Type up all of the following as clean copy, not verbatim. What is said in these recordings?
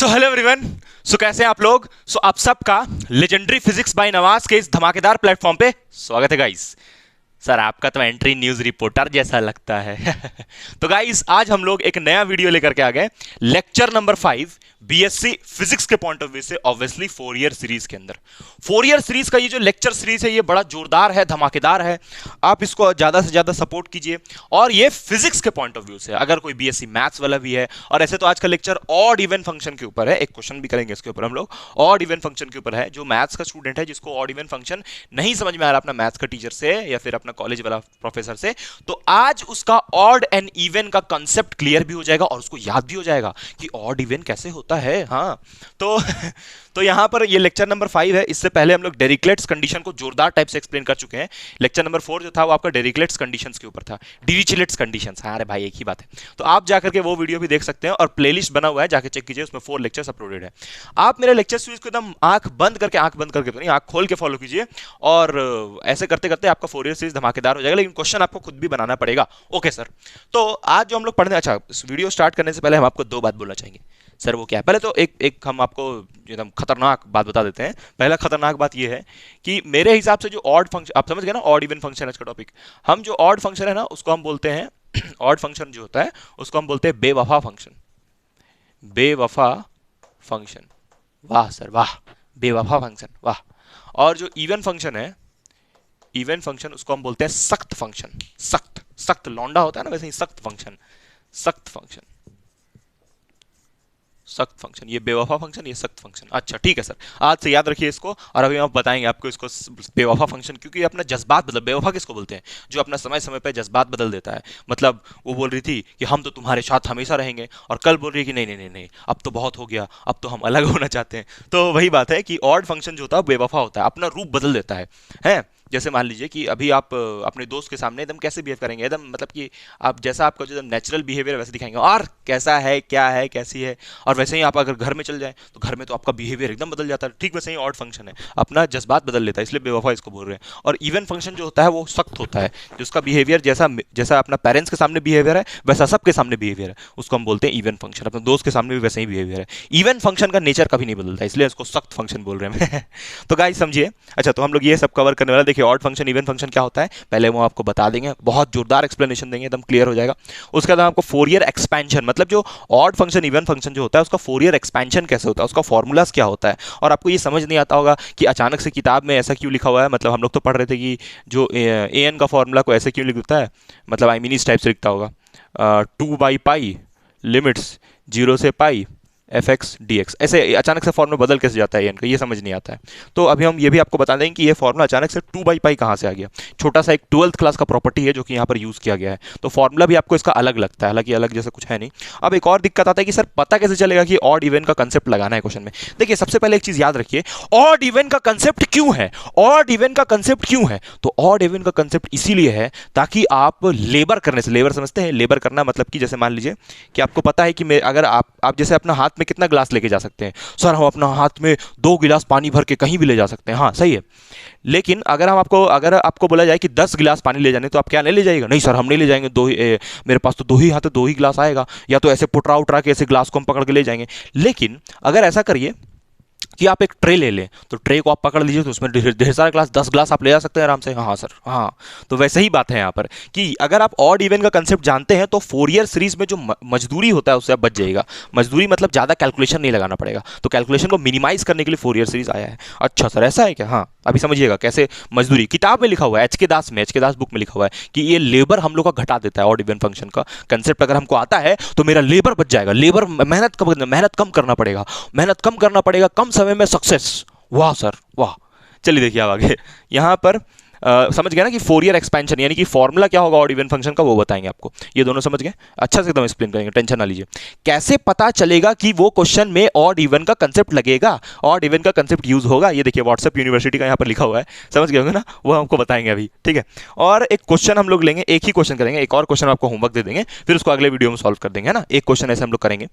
So hello everyone. सो कैसे हैं आप लोग। आप सबका लेजेंडरी फिजिक्स बाय नवाज के इस धमाकेदार प्लेटफॉर्म पे स्वागत है गाइस। सर आपका तो एंट्री न्यूज रिपोर्टर जैसा लगता है। तो गाइस आज हम लोग एक नया वीडियो लेकर के आ गए, लेक्चर नंबर 5 बीएससी फिजिक्स के पॉइंट ऑफ व्यू से, ऑब्वियसली 4 ईयर सीरीज के अंदर। 4 ईयर सीरीज का ये जो लेक्चर सीरीज है ये बड़ा जोरदार है, धमाकेदार है। आप इसको ज्यादा से ज्यादा सपोर्ट कीजिए। और ये फिजिक्स के पॉइंट ऑफ व्यू से, अगर कोई बीएससी मैथ्स वाला भी है, और ऐसे तो आज का लेक्चर ऑड इवन फंक्शन के ऊपर है, एक क्वेश्चन भी करेंगे इसके ऊपर हम लोग, ऑड इवन फंक्शन के ऊपर है। जो मैथ्स का स्टूडेंट है जिसको ऑड इवन फंक्शन नहीं समझ में आ रहा अपना मैथ्स का टीचर से या फिर अपना कॉलेज वाला प्रोफेसर से, तो आज उसका ऑड एंड इवन का कांसेप्ट क्लियर भी हो जाएगा और उसको याद भी हो जाएगा कि ऑड इवन कैसे होता है। हाँ तो यहां पर ये लेक्चर नंबर 5 है। इससे पहले हम लोग डेरिक्लेट्स कंडीशन को जोरदार टाइप से एक्सप्लेन कर चुके हैं। लेक्चर नंबर 4 जो था वो आपका डेरिक्लेट्स कंडीशंस के ऊपर था, डिरिचलेट्स कंडीशंस। हाँ अरे भाई एक ही बात है। तो आप जाकर के वो वीडियो भी देख सकते हैं और प्लेलिस्ट बना हुआ है, जाके चेक कीजिए, उसमें 4 लेक्चर्स अपलोडेड है। आप मेरे लेक्चर सीरीज को एकदम आंख बंद करके तो नहीं, आंख खोल के फॉलो कीजिए और ऐसे करते करते आपका 4 ईयर सीरीज धमाकेदार हो जाएगा। लेकिन क्वेश्चन आपको खुद भी बनाना पड़ेगा। ओके सर, तो आज जो हम लोग पढ़ने, अच्छा वीडियो स्टार्ट करने से पहले हम आपको 2 बात बोलना चाहेंगे। सर वो क्या है? पहले तो एक हम आपको एकदम खतरनाक बात बता देते हैं। पहला खतरनाक बात ये है कि मेरे हिसाब से जो ऑड फंक्शन, आप समझ गए ना, ऑड इवन फंक्शन है इसका टॉपिक। हम जो ऑड फंक्शन है ना उसको हम बोलते हैं ऑड फंक्शन जो होता है उसको हम बोलते हैं बेवफा फंक्शन। बेवफा फंक्शन, वाह सर वाह, बेवफा फंक्शन वाह। और जो इवन फंक्शन है, इवन फंक्शन, उसको हम बोलते हैं सख्त फंक्शन। सख्त सख्त लौंडा होता है ना, वैसे ही सख्त फंक्शन, सख्त फंक्शन, सख्त फंक्शन। ये बेवफा फंक्शन, ये सख्त फंक्शन। अच्छा ठीक है सर, आज से याद रखिए इसको। और अभी हम बताएंगे आपको इसको, बेवफा फंक्शन, क्योंकि अपना जज्बात बदल, बेवफा किसको बोलते हैं? जो अपना समय समय पे जज्बात बदल देता है। मतलब वो बोल रही थी कि हम तो तुम्हारे साथ हमेशा रहेंगे, और कल बोल रही है कि नहीं नहीं नहीं नहीं, अब तो बहुत हो गया, अब तो हम अलग होना चाहते हैं। तो वही बात है कि ऑड फंक्शन जो होता है बेवफा होता है, अपना रूप बदल देता है। जैसे मान लीजिए कि अभी आप अपने दोस्त के सामने एकदम कैसे बिहेव करेंगे, एकदम मतलब कि आप जैसा आपका जो नेचुरल बिहेवियर वैसे दिखाएंगे, और कैसा है, क्या है, कैसी है। और वैसे ही आप अगर घर में चल जाए तो घर में तो आपका बिहेवियर एकदम बदल जाता है। ठीक वैसे ही ऑड फंक्शन है, अपना जज्बात बदल लेता है, इसलिए बेवफा इसको बोल रहे हैं। और इवन फंक्शन जो होता है वो सख्त होता है, जिसका बिहेवियर जैसा जैसा अपना पेरेंट्स के सामने बिहेवियर है वैसा सबके सामने बिहेवियर है, उसको हम बोलते हैं इवन फंक्शन। अपने दोस्त के सामने भी वैसे ही बिहेवियर है। इवन फंक्शन का नेचर कभी नहीं बदलता, इसलिए इसको सख्त फंक्शन बोल रहे हैं। तो गाइस समझिए। अच्छा तो हम लोग ये सब कवर करने वाला। देखिए ऑड फंक्शन, इवन फंक्शन क्या होता है, पहले वो आपको बता देंगे, बहुत जोरदार एक्सप्लेनेशन देंगे, एकदम क्लियर हो जाएगा। उसके बाद आपको 4 ईयर एक्सपेंशन, मतलब जो ऑड फंक्शन इवन फंक्शन जो होता है उसका 4 ईयर एक्सपेंशन कैसे होता है, उसका फॉर्मूलाज क्या होता है। और आपको ये समझ नहीं आता होगा कि अचानक से किताब में ऐसा क्यों लिखा हुआ है। मतलब हम लोग तो पढ़ रहे थे कि जो ए एन का फॉर्मूला को ऐसे क्यों लिखता है, मतलब आई मीन इस टाइप से लिखता होगा, 2/पाई लिमिट्स 0 से पाई fx dx, ऐसे अचानक से फॉर्मूला बदल कैसे जाता है एन का, ये समझ नहीं आता है। तो अभी हम ये भी आपको बता देंगे कि ये फॉर्मूला अचानक से 2/पाई कहाँ से आ गया। छोटा सा एक 12th क्लास का प्रॉपर्टी है जो कि यहाँ पर यूज किया गया है। तो फॉर्मूला भी आपको इसका अलग लगता है, हालांकि अलग जैसा कुछ है नहीं। अब एक और दिक्कत आता है कि सर पता कैसे चलेगा कि ऑड इवन का कंसेप्ट लगाना है क्वेश्चन में। देखिए सबसे पहले एक चीज याद रखिए, ऑड इवन का कंसेप्ट क्यों है। ऑड इवन का कंसेप्ट क्यों है? तो ऑड इवन का कंसेप्ट इसीलिए है ताकि आप लेबर करने से, लेबर समझते हैं, लेबर करना मतलब कि जैसे मान लीजिए कि आपको पता है कि अगर आप जैसे अपना हाथ में कितना ग्लास लेके जा सकते हैं। सर हम अपना हाथ में 2 गिलास पानी भर के कहीं भी ले जा सकते हैं। हाँ सही है, लेकिन अगर आपको बोला जाए कि 10 गिलास पानी ले जाने, तो आप क्या नहीं ले जाएगा? नहीं सर हम नहीं ले जाएंगे, मेरे पास तो 2 ही हाथ है, 2 ही गिलास आएगा। या तो ऐसे पुटरा उटरा के ऐसे ग्लास को हम पकड़ के ले जाएंगे। लेकिन अगर ऐसा करिए कि आप एक ट्रे ले लें, तो ट्रे को आप पकड़ लीजिए, तो उसमें ढेर सारे ग्लास, 10 ग्लास आप ले जा सकते हैं आराम से। हाँ सर हाँ। तो वैसे ही बात है यहाँ पर कि अगर आप ऑड इवन का कंसेप्ट जानते हैं तो 4 ईयर सीरीज में जो मजदूरी होता है उससे आप बच जाएगा। मजदूरी मतलब ज़्यादा कैलकुलेशन नहीं लगाना पड़ेगा, तो कैलकुलेशन को मिनिमाइज करने के लिए 4 ईयर सीरीज आया है। अच्छा सर ऐसा है क्या? हाँ अभी समझिएगा कैसे मजदूरी। किताब में लिखा हुआ है, एच के दास बुक में लिखा हुआ है कि ये लेबर हम लोग का घटा देता है। ऑड इवन फंक्शन का कंसेप्ट अगर हमको आता है तो मेरा लेबर बच जाएगा। लेबर मेहनत कम करना पड़ेगा, कम समय में सक्सेस। वाह सर वाह। चलिए देखिए अब आगे यहाँ पर समझ गए ना कि 4 ईयर एक्सपेंशन यानी कि फॉर्मूला क्या होगा ऑड इवन फंक्शन का, वो बताएंगे आपको। ये दोनों समझ गए? अच्छा से एकदम एक्सप्लेन करेंगे, टेंशन ना लीजिए। कैसे पता चलेगा कि वो क्वेश्चन में ऑड इवन का कंसेप्ट लगेगा, ऑड इवन का कंसेप्ट यूज होगा? ये देखिए व्हाट्सएप यूनिवर्सिटी का यहाँ पर लिखा हुआ है, समझ गए होंगे ना, वो हमको बताएंगे अभी। ठीक है, और एक क्वेश्चन हम लोग लेंगे, एक ही क्वेश्चन करेंगे, एक और क्वेश्चन आपको होमवर्क दे देंगे, फिर उसको अगले वीडियो में सॉल्व कर देंगे, है ना। एक क्वेश्चन ऐसे हम लोग करेंगे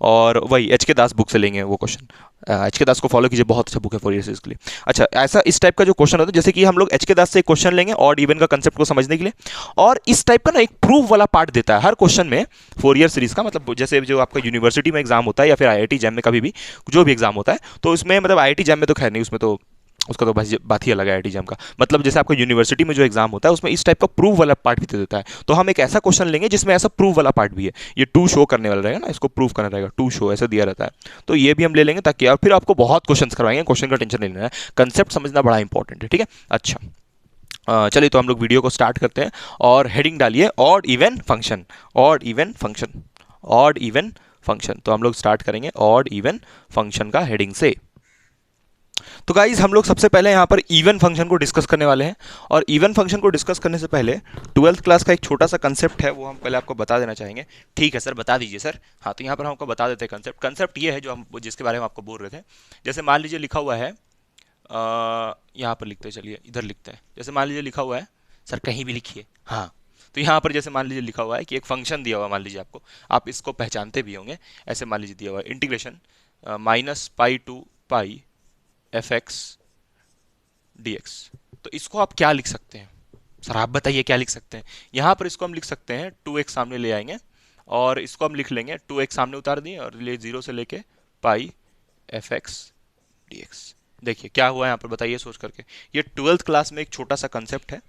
और वही एच के दास बुक से लेंगे वो क्वेश्चन। एच के दास को फॉलो कीजिए, बहुत अच्छा बुक है फोरियर सीरीज के लिए। अच्छा, ऐसा इस टाइप का जो क्वेश्चन होता है, जैसे कि हम लोग एच के दास से एक क्वेश्चन लेंगे ऑड इवन का कंसेप्ट को समझने के लिए, और इस टाइप का ना एक प्रूफ वाला पार्ट देता है हर क्वेश्चन में फोरियर सीरीज का। मतलब जैसे जो आपका यूनिवर्सिटी में एग्जाम होता है या फिर आईआईटी जैम में कभी भी जो भी एग्जाम होता है, तो इसमें मतलब आईआईटी जैम में तो खैर नहीं, उसमें तो उसका तो बात ही अलग है आईआईटी जैम का। मतलब जैसे आपका यूनिवर्सिटी में जो एग्जाम होता है उसमें इस टाइप का प्रूफ वाला पार्ट भी दे देता है। तो हम एक ऐसा क्वेश्चन लेंगे जिसमें ऐसा प्रूफ वाला पार्ट भी है, ये टू शो करने वाला रहेगा ना, इसको प्रूफ करना रहेगा, टू शो ऐसा दिया रहता है। तो ये भी हम ले लेंगे, ताकि और फिर आपको बहुत क्वेश्चन करवाएंगे, क्वेश्चन का टेंशन नहीं लेना है, कंसेप्ट समझना बड़ा इंपॉर्टेंट है, ठीक है। अच्छा, चलिए तो हम लोग वीडियो को स्टार्ट करते हैं, और हेडिंग डालिए odd even function, odd even function, odd even function. तो हम लोग स्टार्ट करेंगे ऑड इवन फंक्शन का हेडिंग से। तो गाइज हम लोग सबसे पहले यहाँ पर इवन फंक्शन को डिस्कस करने वाले हैं, और इवन फंक्शन को डिस्कस करने से पहले 12th क्लास का एक छोटा सा कंसेप्ट है, वो हम पहले आपको बता देना चाहेंगे। ठीक है सर, बता दीजिए सर। हाँ, तो यहाँ पर हम आपको बता देते हैं कंसेप्ट। कंसेप्ट ये है जो हम जिसके बारे में आपको बोल रहे थे। जैसे मान लीजिए लिखा हुआ है, यहाँ पर लिखते हैं, चलिए इधर लिखते हैं। जैसे मान लीजिए लिखा हुआ है, सर कहीं भी लिखिए, हाँ। तो यहाँ पर जैसे मान लीजिए लिखा हुआ है कि एक फंक्शन दिया हुआ, मान लीजिए आपको, आप इसको पहचानते भी होंगे। ऐसे मान लीजिए दिया हुआ है इंटीग्रेशन -π to π fx dx। तो इसको आप क्या लिख सकते हैं सर, आप बताइए क्या लिख सकते हैं। यहाँ पर इसको हम लिख सकते हैं 2x सामने ले आएंगे, और इसको हम लिख लेंगे 2x सामने उतार दिए और ले 0 से लेके पाई fx dx। देखिए क्या हुआ यहाँ पर, बताइए सोच करके। ये 12th क्लास में एक छोटा सा कंसेप्ट है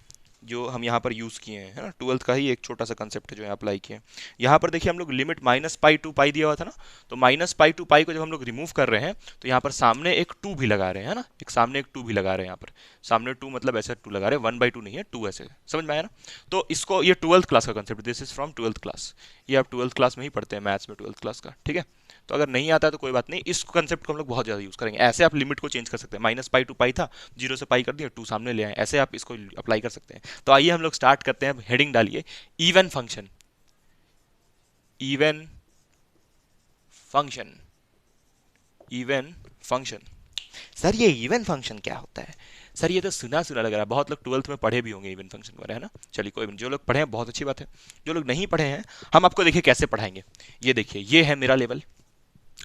जो हम यहाँ पर यूज़ किए हैं, है ना। 12th का ही एक छोटा सा कंसेप्ट है जो यहाँ अप्लाई किए हैं। यहाँ पर देखिए हम लोग लिमिट -π to π दिया हुआ था ना, तो -π to π को जब हम लोग रिमूव कर रहे हैं, तो यहाँ पर सामने एक 2 भी लगा रहे हैं, है ना। एक सामने एक 2 भी लगा रहे हैं, यहाँ पर सामने 2 मतलब ऐसे 2 लगा रहे हैं, 1/2 नहीं है, 2 ऐसे, समझ में आया ना। तो इसको, ये 12th क्लास का concept, this is from 12th class. ये आप 12th क्लास में ही पढ़ते हैं, मैथ्स में 12th क्लास का, ठीक है। तो अगर नहीं आता है तो कोई बात नहीं, इस कंसेप्ट को हम लोग बहुत ज़्यादा यूज़ करेंगे। ऐसे आप लिमिट को चेंज कर सकते हैं, -π to π था, 0 से पाई कर दिया, 2 सामने ले आए, ऐसे आप इसको अप्लाई कर सकते हैं। तो आइए हम लोग स्टार्ट करते हैं। हेडिंग डालिए even function, even function, even function. Sir ये इवन फंक्शन क्या होता है सर, ये तो सुना सुना लग रहा है, बहुत लोग 12th में पढ़े भी होंगे इवन फंक्शन के बारे में, है ना। चलिए कोई नहीं, जो लोग पढ़े हैं बहुत अच्छी बात है, जो लोग नहीं पढ़े हैं हम आपको देखिए कैसे पढ़ाएंगे। ये देखिए, ये है मेरा लेवल,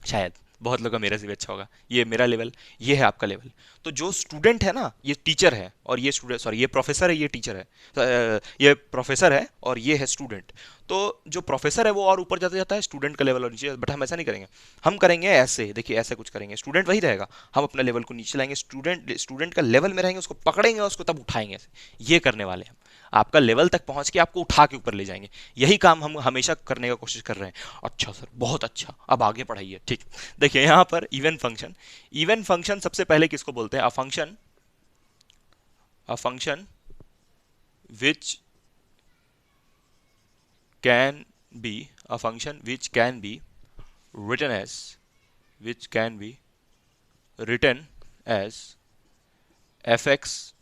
शायद बहुत लोग का मेरे से भी अच्छा होगा। ये मेरा लेवल, ये है आपका लेवल। तो जो स्टूडेंट है ना, ये टीचर है, और ये स्टूडेंट, सॉरी ये प्रोफेसर है, ये टीचर है, ये प्रोफेसर है और ये है स्टूडेंट। तो जो प्रोफेसर है वो और ऊपर जाता जाता है, स्टूडेंट का लेवल और नीचे, बट हम ऐसा नहीं करेंगे। हम करेंगे ऐसे, देखिए ऐसे कुछ करेंगे, स्टूडेंट वही रहेगा, हम अपना लेवल को नीचे लाएंगे, स्टूडेंट का लेवल में रहेंगे, उसको पकड़ेंगे और उसको तब उठाएंगे ऐसे। ये करने वाले हैं, आपका लेवल तक पहुंच के आपको उठा के ऊपर ले जाएंगे। यही काम हम हमेशा करने का कोशिश कर रहे हैं। अच्छा सर, बहुत अच्छा, अब आगे पढ़ाइए। ठीक, देखिए यहाँ पर इवन फंक्शन, इवन फंक्शन सबसे पहले किसको बोलते हैं, a function which can be, a function which can be written as, which can be written as fx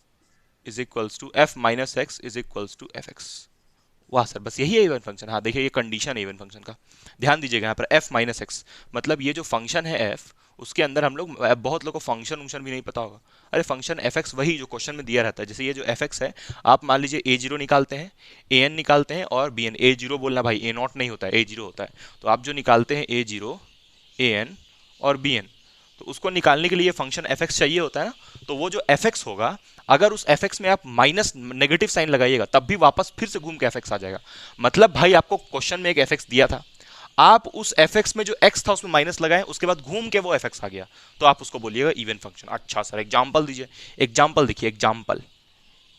is equals to f minus x is equals to fx। वाह sir, बस यही है even function. हाँ देखिए, ये condition है even function का, ध्यान दीजिएगा यहाँ पर f माइनस एक्स, मतलब ये जो फंक्शन है f, उसके अंदर हम लोग, बहुत लोगों को फंक्शन वंक्शन भी नहीं पता होगा। अरे फंक्शन fx वही जो क्वेश्चन में दिया रहता है। जैसे ये जो fx है, आप मान लीजिए a0 निकालते हैं, an निकालते हैं और bn, a0 बोलना भाई, a0 नहीं होता है, a0 होता है। तो आप जो निकालते हैं a0, an और bn, तो उसको निकालने के लिए फंक्शन fx चाहिए होता है ना। तो वो जो fx होगा, अगर उस fx में आप माइनस नेगेटिव साइन लगाइएगा, तब भी वापस फिर से घूम के fx आ जाएगा। मतलब भाई आपको क्वेश्चन में एक fx दिया था, आप उस fx में जो x था उसमें माइनस लगाएं, उसके बाद घूम के वो fx आ गया, तो आप उसको बोलिएगा इवन फंक्शन। अच्छा सर, एग्जाम्पल दीजिए, एग्जाम्पल देखिए, एग्जाम्पल,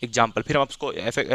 एग्जाम्पल, फिर हम आपको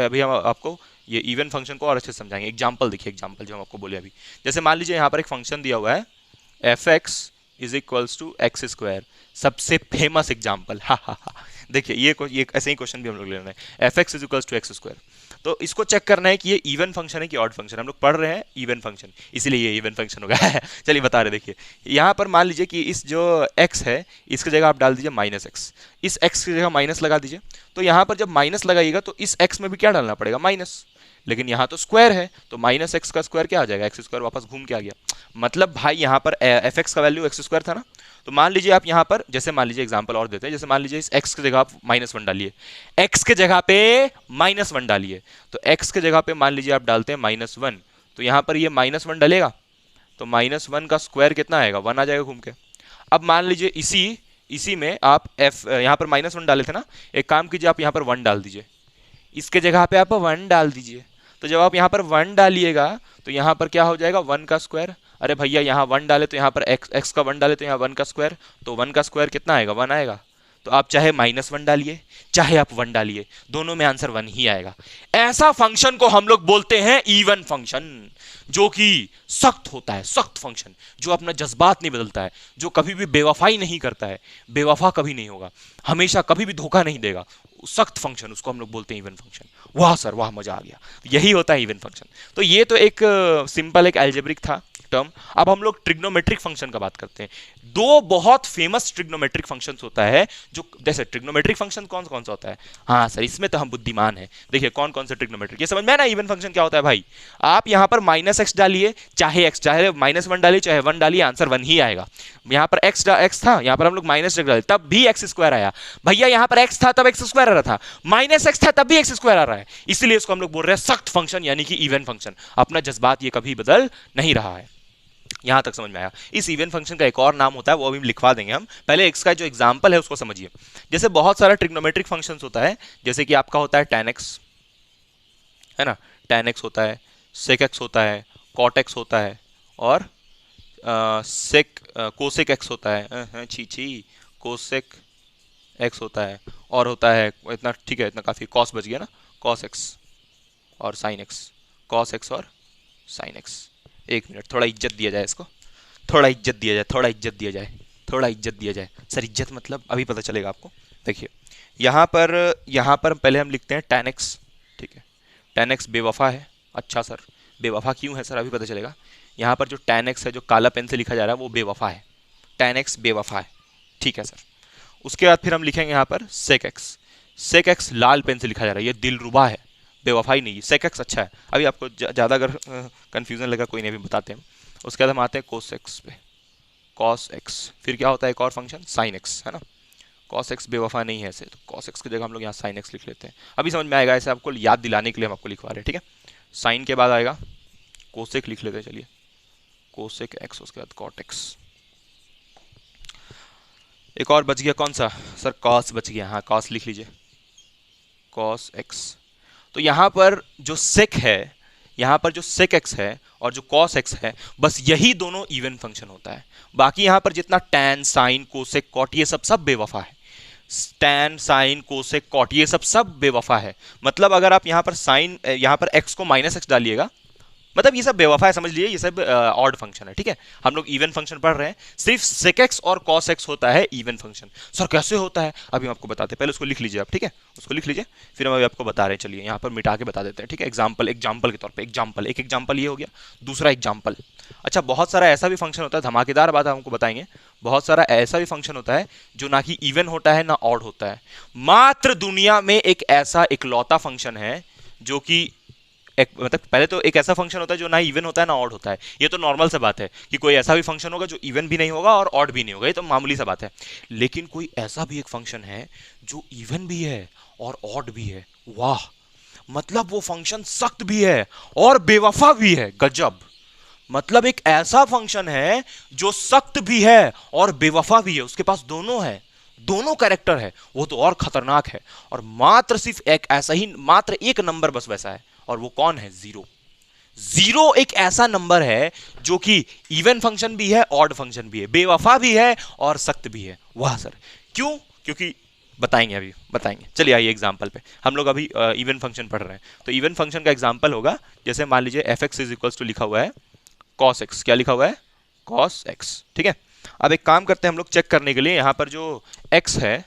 अभी हम आपको ये इवन फंक्शन को और अच्छे से समझाएंगे। एग्जाम्पल देखिए, एग्जाम्पल जो हम आपको बोले अभी, जैसे मान लीजिए यहाँ पर एक फंक्शन दिया हुआ है fx is equals to x square, सबसे फेमस एग्जाम्पल, हा हा हा। देखिए ये ऐसे ही क्वेश्चन भी हम लोग ले रहे हैं, f x is equals to x square. तो इसको चेक करना है कि ये इवन फंक्शन है कि ऑड फंक्शन। हम लोग पढ़ रहे हैं इवन फंक्शन, इसीलिए ये इवन फंक्शन होगा। चलिए बता रहे, देखिए यहाँ पर मान लीजिए कि इस जो x है, इसकी जगह आप डाल दीजिए माइनस एक्स, इस x की जगह माइनस लगा दीजिए। तो यहाँ पर जब माइनस लगाइएगा तो इस x में भी क्या डालना पड़ेगा, माइनस, लेकिन यहाँ तो स्क्वायर है, तो माइनस एक्स का स्क्वायर क्या आ जाएगा, एक्स स्क्वायर वापस घूम के आ गया। मतलब भाई यहाँ पर एफ एक्स का वैल्यू एक्स स्क्वायर था ना। तो मान लीजिए आप यहाँ पर, जैसे मान लीजिए एग्जांपल और देते हैं, जैसे मान लीजिए इस x की जगह आप -1 डालिए, x के जगह पे -1 डालिए, तो x के जगह पे मान लीजिए आप डालते हैं -1, तो यहाँ पर ये -1 डलेगा, तो -1 का स्क्वायर कितना आएगा, 1 आ जाएगा घूम के। अब मान लीजिए इसी इसी में आप एफ यहाँ पर -1 डाले थे ना, एक काम कीजिए आप यहाँ पर 1 डाल दीजिए, इसके जगह पे आप 1 डाल दीजिए। तो जब आप यहाँ पर 1 डालिएगा तो यहाँ पर क्या हो जाएगा 1 का स्क्वायर। अरे भैया यहाँ 1 डाले तो यहाँ पर x का 1 डाले तो यहाँ 1 का स्क्वायर, तो 1 का स्क्वायर कितना आएगा 1 आएगा। तो आप चाहे -1 डालिए चाहे आप 1 डालिए, दोनों में आंसर 1 ही आएगा। ऐसा फंक्शन को हम लोग बोलते हैं इवन फंक्शन, जो कि सख्त होता है, सख्त फंक्शन, जो अपना जज्बात नहीं बदलता है, जो कभी भी बेवफाई नहीं करता है, बेवफा कभी नहीं होगा, हमेशा कभी भी धोखा नहीं देगा, सख्त फंक्शन, उसको हम लोग बोलते हैं इवन फंक्शन। वाह सर वाह, मजा आ गया, यही होता है इवन फंक्शन। तो ये तो एक सिंपल एक एल्जेब्रिक था टर्म। अब हम लोग ट्रिग्नोमेट्रिक फंक्शन का बात करते हैं। दो बहुत फेमस ट्रिग्नोमेट्रिक फंक्शंस होता है, जो जैसे ट्रिग्नोमेट्रिक फंक्शन कौन कौन सा होता है, हाँ सर इसमें तो हम बुद्धिमान है। देखिए कौन कौन से ट्रिग्नोमेट्रिक, ये समझ में है ना इवन फंक्शन क्या होता है भाई। आप यहाँ पर -x डालिए चाहे x, चाहे -1 डालिए चाहे 1 डालिए, आंसर 1 ही आएगा। यहाँ पर x था, यहाँ पर हम लोग -x डाले तब भी x स्क्वायर आया। भैया यहाँ पर x था तब x स्क्वायर आ रहा था, -x था तब भी x स्क्वायर आ रहा है। इसलिए इसको हम लोग बोल रहे हैं सख्त फंक्शन, यानी कि इवन फंक्शन। अपना जज्बात ये कभी बदल नहीं रहा है। यहां तक समझ में आया। इस इवन फंक्शन का एक और नाम होता है, वो अभी लिखवा देंगे हम, पहले x का जो एग्जांपल है उसको समझिए। जैसे बहुत सारा ट्रिग्नोमेट्रिक फंक्शंस होता है, जैसे कि आपका होता है tan x, है ना, tan x होता है, sec x होता है, cot x होता है, और कोसेक x होता है, छी छी, कोसेक x होता है, और होता है इतना, ठीक है इतना काफी, cos बच गया ना, cos x और sin x, cos x और sin x। एक मिनट, थोड़ा इज्जत दिया जाए इसको, थोड़ा इज्जत दिया जाए, थोड़ा इज्जत दिया जाए, थोड़ा इज्जत दिया जाए सर। इज्जत मतलब अभी पता चलेगा आपको। देखिए यहाँ पर पहले हम लिखते हैं tan x, ठीक है, tan x बेवफा है। अच्छा सर बेवफा क्यों है सर, अभी पता चलेगा। यहाँ पर जो tan x है, जो काला पेन से लिखा जा रहा है, वो बेवफा है, tan x बेवफा है, ठीक है सर। उसके बाद फिर हम लिखेंगे यहाँ पर sec x, sec x लाल पेन से लिखा जा रहा है, ये दिलरुबा है, बेवफाई नहीं। sec x अच्छा है, अभी आपको ज़्यादा अगर कंफ्यूजन लगा कोई नहीं, अभी बताते हैं। उसके बाद हम आते हैं cos x पे, cos x, फिर क्या होता है एक और फंक्शन sin x, है ना। cos x बेवफा नहीं है ऐसे, तो cos x की जगह हम लोग यहाँ sin x लिख लेते हैं। अभी समझ में आएगा, ऐसे आपको याद दिलाने के लिए हम आपको लिखवा रहे हैं, ठीक है। sin के बाद आएगा cosec लिख लेते हैं, चलिए cosec x, उसके बाद cot x। एक और बच गया कौन सा सर, cos बच गया, हाँ cos लिख लीजिए, cos x। तो यहाँ पर जो sec है, यहाँ पर जो sec x है और जो cos x है, बस यही दोनों इवन फंक्शन होता है। बाकी यहाँ पर जितना tan, sin, cosec, cot ये सब बेवफा है। tan, sin, cosec, cot ये सब बेवफा है। मतलब अगर आप यहाँ पर sin, यहाँ पर x को -x डालिएगा, मतलब ये सब बेवफा है, समझ लीजिए ये सब ऑड फंक्शन है, ठीक है। हम लोग इवन फंक्शन पढ़ रहे हैं, सिर्फ sec x और cos x होता है इवन फंक्शन। सर कैसे होता है, अभी हम आपको बताते हैं, पहले उसको लिख लीजिए आप, ठीक है, उसको लिख लीजिए, फिर हम अभी आपको बता रहे हैं। चलिए यहाँ पर मिटा के बता देते हैं, ठीक है। एग्जाम्पल के तौर पर एग्जाम्पल, एक एग्जाम्पल ये हो गया, दूसरा एग्जाम्पल। अच्छा बहुत सारा ऐसा भी फंक्शन होता है, धमाकेदार बात हमको बताएंगे, बहुत सारा ऐसा भी फंक्शन होता है जो ना कि इवन होता है ना ऑड होता है। मात्र दुनिया में एक ऐसा इकलौता फंक्शन है जो कि मतलब पहले तो एक ऐसा फंक्शन होता है जो ना इवन होता है ना ऑड होता है। ये तो नॉर्मल सा बात है कि कोई ऐसा भी फंक्शन होगा जो इवन भी नहीं होगा और ऑड भी नहीं होगा, ये तो मामूली सा बात है। लेकिन कोई ऐसा भी एक फंक्शन है जो इवन भी है और ऑड भी है। वाह, मतलब वो फंक्शन सख्त भी है और बेवफा भी है। गजब, मतलब एक ऐसा फंक्शन है जो सख्त भी है और बेवफा भी है, उसके पास दोनों है, दोनों कैरेक्टर है, वो तो और खतरनाक है। और मात्र सिर्फ एक ऐसा ही, मात्र एक नंबर बस वैसा है, और वो कौन है, जीरो। जीरो एक ऐसा नंबर है जो कि इवन फंक्शन भी है, ऑड फंक्शन भी है, बेवफा भी है और सख्त भी है। वाह सर, क्यों, क्योंकि बताएंगे, अभी बताएंगे। चलिए आइए एग्जांपल पे, हम लोग अभी इवन फंक्शन पढ़ रहे हैं, तो इवन फंक्शन का एग्जांपल होगा, जैसे मान लीजिए f x is equals to लिखा हुआ है cos x, क्या लिखा हुआ है, cos x, ठीक है। अब एक काम करते हैं हम लोग चेक करने के लिए, यहाँ पर जो x है,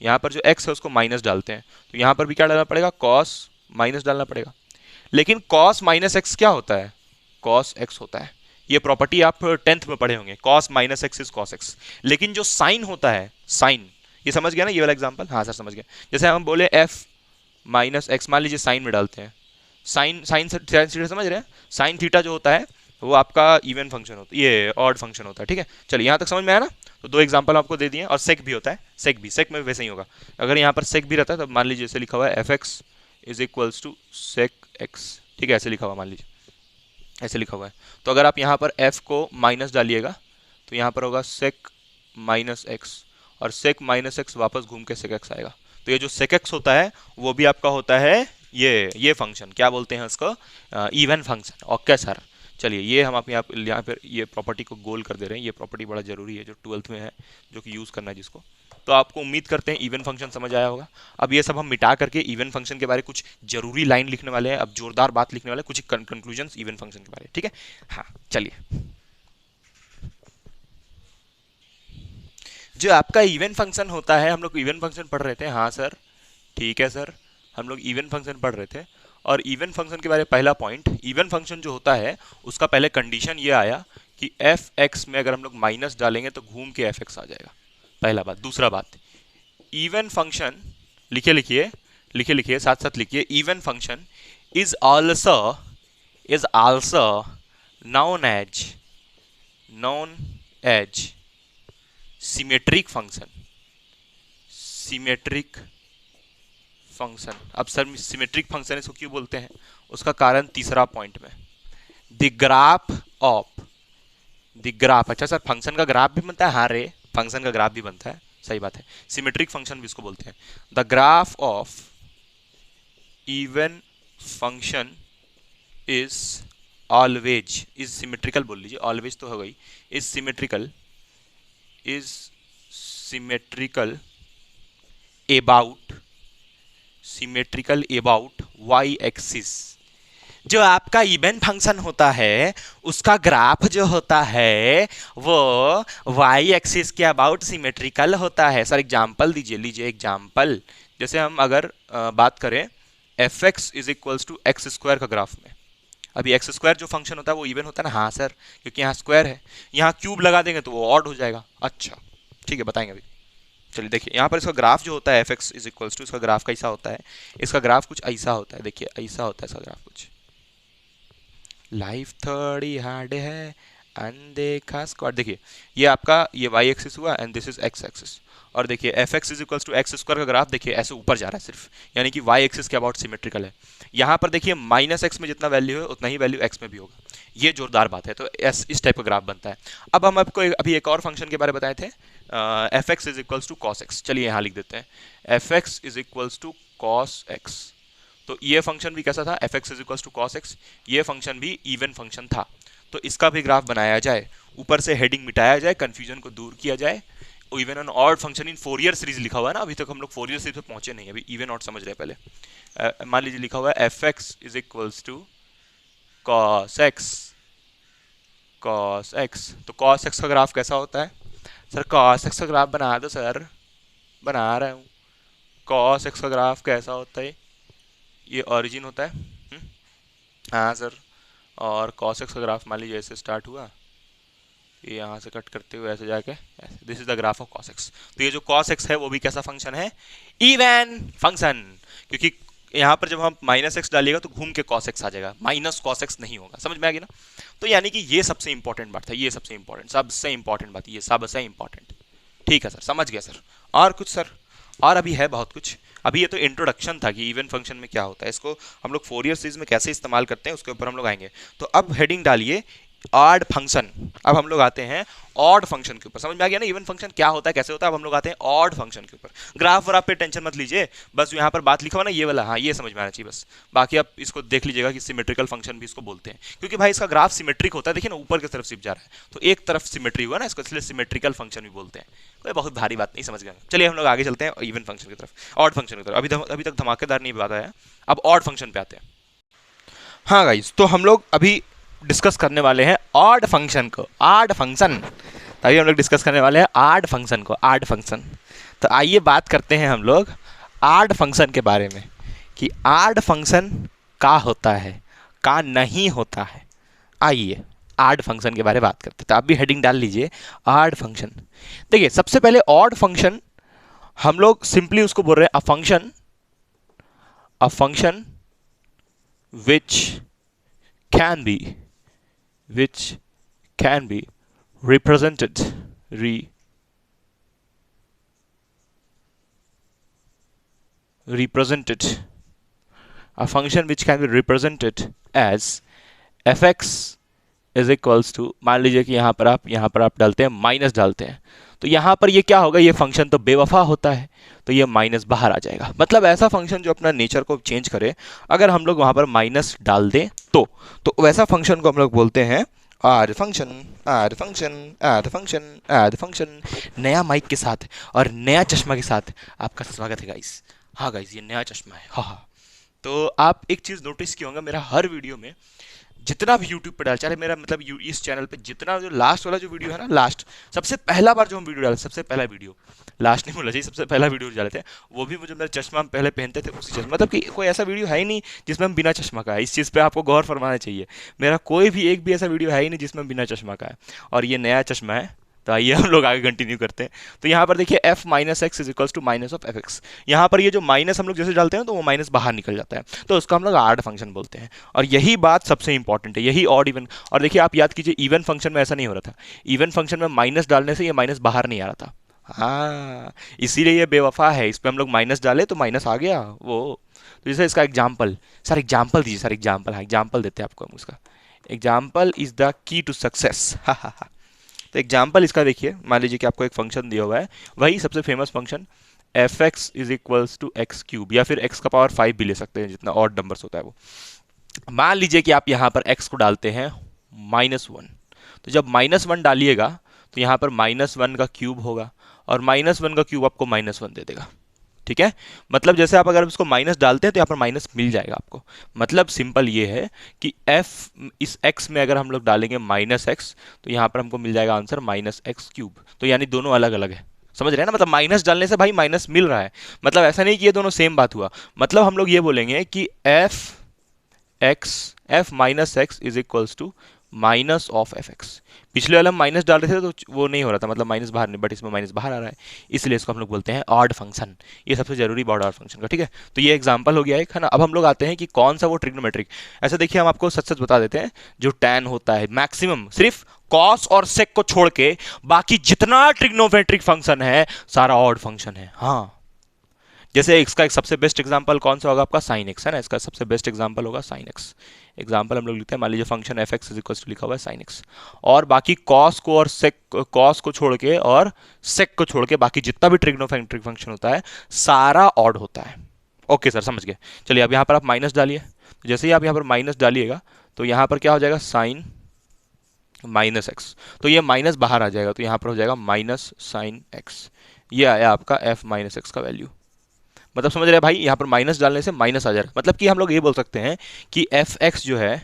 यहाँ पर जो x है उसको माइनस डालते हैं, तो यहाँ पर भी क्या डालना पड़ेगा, cos माइनस डालना पड़ेगा। लेकिन cos माइनस एक्स क्या होता है, cos x होता है। ये प्रॉपर्टी आप 10th में पढ़े होंगे, cos minus x is cos x। लेकिन जो साइन होता है, साइन, ये समझ गया ना, ये वाला एग्जाम्पल, हाँ सर समझ गया। जैसे हम बोले f माइनस एक्स, मान लीजिए साइन में डालते हैं, साइन साइन थीटा समझ रहे हैं, साइन थीटा जो होता है वो आपका इवन फंक्शन होता है, ये ऑड फंक्शन होता है, ठीक है। चलिए यहाँ तक समझ में आया ना। तो दो एग्जांपल आपको दे दिए, और सेक भी होता है, सेक भी, सेक में वैसे ही होगा। अगर यहाँ पर सेक भी रहता है तो मान लीजिए ऐसे लिखा हुआ है f x is equals to sec x, ठीक है, ऐसे लिखा हुआ, मान लीजिए ऐसे लिखा हुआ है। तो अगर आप यहाँ पर एफ को माइनस डालिएगा तो यहाँ पर होगा सेक माइनस एक्स, और सेक माइनस एक्स वापस घूम के सेक एक्स आएगा। तो ये जो सेक एक्स होता है वो भी आपका होता है ये फंक्शन, क्या बोलते हैं उसको, इवन फंक्शन। ओके सर, चलिए ये हम आप यहाँ पर ये प्रॉपर्टी को गोल कर दे रहे हैं। ये प्रॉपर्टी बड़ा जरूरी है जो 12th में है, जो कि यूज़ करना है जिसको। तो आपको उम्मीद करते हैं इवन फंक्शन समझ आया होगा। अब ये सब हम मिटा करके इवन फंक्शन के बारे में कुछ जरूरी लाइन लिखने वाले हैं, अब जोरदार बात लिखने वाले हैं, कुछ कंक्लूजन्स इवन फंक्शन के बारे में, ठीक है। हाँ चलिए, जो आपका इवन फंक्शन होता है, हम लोग इवन फंक्शन पढ़ रहे थे। हाँ सर, ठीक है सर, हम लोग इवन फंक्शन पढ़ रहे थे। और इवन फंक्शन के बारे में पहला पॉइंट, इवन फंक्शन जो होता है उसका पहले कंडीशन ये आया कि एफ एक्स में अगर हम लोग माइनस डालेंगे तो घूम के एफ एक्स आ जाएगा, पहला बात। दूसरा बात, इवन फंक्शन, लिखिए लिखिए लिखिए लिखिए, साथ साथ लिखिए, even function is also known as known as symmetric function. Symmetric function, अब सर सिमेट्रिक फंक्शन इसको क्यों बोलते हैं, उसका कारण तीसरा पॉइंट में, the graph of, the graph, अच्छा सर फंक्शन का ग्राफ भी बनता है, हाँ रे फंक्शन का ग्राफ भी बनता है, सही बात है, सिमेट्रिक फंक्शन भी इसको बोलते हैं। The graph of even function is always, is symmetrical बोल लीजिए, ऑलवेज तो हो गई, is symmetrical, is symmetrical about, symmetrical about y axis. जो आपका इवन फंक्शन होता है उसका ग्राफ जो होता है वो वाई एक्सिस के अबाउट सिमेट्रिकल होता है। सर एग्जाम्पल दीजिए, लीजिए एग्जाम्पल, जैसे हम अगर बात करें f x is equals to x square का ग्राफ में, अभी एक्स स्क्वायर जो फंक्शन होता है वो इवन होता है ना, हाँ सर, क्योंकि यहाँ स्क्वायर है, यहाँ क्यूब लगा देंगे तो वो ऑड हो जाएगा। अच्छा ठीक है, बताएंगे अभी। चलिए देखिए यहाँ पर इसका ग्राफ जो होता है f x is equals to, इसका ग्राफ कैसा होता है, इसका ग्राफ कुछ ऐसा होता है, देखिए ऐसा होता है इसका ग्राफ कुछ, लाइफ थोड़ी हार्ड है अनदेखा स्क्वाड। देखिए ये आपका ये वाई एक्सिस हुआ and this is x axis, और देखिए f x is equals to x square का ग्राफ देखिए ऐसे ऊपर जा रहा है सिर्फ, यानी कि वाई एक्सिस के अबाउट सिमेट्रिकल है। यहाँ पर देखिए माइनस एक्स में जितना वैल्यू है उतना ही वैल्यू एक्स में भी होगा, ये जोरदार बात है। तो इस टाइप का ग्राफ बनता है। अब हम आपको अभी एक और फंक्शन के बारे में बताए थे, f x is equals to cos x, चलिए यहाँ लिख देते हैं f x is equals to cos x. तो ये फंक्शन भी कैसा था, f x is equals to cos x, ये फंक्शन भी इवन फंक्शन था। तो इसका भी ग्राफ बनाया जाए, ऊपर से हेडिंग मिटाया जाए, कंफ्यूजन को दूर किया जाए। Even and odd function in Fourier series लिखा हुआ है ना, अभी तक हम लोग फोरियर सीरीज पे पहुंचे नहीं, अभी इवन ऑड समझ रहे हैं पहले। मान लीजिए लिखा हुआ है f x is equals to cos x, cos x, तो कॉस एक्स का ग्राफ कैसा होता है, सर कॉस एक्स का ग्राफ बना दो सर, बना रहा हूँ। कॉस एक्स का ग्राफ कैसा होता है, ये ओरिजिन होता है, हाँ सर, और कॉस एक्स का ग्राफ मान लीजिए ऐसे स्टार्ट हुआ, ये यहाँ से कट करते हुए ऐसे जाके, this is the graph of cos x. तो ये जो कॉस एक्स है वो भी कैसा फंक्शन है, इवन फंक्शन, क्योंकि यहाँ पर जब हम माइनस एक्स डालिएगा तो घूम के कॉस एक्स आ जाएगा, माइनस कॉस एक्स नहीं होगा, समझ में आ गया ना। तो यानी कि ये सबसे इंपॉर्टेंट बात है, ये सबसे इंपॉर्टेंट बात, ये सबसे इंपॉर्टेंट, ठीक है सर, समझ गया सर। और कुछ सर, और अभी है बहुत कुछ, अभी ये तो इंट्रोडक्शन था कि इवन फंक्शन में क्या होता है, इसको हम लोग फोरियर सीरीज में कैसे इस्तेमाल करते हैं उसके ऊपर हम लोग आएंगे। तो अब हेडिंग डालिए ऑड फंक्शन। अब हम लोग आते हैं ऑड फंक्शन के ऊपर, समझ में आ गया ना इवन फंक्शन क्या होता है कैसे होता है। अब हम लोग आते हैं ऑड फंक्शन के ऊपर। ग्राफ और आप पे टेंशन मत लीजिए, बस यहाँ पर बात लिखा हुआ ना ये वाला, हाँ ये समझ में आना चाहिए बस। बाकी आप इसको देख लीजिएगा कि सिमेट्रिकल फंक्शन भी इसको बोलते हैं, क्योंकि भाई इसका ग्राफ सिमेट्रिक होता है, देखिए ना ऊपर की तरफ सिर्फ जा रहा है, तो एक तरफ सिमेट्री हुआ ना इसको, इसलिए सिमेट्रिकल फंक्शन भी बोलते हैं। कोई बहुत भारी बात नहीं, समझ गए। चलिए हम लोग आगे चलते हैं इवन फंक्शन की तरफ, ऑड फंक्शन की तरफ। अभी तक धमाकेदार नहीं बात आया, अब ऑड फंक्शन पे आते हैं। हाँ गाइज, तो हम लोग अभी डिस्कस करने वाले हैं ऑड फंक्शन को, ऑड फंक्शन। तभी हम लोग डिस्कस करने वाले हैं ऑड फंक्शन को, ऑड फंक्शन। तो आइए बात करते हैं हम लोग ऑड फंक्शन के बारे में कि ऑड फंक्शन का होता है, का नहीं होता है। आइए ऑड फंक्शन के बारे में बात करते हैं। तो आप भी हेडिंग डाल लीजिए ऑड फंक्शन। देखिए सबसे पहले ऑड फंक्शन हम लोग सिंपली उसको बोल रहे हैं a function which can be represented a function which can be represented as fx is equals to, मान लीजिए कि यहाँ पर आप डालते हैं माइनस डालते हैं, तो यहाँ पर ये क्या होगा, ये फंक्शन तो बेवफा होता है, तो ये माइनस बाहर आ जाएगा। मतलब ऐसा फंक्शन जो अपना नेचर को चेंज करे, अगर हम लोग वहाँ पर माइनस डाल दें तो वैसा फंक्शन को हम लोग बोलते हैं आर फंक्शन। आर फंक्शन, आर फंक्शन, आर फंक्शन। नया माइक के साथ और नया चश्मा के साथ आपका स्वागत है गाइस। हाँ गाइस, ये नया चश्मा है। हाँ हाँ। तो आप एक चीज़ नोटिस किया होगा, मेरा हर वीडियो में जितना भी यूट्यूब पे डाल, चाहे मेरा मतलब इस चैनल पे जितना जो लास्ट वाला जो वीडियो है ना, लास्ट सबसे पहला बार जो हम वीडियो डाले, सबसे पहला वीडियो, लास्ट नहीं बोला चाहिए, सबसे पहला वीडियो डाले थे, वो भी मुझे मेरा चश्मा हम पहले पहनते थे उसी चश्मा, मतलब कि कोई ऐसा वीडियो है ही नहीं जिसमें हम बिना चश्मा का है। इस चीज़ पे आपको गौर फरमाना चाहिए। मेरा कोई भी एक भी ऐसा वीडियो है ही नहीं जिसमें बिना चश्मा का है। और ये नया चश्मा है। तो आइए हम लोग आगे कंटिन्यू करते हैं। तो यहाँ पर देखिए f minus x is equals to minus of f x. यहाँ पर ये जो माइनस हम लोग जैसे डालते हैं तो वो माइनस बाहर निकल जाता है, तो उसको हम लोग आड फंक्शन बोलते हैं। और यही बात सबसे इंपॉर्टेंट है, यही ऑड इवन। और देखिए आप याद कीजिए, इवन फंक्शन में ऐसा नहीं हो रहा था। इवन फंक्शन में माइनस डालने से ये माइनस बाहर नहीं आ रहा था। हाँ, इसीलिए ये बेवफा है। इस पर हम लोग माइनस डाले तो माइनस आ गया वो। तो जैसे इसका एग्जाम्पल, सर एग्जाम्पल दीजिए सर, एग्जाम्पल। हाँ, एग्जाम्पल देते हैं आपको हम उसका। Example is the key to success. हा हा हा। तो एग्जाम्पल इसका देखिए, मान लीजिए कि आपको एक फंक्शन दिया हुआ है, वही सबसे famous function f x is equals to x cube, या फिर एक्स का पावर 5 भी ले सकते हैं, जितना ऑड नंबर्स होता है वो। मान लीजिए कि आप यहाँ पर एक्स को डालते हैं -1। तो जब -1 डालिएगा तो यहाँ पर -1 का क्यूब होगा, और -1 का क्यूब आपको -1 दे देगा। ठीक है। मतलब जैसे आप अगर इसको माइनस डालते हैं तो यहाँ पर माइनस मिल जाएगा आपको। मतलब सिंपल ये है कि f इस x में अगर हम लोग डालेंगे -x, तो यहाँ पर हमको मिल जाएगा आंसर -x³। तो यानी दोनों अलग अलग है। समझ रहे हैं ना, मतलब माइनस डालने से भाई माइनस मिल रहा है। मतलब ऐसा नहीं कि ये दोनों सेम बात हुआ। मतलब हम लोग ये बोलेंगे कि f minus x is equals to minus of f x. पिछले वाला हम माइनस डाल रहे थे तो वो नहीं हो रहा था, मतलब माइनस बाहर नहीं, बट इसमें माइनस बाहर आ रहा है, इसलिए इसको हम लोग बोलते हैं ऑड फंक्शन। ये सबसे जरूरी बात ऑड फंक्शन का। ठीक है। तो ये एग्जांपल हो गया एक, है ना। अब हम लोग आते हैं कि कौन सा वो ट्रिग्नोमेट्रिक। ऐसा देखिए, हम आपको सच सच बता देते हैं, जो tan होता है मैक्सिमम सिर्फ कॉस और सेक को छोड़ के बाकी जितना ट्रिग्नोमेट्रिक फंक्शन है सारा ऑड फंक्शन है। हाँ, जैसे इसका एक सबसे बेस्ट एग्जांपल कौन सा होगा, आपका साइन एक्स, है ना। इसका सबसे बेस्ट एग्जांपल होगा साइन एक्स। एग्जांपल हम लोग लिखते हैं, मान लीजिए function f x is equal to लिखा हुआ है साइन एक्स, और बाकी कॉस को और सेक, कॉस को छोड़ के और सेक को छोड़ के बाकी जितना भी ट्रिग्नोमेट्रिक फंक्शन होता है सारा ऑड होता है। ओके सर, समझ गए। चलिए अब यहाँ पर आप माइनस डालिए। तो जैसे ही आप यहाँ पर माइनस डालिएगा तो यहाँ पर क्या हो जाएगा, साइन माइनस एक्स। तो ये माइनस बाहर आ जाएगा, तो यहाँ पर हो जाएगा माइनस साइन एक्स। ये आया आपका एफ माइनस एक्स का वैल्यू। मतलब समझ रहे हैं भाई, यहाँ पर माइनस डालने से माइनस आ जाएगा। मतलब कि हम लोग ये बोल सकते हैं कि एफ एक्स जो है,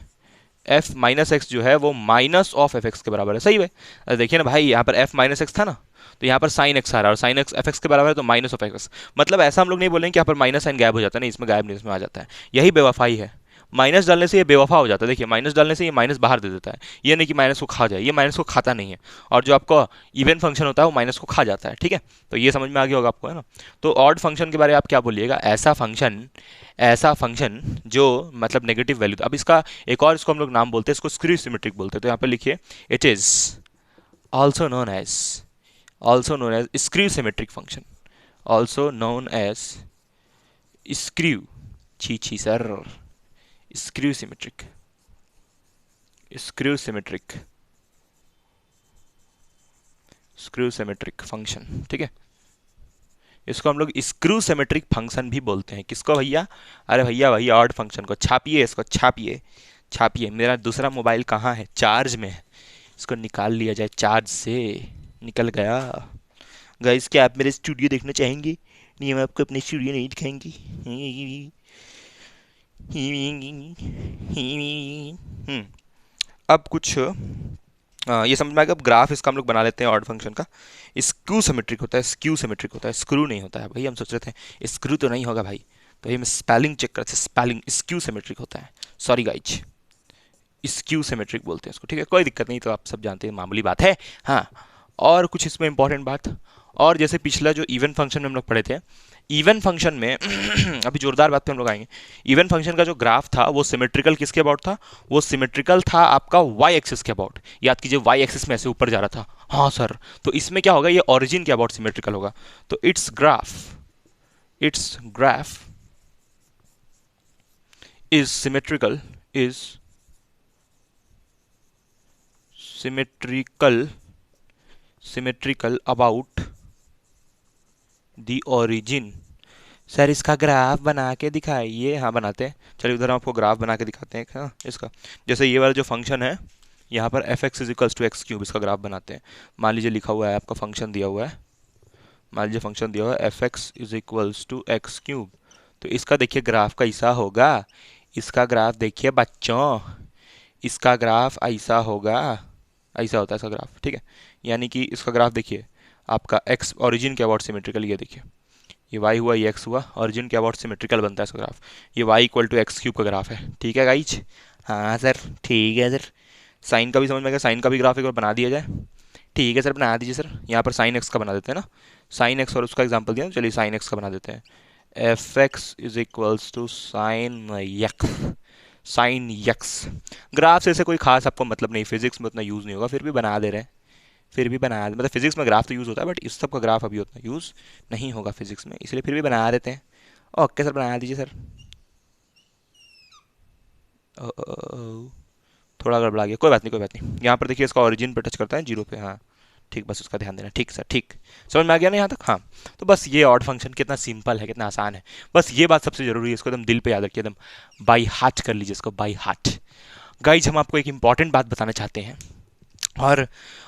एफ माइनस एक्स जो है वो माइनस ऑफ एफ एक्स के बराबर है। सही है। देखिए ना भाई, यहाँ पर एफ माइनस एक्स था ना, तो यहाँ पर साइन एक्स आ रहा है, और साइन एक्स एफ एक्स के बराबर है, तो माइनस ऑफ एक्स। मतलब ऐसा हम लोग नहीं बोलेंगे कि यहाँ पर माइनस साइन गायब हो जाता है, नहीं, इसमें गायब नहीं, इसमें आ जाता है। यही बेवफाई है। माइनस डालने से ये बेवफा हो जाता है। देखिए, माइनस डालने से ये माइनस बाहर दे देता है। ये नहीं कि माइनस को खा जाए, ये माइनस को खाता नहीं है। और जो आपका इवन फंक्शन होता है वो माइनस को खा जाता है। ठीक है। तो ये समझ में आ गया होगा आपको, है ना। तो ऑड फंक्शन के बारे में आप क्या बोलिएगा, ऐसा फंक्शन जो मतलब नेगेटिव वैल्यू। अब इसका एक और, इसको हम लोग नाम बोलते हैं, इसको स्क्रू सिमेट्रिक बोलते हैं। तो यहाँ पे लिखिए, it is also known as skew symmetric function, also known as skew, छी sir, skew symmetric, skew symmetric, skew symmetric function. ठीक है। इसको हम लोग स्क्रू सिमेट्रिक फंक्शन भी बोलते हैं। किसको भैया, अरे भैया भैया ऑड फंक्शन को। छापिए इसको, छापिए छापिए। मेरा दूसरा मोबाइल कहाँ है, चार्ज में है, इसको निकाल लिया जाए चार्ज से। निकल गया। गाइस, क्या आप मेरे स्टूडियो देखना चाहेंगे? नहीं, हम आपको अपने स्टूडियो नहीं दिखाएंगे। अब कुछ ये समझ में आएगा। अब ग्राफ इसका हम लोग बना लेते हैं ऑड फंक्शन का। स्क्यू सिमेट्रिक होता है, स्क्यू सिमेट्रिक होता है, स्क्रू नहीं होता है भाई। हम सोच रहे थे स्क्रू तो नहीं होगा भाई, तो ये मैं स्पेलिंग चेक कर रहा था, स्पेलिंग स्क्यू सिमेट्रिक होता है। सॉरी गाइज, स्क्यू सिमेट्रिक बोलते हैं इसको। ठीक है, कोई दिक्कत नहीं, तो आप सब जानते हैं, मामूली बात है। हाँ, और कुछ इसमें इंपॉर्टेंट बात, और जैसे पिछला जो इवन फंक्शन में हम लोग पढ़े थे, इवन फंक्शन में अभी जोरदार बात पे हम लोग आएंगे। इवन फंक्शन का जो ग्राफ था वो सिमेट्रिकल किसके अबाउट था, वो सिमेट्रिकल था आपका वाई एक्सिस के अबाउट। याद कीजिए, वाई एक्सिस में ऐसे ऊपर जा रहा था। हाँ सर, तो इसमें क्या होगा, ये ओरिजिन के अबाउट सिमेट्रिकल होगा। तो it's graph is symmetrical, symmetrical symmetrical about the origin. Sir इसका ग्राफ बना के दिखाइए। हाँ बनाते हैं, चलिए उधर हम आपको ग्राफ बना के दिखाते हैं। हाँ इसका जैसे ये वाला जो फंक्शन है यहाँ पर f x is equals to x cube, इसका ग्राफ बनाते हैं। मान लीजिए लिखा हुआ है आपका फंक्शन दिया हुआ है, मान लीजिए फंक्शन दिया हुआ है f x is equals to x cube. तो इसका देखिए ग्राफ कैसा होगा, इसका ग्राफ देखिए बच्चों, इसका ग्राफ ऐसा होगा, ऐसा होता है इसका ग्राफ, ठीक है। यानी कि इसका ग्राफ देखिए आपका एक्स ओरिजिन के अबाउट सिमेट्रिकल, ये देखिए ये y हुआ ये x हुआ, ओरिजिन के अबाउट सिमेट्रिकल बनता है इसका ग्राफ। ये y equal to x cube का ग्राफ है, ठीक है गाइज। हाँ सर ठीक है सर। साइन का भी समझ में आएगा, साइन का भी ग्राफ एक बार बना दिया जाए। ठीक है सर बना दीजिए सर। यहाँ पर साइन एक्स का बना देते हैं ना, साइन एक्स और उसका एग्जाम्पल दिया, चलिए साइन एक्स का बना देते हैं। F x is equals to sine x, sine x. Graph से ऐसे कोई खास आपको मतलब नहीं, फिजिक्स में उतना यूज़ नहीं होगा, फिर भी बना दे रहे हैं, फिर भी बना, मतलब फिजिक्स में ग्राफ तो यूज़ होता है बट इस सब का ग्राफ अभी उतना यूज़ नहीं होगा फिजिक्स में, इसलिए फिर भी बना देते हैं। ओके सर बना दीजिए सर। थोड़ा गड़बड़ा गया, कोई बात नहीं कोई बात नहीं। यहाँ पर देखिए इसका ओरिजिन पर टच करता है जीरो पे, हाँ ठीक, बस उसका ध्यान देना। ठीक सर ठीक, समझ में आ गया ना यहाँ तक। हाँ तो बस ये ऑड फंक्शन कितना सिंपल है, कितना आसान है, बस ये बात सबसे जरूरी है, इसको एकदम दिल पे याद रखिए, एकदम बाई हार्ट कर लीजिए इसको, बाई हार्ट। गाइज हम आपको एक इंपॉर्टेंट बात बताना चाहते हैं, और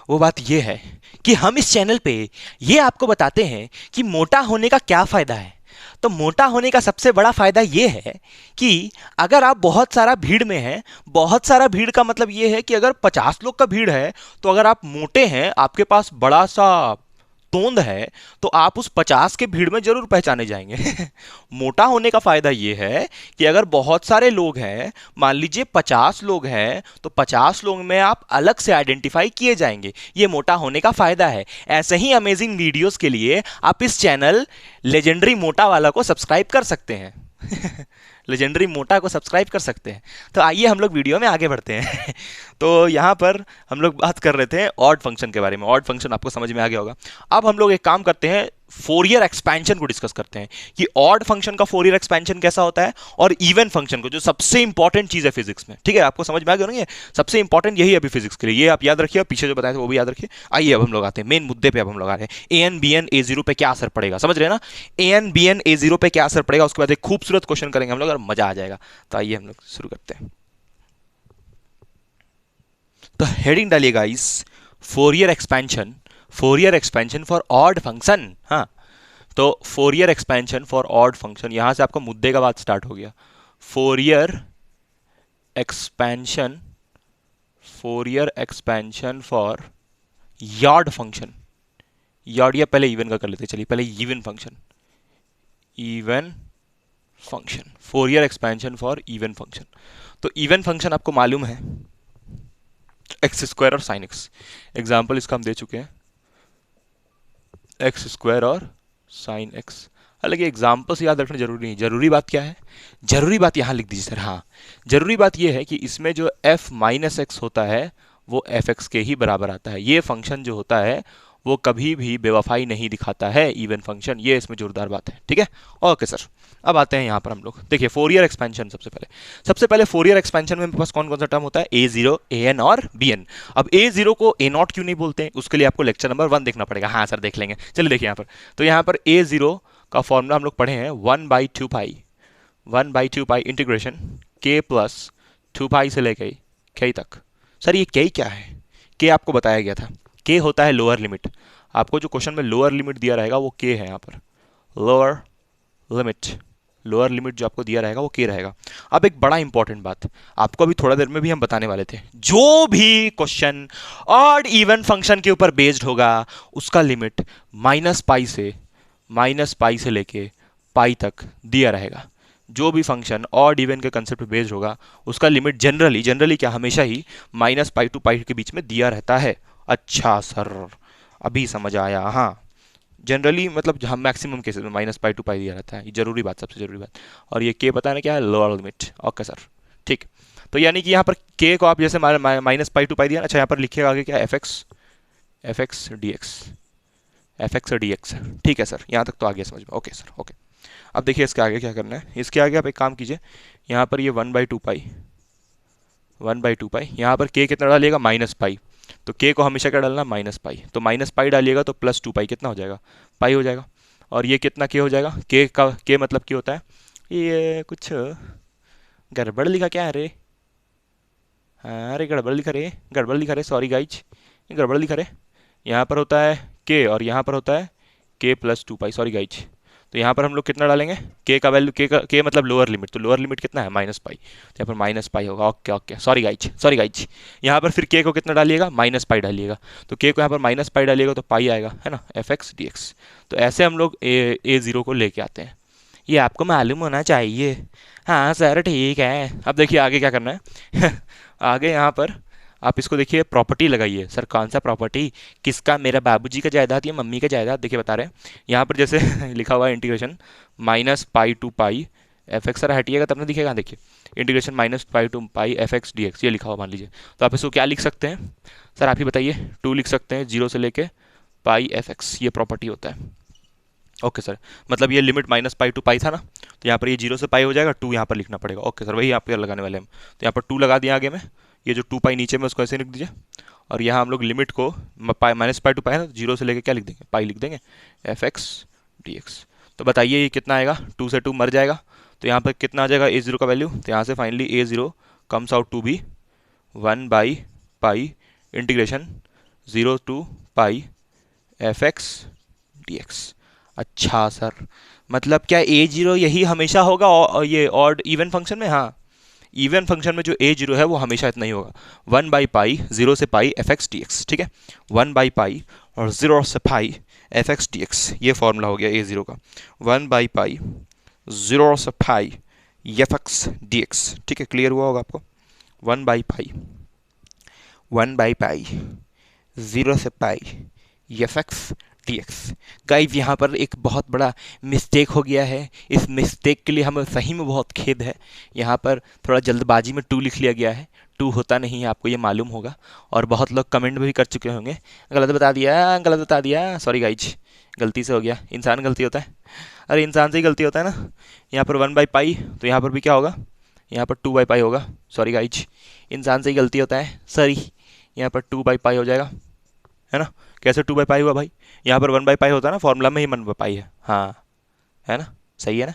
वो बात ये है कि हम इस चैनल पे ये आपको बताते हैं कि मोटा होने का क्या फ़ायदा है। तो मोटा होने का सबसे बड़ा फ़ायदा ये है कि अगर आप बहुत सारा भीड़ में हैं, बहुत सारा भीड़ का मतलब ये है कि अगर 50 लोग का भीड़ है, तो अगर आप मोटे हैं, आपके पास बड़ा सा तोंद है, तो आप उस 50 के भीड़ में जरूर पहचाने जाएंगे। मोटा होने का फायदा यह है कि अगर बहुत सारे लोग हैं, मान लीजिए 50 लोग हैं, तो 50 लोग में आप अलग से आइडेंटिफाई किए जाएंगे, ये मोटा होने का फायदा है। ऐसे ही अमेजिंग वीडियोस के लिए आप इस चैनल लेजेंडरी मोटा वाला को सब्सक्राइब कर सकते हैं। लेजेंडरी मोटा को सब्सक्राइब कर सकते हैं। तो आइए हम लोग वीडियो में आगे बढ़ते हैं। तो यहाँ पर हम लोग बात कर रहे थे ऑड फंक्शन के बारे में, ऑड फंक्शन आपको समझ में आ गया होगा। अब हम लोग एक काम करते हैं, फोरियर एक्सपेंशन को डिस्कस करते हैं कि ऑड फंक्शन का फोरियर एक्सपेंशन कैसा होता है, और इवन फंक्शन को, जो सबसे इंपॉर्टेंट चीज है फिजिक्स में। ठीक है, आपको समझ में आ गया ना, ये सबसे इंपॉर्टेंट यही है अभी फिजिक्स के लिए, ये आप याद रखिए, पीछे जो बताया था वो भी याद रखिए। आइए अब हम लोग आते हैं मेन मुद्दे पे, अब हम लोग आ रहे हैं a n b n a zero पे क्या असर पड़ेगा, समझ रहे हैं ना, a n b n a zero पे क्या असर पड़ेगा। उसके बाद एक खूबसूरत क्वेश्चन करेंगे हम लोग और मजा आ जाएगा। तो आइए हम लोग शुरू करते हैं। तो हेडिंग डालिए guys, Fourier expansion, Fourier expansion for odd function. हाँ तो Fourier expansion for odd function, यहां से आपका मुद्दे का बात स्टार्ट हो गया। Fourier expansion, Fourier expansion for odd function, odd या पहले इवन का कर लेते हैं, चलिए पहले even function, even function, Fourier expansion for even function. तो इवन फंक्शन आपको मालूम है एक्स स्क्वायर और साइन एक्स, एग्जाम्पल इसका हम दे चुके हैं, एक्स स्क्वायर और साइन एक्स। हालांकि एग्जाम्पल्स याद रखना जरूरी नहीं, जरूरी बात क्या है, जरूरी बात यहाँ लिख दीजिए सर। हाँ जरूरी बात यह है कि इसमें जो f माइनस एक्स होता है वो एफ एक्स के ही बराबर आता है। ये फंक्शन जो होता है वो कभी भी बेवफाई नहीं दिखाता है, इवन फंक्शन, ये इसमें जोरदार बात है। ठीक है ओके सर, अब आते हैं यहाँ पर हम लोग, देखिए फोरियर एक्सपेंशन। सबसे पहले फोरियर एक्सपेंशन में मेरे पास कौन कौन सा टर्म होता है, ए जीरो, ए एन और बी एन। अब ए जीरो को ए नॉट क्यों नहीं बोलते हैं, उसके लिए आपको लेक्चर नंबर 1 देखना पड़ेगा। हाँ सर देख लेंगे, चलिए देखिए यहाँ पर। तो यहाँ पर ए जीरो का फॉर्मूला हम लोग पढ़े हैं 1/2 पाई, 1/2 पाई इंटीग्रेशन के प्लस 2 पाई से लेके के तक। सर ये के क्या है, के आपको बताया गया था, के होता है लोअर लिमिट। आपको जो क्वेश्चन में लोअर लिमिट दिया रहेगा वो के है, यहाँ पर लोअर लिमिट, लोअर लिमिट जो आपको दिया रहेगा वो के रहेगा। अब एक बड़ा इंपॉर्टेंट बात आपको अभी थोड़ा देर में भी हम बताने वाले थे, जो भी क्वेश्चन ऑड इवन फंक्शन के ऊपर बेस्ड होगा उसका लिमिट माइनस पाई से लेके पाई तक दिया रहेगा। जो भी फंक्शन ऑड इवन के कंसेप्ट पे बेस्ड होगा उसका लिमिट जनरली क्या हमेशा ही -पाई टू पाई के बीच में दिया रहता है। अच्छा सर अभी समझ आया। हाँ जनरली मतलब हम मैक्सिमम केसेस में -पाई टू पाई दिया रहता है, ये जरूरी बात, सबसे जरूरी बात। और ये के बताना क्या है, लोअर लिमिट। ओके सर ठीक, तो यानी कि यहाँ पर के को आप जैसे -पाई टू पाई दिया, अच्छा यहाँ पर लिखिएगा आगे क्या, एफ एक्स डी एक्स। ठीक है सर, यहाँ तक तो आ गया समझ में। ओके सर ओके, अब देखिए इसके आगे क्या करना है। इसके आगे आप एक काम कीजिए, यहाँ पर ये 1/2 पाई, 1/2 पाई, यहाँ पर के कितना डालिएगा, -पाई। तो के को हमेशा क्या डालना, माइनस पाई, तो माइनस पाई डालिएगा तो प्लस 2 पाई कितना हो जाएगा, पाई हो जाएगा। और ये कितना के हो जाएगा, के का के मतलब क्या होता है, ये कुछ गड़बड़ लिखा क्या है रे, हाँ, अरे गड़बड़ लिखा रे, गड़बड़ लिखा रे, सॉरी गाइज, ये गड़बड़ लिखा रे। यहाँ पर होता है के और यहाँ पर होता है के प्लस 2 पाई, सॉरी गाइज। तो यहाँ पर हम लोग कितना डालेंगे, के का वैल्यू, के मतलब लोअर लिमिट, तो लोअर लिमिट कितना है, माइनस पाई, तो यहाँ पर माइनस पाई होगा। Okay okay, sorry guys, sorry guys. यहाँ पर फिर के को कितना डालिएगा, माइनस पाई डालिएगा, तो के को यहाँ पर माइनस पाई डालिएगा तो पाई आएगा, है ना, एफ एक्स डी एक्स। तो ऐसे हम लोग ए ज़ीरो को लेके आते हैं, ये आपको मालूम होना चाहिए। हाँ सर ठीक है, अब देखिए आगे क्या करना है आगे यहाँ पर आप इसको देखिए, प्रॉपर्टी लगाइए। सर कौन सा प्रॉपर्टी, किसका, मेरा बाबूजी का जायदाद या मम्मी का जायदाद, देखिए बता रहे हैं यहाँ पर जैसे लिखा हुआ है integration minus pi to pi f x, sir हटिएगा तब ना दिखेगा, देखिए integration minus pi to pi f x d x, ये लिखा हुआ मान लीजिए। तो आप इसको क्या लिख सकते हैं सर, आप ही बताइए, 2 लिख सकते हैं, 0 से लेके पाई एफ एक्स, ये प्रॉपर्टी होता है। ओके सर, मतलब ये लिमिट माइनस पाई टू पाई था ना, तो यहाँ पर ये 0 से पाई हो जाएगा, 2 यहाँ पर लिखना पड़ेगा। ओके सर, वही आप लगाने वाले हम, तो यहाँ पर 2 लगा दिया आगे में, ये जो 2 पाई नीचे में उसको ऐसे लिख दीजिए। और यहाँ हम लोग लिमिट को माइनस पाई टू पाई है ना, 0 से लेके क्या लिख देंगे, पाई लिख देंगे, एफ एक्स डी एक्स। तो बताइए ये कितना आएगा, 2 से 2 मर जाएगा, तो यहाँ पर कितना आ जाएगा ए ज़ीरो का वैल्यू, तो यहाँ से finally a zero comes out to be 1 by pi integration 0 to pi f x d x. अच्छा सर, मतलब क्या ए जीरो यही हमेशा होगा, और ये ऑड इवन फंक्शन में, हाँ इवन फंक्शन में जो ए जीरो है वो हमेशा इतना ही होगा, 1 बाई पाई 0 से pi f x d x, ठीक है, 1 बाई पाई और 0 से pi f x d x, ये फॉर्मूला हो गया ए ज़ीरो का, 1 बाई पाई 0 से pi f x d x, ठीक है, क्लियर हुआ होगा आपको, 1 बाई पाई 1 बाई पाई 0 से pi f x d x. Guys यहाँ पर एक बहुत बड़ा मिस्टेक हो गया है, इस मिस्टेक के लिए हमें सही में बहुत खेद है। यहाँ पर थोड़ा जल्दबाजी में 2 लिख लिया गया है, 2 होता नहीं है, आपको ये मालूम होगा, और बहुत लोग कमेंट भी कर चुके होंगे गलत बता दिया, गलत बता दिया, सॉरी गाइज, गलती से हो गया, इंसान गलती होता है, अरे इंसान से ही गलती होता है ना। यहाँ पर 1 बाई पाई, तो यहाँ पर भी क्या होगा, यहाँ पर 2 बाई पाई होगा, सॉरी गाइज, इंसान से ही गलती होता है, सॉरी, यहाँ पर 2 बाई पाई हो जाएगा, है ना। कैसे 2 बाई पाई हुआ भाई, यहाँ पर 1 बाई पाई होता है ना, फॉर्मूला में ही 1 बाई पाई है, हाँ है ना, सही है ना,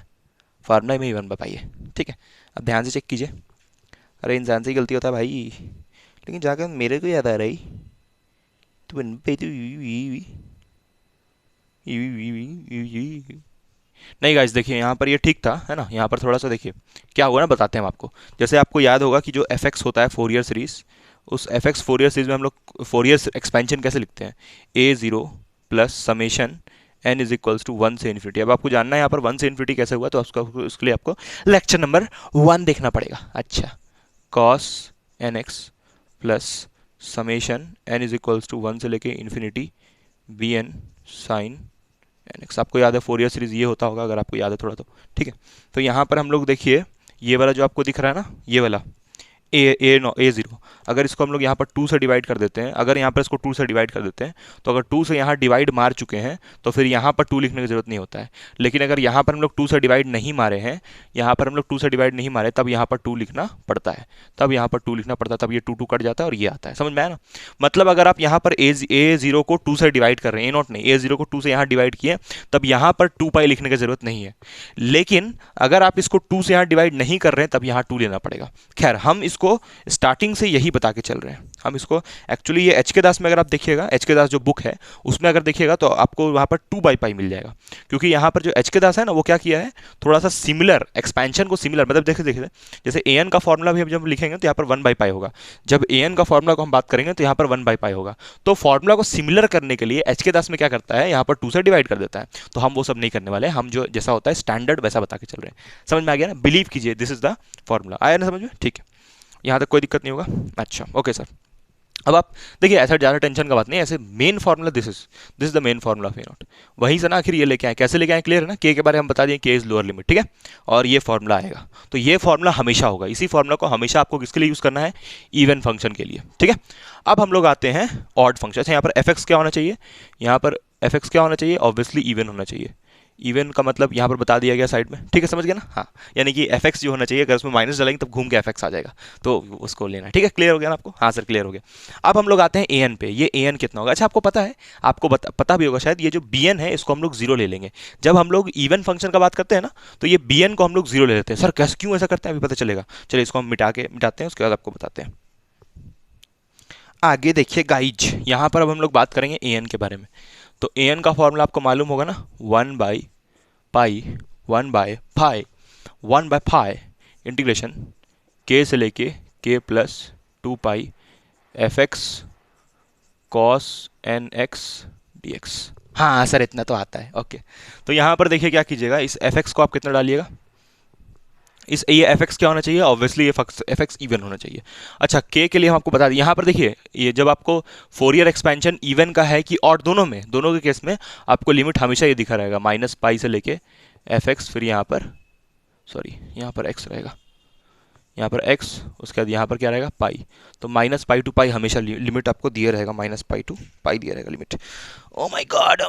फार्मूला में ही 1 बाई पाई है, ठीक है। अब ध्यान से चेक कीजिए, अरे इंसान से ही गलती होता है भाई, लेकिन जाकर मेरे को याद आ रही, तो नहीं गाइस, देखिए यहाँ पर ये ठीक था, है ना, यहाँ पर थोड़ा सा देखिए क्या हुआ ना, बताते हैं हम आपको। जैसे आपको याद होगा कि जो एफ एक्स होता है फोरियर सीरीज, उस एफ एक्स फोरियर सीरीज में हम लोग फोरियर एक्सपेंशन कैसे लिखते हैं, a zero plus summation n is equals to 1 से इन्फिनिटी। अब आपको जानना है यहाँ पर 1 से इन्फिनिटी कैसे हुआ, तो उसके लिए आपको लेक्चर नंबर 1 देखना पड़ेगा। अच्छा, cos n x plus summation n is equals to 1 से लेके infinity b n sine n x. आपको याद है फोरियर सीरीज ये होता होगा, अगर आपको याद है थोड़ा तो, ठीक है। तो यहाँ पर हम लोग देखिए, ये वाला जो आपको दिख रहा है ना, ये वाला ए ज़ीरो, अगर इसको हम लोग यहाँ पर 2 से डिवाइड कर देते हैं, अगर यहाँ पर इसको 2 से डिवाइड कर देते हैं, तो अगर 2 से यहाँ डिवाइड मार चुके हैं तो फिर यहाँ पर 2 लिखने की ज़रूरत नहीं होता है। लेकिन अगर यहाँ पर हम लोग 2 से डिवाइड नहीं मारे हैं, यहाँ पर हम लोग 2 से डिवाइड नहीं मारे, तब यहाँ पर 2 लिखना पड़ता है, तब यहाँ पर 2 लिखना पड़ता है, तब ये 2 2 कट जाता है और ये आता है, समझ में आया ना। मतलब अगर आप यहाँ पर ए ज़ीरो को 2 से डिवाइड कर रहे हैं, ए नॉट नहीं, ए ज़ीरो को 2 से यहाँ डिवाइड किए, तब यहाँ पर 2 पाई लिखने की ज़रूरत नहीं है। लेकिन अगर आप इसको 2 से यहाँ डिवाइड नहीं कर रहे हैं, तब यहाँ 2 लेना पड़ेगा। खैर, हम इसको स्टार्टिंग से यही बता के चल रहे हैं हम इसको। एक्चुअली ये एच के दास में अगर आप देखिएगा, एच के दास जो बुक है उसमें अगर देखिएगा तो आपको वहाँ पर 2 बाई पाई मिल जाएगा, क्योंकि यहाँ पर जो एच के दास है ना, वो क्या किया है, थोड़ा सा सिमिलर एक्सपेंशन को सिमिलर, मतलब देखिए देखिए जैसे ए एन का फॉर्मूला भी जब लिखेंगे तो यहाँ पर 1 बाई पाई होगा, जब ए एन का फॉर्मूला को हम बात करेंगे तो यहाँ पर 1 बाई पाई होगा। तो फॉर्मूला को सिमिलर करने के लिए एच के दास में क्या करता है, यहाँ पर 2 से डिवाइड कर देता है। तो हम वो सब नहीं करने वाले, हम जो जैसा होता है स्टैंडर्ड वैसा बता के चल रहे हैं। समझ में आ गया ना, बिलीव कीजिए, दिस इज द फॉर्मूला। आया ना समझ में, ठीक है, यहाँ तक कोई दिक्कत नहीं होगा। अच्छा ओके सर, अब आप देखिए ऐसा ज़्यादा टेंशन का बात नहीं है, ऐसे main formula this is the main formula of A not, वहीं से ना आखिर ये लेके आए, कैसे लेके आए, क्लियर है ना। के बारे में हम बता दें, के इज लोअर लिमिट, ठीक है, और ये फार्मूला आएगा, तो ये फार्मूला हमेशा होगा, इसी फार्मूला को हमेशा आपको किसके लिए यूज़ करना है, इवन फंक्शन के लिए, ठीक है। अब हम लोग आते हैं ऑड फंक्शन। यहाँ पर एफ एक्स क्या होना चाहिए, यहाँ पर एफ एक्स क्या होना चाहिए, ऑब्वियसली इवन होना चाहिए, इवन का मतलब यहाँ पर बता दिया गया साइड में, ठीक है, समझ गए ना? हाँ, यानी कि एफ एक्स जो होना चाहिए, अगर उसमें माइनस डालेंगे तब घूम के एफ एक्स आ जाएगा, तो उसको लेना है, ठीक है। क्लियर हो गया ना आपको? हाँ सर क्लियर हो गया। अब हम लोग आते हैं ए एन पे। ये ए एन कितना होगा? अच्छा आपको पता है, आपको पता भी होगा शायद, ये जो बी एन है इसको हम लोग जीरो ले लेंगे। जब हम लोग इवन फंक्शन का बात करते हैं ना, तो ये बी एन को हम लोग जीरो ले लेते हैं। सर कैसे, क्यों ऐसा करते हैं, अभी पता चलेगा। चलिए इसको हम मिटाते हैं, उसके बाद आपको बताते हैं। आगे देखिए गाइज, यहाँ पर अब हम लोग बात करेंगे ए एन के बारे में। तो ए एन का फॉर्मूला आपको मालूम होगा ना, 1/पाई 1/पाई इंटीग्रेशन के से लेके k plus 2 pi f x cos n x d x. हाँ सर इतना तो आता है, ओके। तो यहाँ पर देखिए क्या कीजिएगा, इस एफ एक्स को आप कितना डालिएगा, इस ये एफ एक्स क्या होना चाहिए, ऑब्वियसली एफ एक्स इवन होना चाहिए। अच्छा के लिए हम आपको बता दें, यहाँ पर देखिए ये जब आपको फोरियर एक्सपेंशन इवन का है कि और दोनों के केस में आपको लिमिट हमेशा ये दिखा रहेगा, -पाई से लेके एफ एक्स, फिर यहाँ पर यहाँ पर एक्स रहेगा, यहाँ पर एक्स, उसके बाद यहाँ पर क्या रहेगा पाई। तो -पाई टू पाई हमेशा लिमिट आपको दिया रहेगा, -पाई टू पाई दिया रहेगा लिमिट। ओ माय गॉड,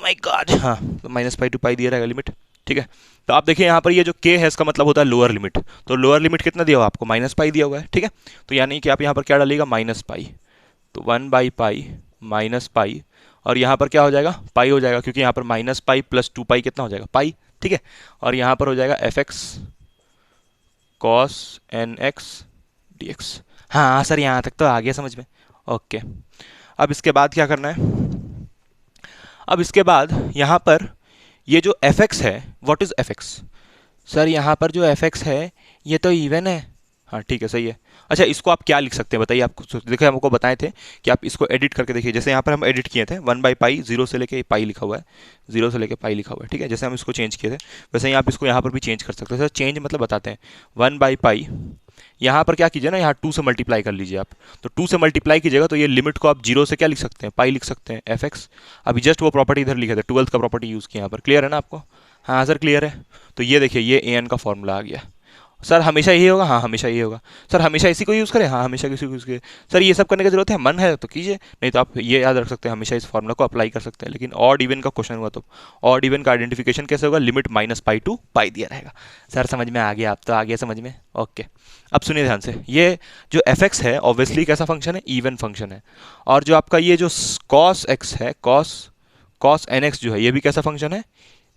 हाँ तो -पाई टू पाई दिया रहेगा लिमिट, ठीक है। तो आप देखिए यहाँ पर ये जो के है इसका मतलब होता है लोअर लिमिट। तो लोअर लिमिट कितना दिया हुआ आपको, -पाई दिया हुआ है, ठीक है। तो यानी कि आप यहाँ पर क्या डालिएगा, -पाई, तो 1/पाई -पाई, और यहाँ पर क्या हो जाएगा, पाई हो जाएगा, क्योंकि यहाँ पर -पाई प्लस 2 पाई कितना हो जाएगा, पाई, ठीक है। और यहाँ पर हो जाएगा f x cos n x d x. हाँ सर यहाँ तक तो आ गया समझ में, ओके। अब इसके बाद क्या करना है, अब इसके बाद यहाँ पर ये जो एफ एक्स है, what is F x? Sir यहाँ पर जो एफ एक्स है ये तो इवन है, हाँ ठीक है सही है। अच्छा इसको आप क्या लिख सकते हैं बताइए, आपको देखिए हमको बताए थे कि आप इसको एडिट करके देखिए, जैसे यहाँ पर हम एडिट किए थे 1/पाई, जीरो से लेके पाई लिखा हुआ है, जीरो से लेके पाई लिखा हुआ है, ठीक है। जैसे हम इसको चेंज किए थे वैसे ही आप इसको यहाँ पर भी चेंज कर सकते हैं। सर चेंज मतलब बताते हैं, 1/पाई, यहाँ पर क्या कीजिए ना, यहाँ 2 से मल्टीप्लाई कर लीजिए आप, तो 2 से मल्टीप्लाई कीजिएगा तो ये लिमिट को आप जीरो से क्या लिख सकते हैं, पाई लिख सकते हैं, एफ एक्स। अभी जस्ट वो प्रॉपर्टी इधर लिखे थे, 12th का प्रॉपर्टी यूज़ किया यहाँ पर, क्लियर है ना आपको? हाँ सर क्लियर है। तो ये देखिए ये ए एन का फॉर्मूला आ गया। सर हमेशा यही होगा, हाँ हमेशा यही होगा। सर हमेशा इसी को यूज़ करें, हाँ हमेशा किसी को यूज़ करें। सर ये सब करने की जरूरत है, मन है तो कीजिए, नहीं तो आप ये याद रख सकते हैं हमेशा इस फॉर्मूला को अप्लाई कर सकते हैं। लेकिन ऑड इवन का क्वेश्चन हुआ तो ऑड इवन का आइडेंटिफिकेशन कैसे होगा, लिमिट -पाई टू पाई दिया रहेगा। सर समझ में आ गया, आप तो आ गया समझ में, ओके। अब सुनिए ध्यान से, ये जो एफ एक्स है ऑब्वियसली कैसा फंक्शन है, इवन फंक्शन है। और जो आपका ये जो कॉस एक्स है, कॉस एन एक्स जो है, ये भी कैसा फंक्शन है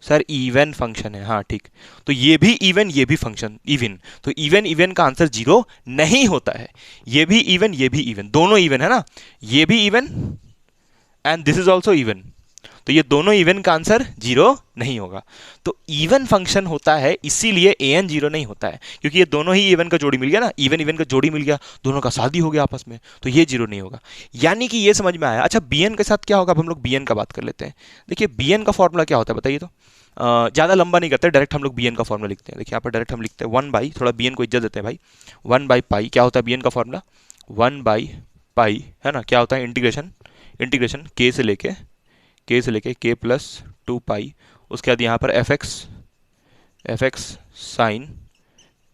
सर, इवन फंक्शन है, हाँ ठीक। तो ये भी इवन, ये भी फंक्शन इवन, तो इवन का आंसर जीरो नहीं होता है। ये भी इवन, दोनों इवन है ना, ये भी even and this is also even, तो ये दोनों इवन का आंसर जीरो नहीं होगा। तो इवन फंक्शन होता है, इसीलिए ए एन जीरो नहीं होता है, क्योंकि ये दोनों ही इवन का जोड़ी मिल गया ना, इवन का जोड़ी मिल गया, दोनों का शादी हो गया आपस में, तो ये जीरो नहीं होगा। यानी कि ये समझ में आया। अच्छा बी एन के साथ क्या होगा, अब हम लोग बी एन का बात कर लेते हैं। देखिए बी एन का फॉर्मूला क्या होता है बताइए तो, ज़्यादा लंबा नहीं करते, डायरेक्ट हम लोग बी एन का फॉर्मूला लिखते हैं। देखिए यहाँ पर डायरेक्ट हम लिखते हैं 1/, थोड़ा बी एन को इज्जत देते हैं भाई, 1/पाई क्या होता है बी एन का फॉर्मूला, 1/पाई है ना, क्या होता है इंटीग्रेशन के से लेके के प्लस 2 पाई, उसके बाद यहाँ पर f x sine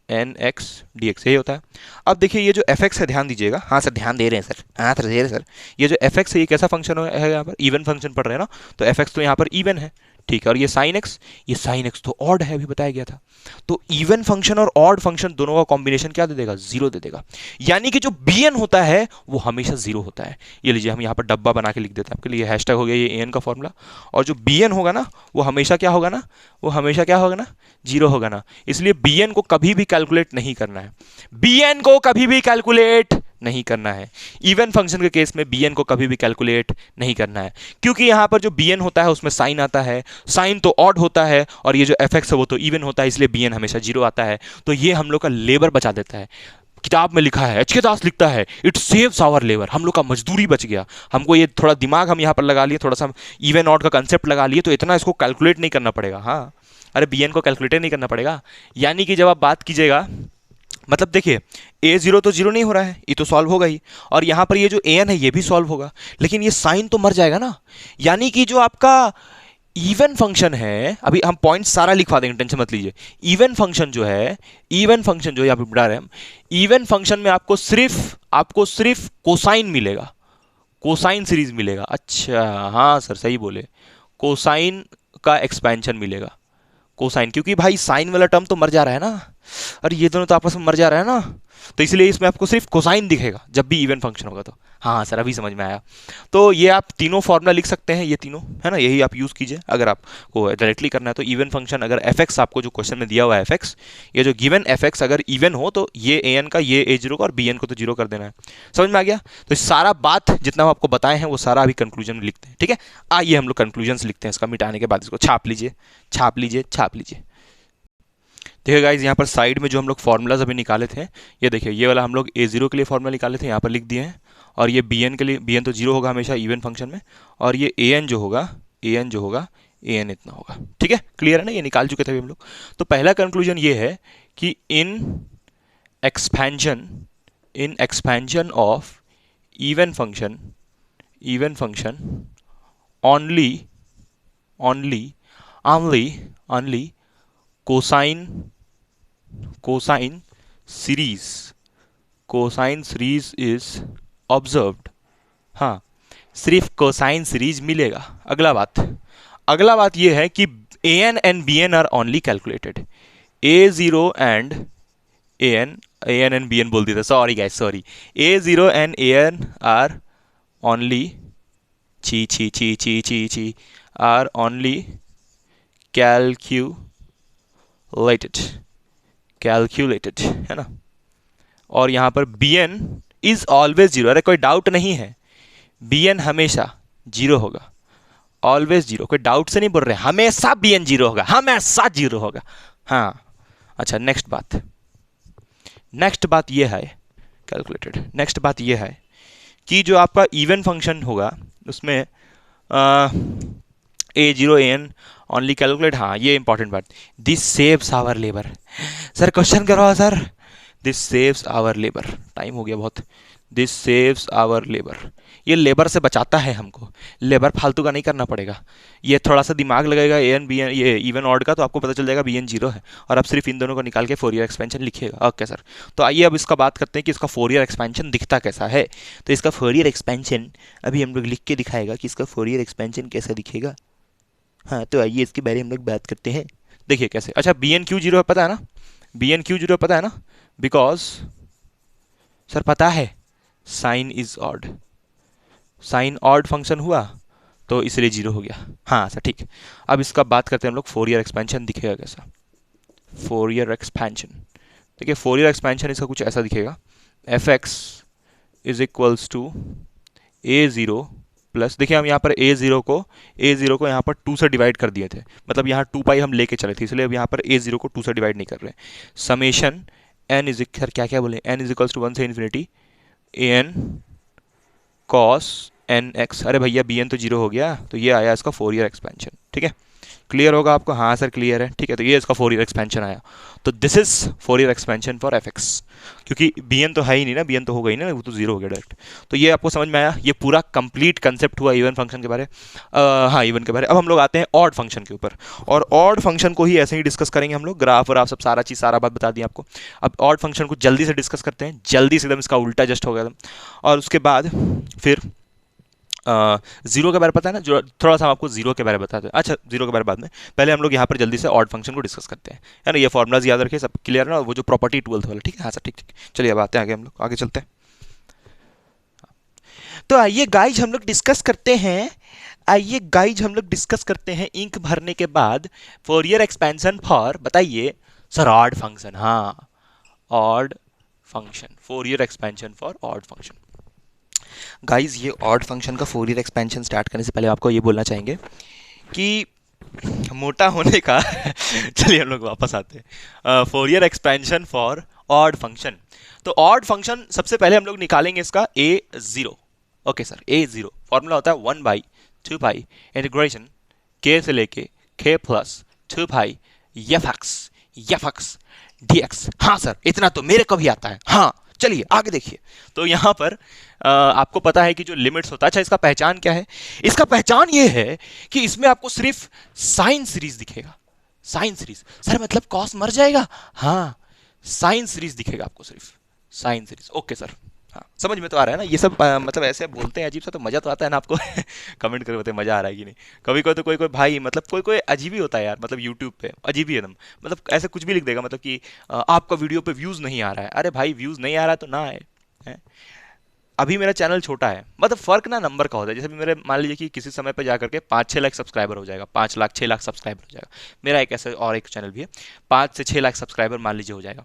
n x d x, यही होता है। अब देखिए ये जो एफ एक्स है, ध्यान दीजिएगा, हाँ सर ध्यान दे रहे हैं सर, हाँ सर दे रहे हैं सर। ये जो एफ एक्स है ये कैसा फंक्शन है, यहाँ पर इवन फंक्शन पढ़ रहे हैं ना, तो एफ एक्स तो यहाँ पर इवन है, ठीक है। और ये साइन एक्स तो ऑड है, अभी बताया गया था। तो इवन फंक्शन और ऑड फंक्शन दोनों का कॉम्बिनेशन क्या दे देगा, जीरो दे देगा। यानी कि जो बी एन होता है वो हमेशा जीरो होता है। ये लीजिए हम यहाँ पर डब्बा बना के लिख देते हैं आपके लिए, हैशटैग हो गया ये ए एन का फॉर्मूला। और जो बी एन होगा ना वो हमेशा क्या होगा ना, जीरो होगा ना। इसलिए बी एन को कभी भी कैलकुलेट नहीं करना है, बी एन को कभी भी कैलकुलेट नहीं करना है। इवन फंक्शन के केस में bn को कभी भी कैलकुलेट नहीं करना है, क्योंकि यहां पर जो bn होता है उसमें साइन आता है, साइन तो ऑड होता है, और ये जो fx है वो तो इवन होता है, इसलिए bn हमेशा जीरो आता है। तो ये हम लोग का लेबर बचा देता है। किताब में लिखा है, एच के दास लिखता है, इट सेव्स आवर लेबर, हम लोग का मजदूरी बच गया। हमको ये थोड़ा दिमाग हम यहाँ पर लगा लिए, थोड़ा सा इवन ऑड का कंसेप्ट लगा लिए, तो इतना इसको कैलकुलेट नहीं करना पड़ेगा। हाँ अरे bn को कैलकुलेट नहीं करना पड़ेगा। यानी कि जब आप बात कीजिएगा, मतलब देखिए ए जीरो तो जीरो नहीं हो रहा है, ये तो सॉल्व होगा ही, और यहां पर ये जो ए एन है ये भी सॉल्व होगा, लेकिन ये साइन तो मर जाएगा ना। यानी कि जो आपका इवन फंक्शन है, अभी हम पॉइंट सारा लिखवा देंगे, टेंशन मत लीजिए। इवन फंक्शन जो है यहाँ पे बढ़ा रहे हैं हम, इवन फंक्शन में आपको सिर्फ कोसाइन मिलेगा, कोसाइन सीरीज मिलेगा। अच्छा हाँ सर सही बोले, कोसाइन का एक्सपेंशन मिलेगा, कोसाइन, क्योंकि भाई साइन वाला टर्म तो मर जा रहा है ना, और ये दोनों तो आपस में मर जा रहा है ना, तो इसलिए इसमें आपको सिर्फ कोसाइन दिखेगा जब भी इवन फंक्शन होगा तो। हाँ सर, अभी समझ में आया। तो ये आप तीनों फॉर्मूला लिख सकते हैं, ये तीनों है ना, यही आप यूज़ कीजिए अगर आपको डायरेक्टली करना है तो। इवन फंक्शन अगर एफ एक्स आपको जो क्वेश्चन में दिया हुआ है एफ एक्स, ये जो गिवन एफ एक्स अगर इवन हो तो ये ए एन का ये ए जीरो का और बी एन को तो जीरो कर देना है। समझ में आ गया? तो सारा बात जितना हम आपको बताए हैं वो सारा अभी कंक्लूजन में लिखते हैं, ठीक है। आइए हम लोग कंक्लूजन लिखते हैं इसका मिटाने के बाद, इसको छाप लीजिए छाप लीजिए छाप लीजिए। देखिए गाइज, यहाँ पर साइड में जो हम लोग फार्मूलाज अभी निकाले थे, ये देखिए ये वाला हम लोग ए जीरो के लिए फार्मूला निकाले थे, यहाँ पर लिख दिए हैं। और ये बी एन के लिए, बी एन तो जीरो होगा हमेशा इवन फंक्शन में, और ये ए एन जो होगा, ए एन जो होगा, ए एन इतना होगा। ठीक है, क्लियर है ना, ये निकाल चुके थे अभी हम लोग। तो पहला कंक्लूजन ये है कि in expansion of even function only cosine series is observed। हाँ, सिर्फ कोसाइन सीरीज मिलेगा। अगला बात ये है कि a n and b n are only calculated. A zero and a n and b n बोल दिया था, sorry guys sorry. A zero and a n are only are only calculated है ना। और यहाँ पर b n is always zero, अरे कोई डाउट नहीं है, बी एन हमेशा जीरो होगा, ऑलवेज जीरो, कोई डाउट से नहीं बोल रहे, हमेशा बी एन जीरो होगा, हमेशा जीरो होगा। हाँ अच्छा, नेक्स्ट बात ये है कैलकुलेटेड। नेक्स्ट बात ये है कि जो आपका इवन फंक्शन होगा उसमें a zero a n only calculate, हाँ ये इंपॉर्टेंट बात, this saves our labour. Sir question करो sir, this saves our labour, time हो गया बहुत। दिस सेव्स आवर लेबर, ये लेबर से बचाता है हमको, लेबर फालतू का नहीं करना पड़ेगा। ये थोड़ा सा दिमाग लगेगा ए एन बी एन, ये इवन ऑड का, तो आपको पता चल जाएगा बी एन जीरो है, और आप सिर्फ इन दोनों को निकाल के फोरियर एक्सपेंशन लिखिएगा। ओके सर, तो आइए अब इसका बात करते हैं कि इसका फोरियर एक्सपेंशन दिखता कैसा है। तो इसका फोरियर एक्सपेंशन अभी हम लोग लिख के दिखाएगा कि इसका फोरियर एक्सपेंशन कैसा दिखेगा। हाँ तो आइए इसके बारे में हम लोग बात करते हैं। देखिए कैसे। अच्छा, बी एन क्यू जीरो पता है ना, बी एन क्यू जीरो पता है ना, बिकॉज सर पता है sine is odd, sine odd function हुआ तो इसलिए जीरो हो गया। हाँ सर ठीक है। अब इसका बात करते हैं हम लोग, फोरियर एक्सपेंशन दिखेगा कैसा। फोरियर एक्सपेंशन देखिए, फोरियर एक्सपेंशन इसका कुछ ऐसा दिखेगा, f x is equals to a zero plus, देखिए हम यहाँ पर ए ज़ीरो को यहाँ पर 2 से डिवाइड कर दिए थे, मतलब यहाँ 2 पाई हम लेके चले थे, इसलिए अब यहाँ पर ए ज़ीरो को 2 से डिवाइड नहीं कर रहे। समेशन एन इज सर क्या बोले, एन इज इक्वल्स टू 1 से infinity A N cos n x. अरे भैया बी एन तो जीरो हो गया, तो ये आया इसका फोरियर एक्सपेंशन। ठीक है, क्लियर होगा आपको? हाँ सर क्लियर है। ठीक है, तो ये इसका फोरियर एक्सपेंशन आया। तो this is Fourier expansion for F x, क्योंकि बी एन तो है ही नहीं ना, बी एन तो होगा ही ना, वो तो जीरो हो गया डायरेक्ट। तो ये आपको समझ में आया, ये पूरा कंप्लीट कंसेप्ट हुआ इवन फंक्शन के बारे। हाँ इवन के बारे। अब हम लोग आते हैं ऑड फंक्शन के ऊपर, और ऑड फंक्शन को ही ऐसे ही डिस्कस करेंगे हम लोग, ग्राफ और आप सब सारा बात बता दी आपको। अब ऑड फंक्शन को जल्दी से डिस्कस करते हैं, जल्दी से एकदम इसका उल्टा जस्ट हो गया एकदम। और उसके बाद फिर जीरो के बारे में पता है ना, जो थोड़ा सा हम आपको जीरो के बारे में बताते हैं। अच्छा, जीरो के बारे में बाद में, पहले हम लोग यहाँ पर जल्दी से ऑड फंक्शन को डिस्कस करते हैं, है ना। ये फॉर्मुलाज याद रखिए, सब क्लियर है ना, वो जो प्रॉपर्टी 12th वाला। ठीक है, हाँ सर ठीक। चलिए अब आते हैं आगे, हम लोग आगे चलते हैं। तो आइए गाइज हम लोग डिस्कस करते हैं इंक भरने के बाद फोरियर एक्सपेंशन फॉर, बताइए सर, ऑड फंक्शन। हाँ, odd function, Fourier expansion for odd function. Guys ये ऑड फंक्शन का फोरियर एक्सपेंशन स्टार्ट करने से पहले आपको ये बोलना चाहेंगे कि मोटा होने का चलिए हम लोग वापस आते हैं, Fourier expansion for odd function. तो ऑड फंक्शन सबसे पहले हम लोग निकालेंगे इसका ए ज़ीरो। ओके सर, ए ज़ीरो फॉर्मूला होता है 1/2 पाई इंटीग्रेशन के से लेके k plus 2 pi f x d x. हाँ सर, इतना तो मेरे को भी आता है। हाँ चलिए आगे देखिए। तो यहाँ पर आपको पता है कि जो लिमिट्स होता है, अच्छा इसका पहचान क्या है? इसका पहचान ये है कि इसमें आपको सिर्फ साइन सीरीज दिखेगा। साइन सीरीज सर मतलब कॉस मर जाएगा? हाँ, साइन सीरीज दिखेगा आपको, सिर्फ साइन सीरीज। ओके सर, हाँ, समझ में तो आ रहा है ना ये सब, मतलब ऐसे बोलते हैं अजीब सा, तो मजा तो आता है ना आपको। कमेंट करके बताए मजा आ रहा है कि नहीं। कभी कोई तो कोई कोई भाई, मतलब कोई कोई अजीब ही होता है यार, मतलब यूट्यूब पे अजीब ही एकदम, मतलब ऐसे कुछ भी लिख देगा, मतलब कि आपका वीडियो पे व्यूज नहीं आ रहा है। अरे भाई व्यूज नहीं आ रहा है तो ना आए, हैं? अभी मेरा चैनल छोटा है, मतलब फर्क ना नंबर का होता है। जैसे भी मेरे मान लीजिए कि किसी समय पे जा करके 5-6 लाख सब्सक्राइबर हो जाएगा, 5 लाख 6 लाख सब्सक्राइबर हो जाएगा। मेरा एक ऐसा और एक चैनल भी है, 5 से 6 लाख सब्सक्राइबर मान लीजिए हो जाएगा।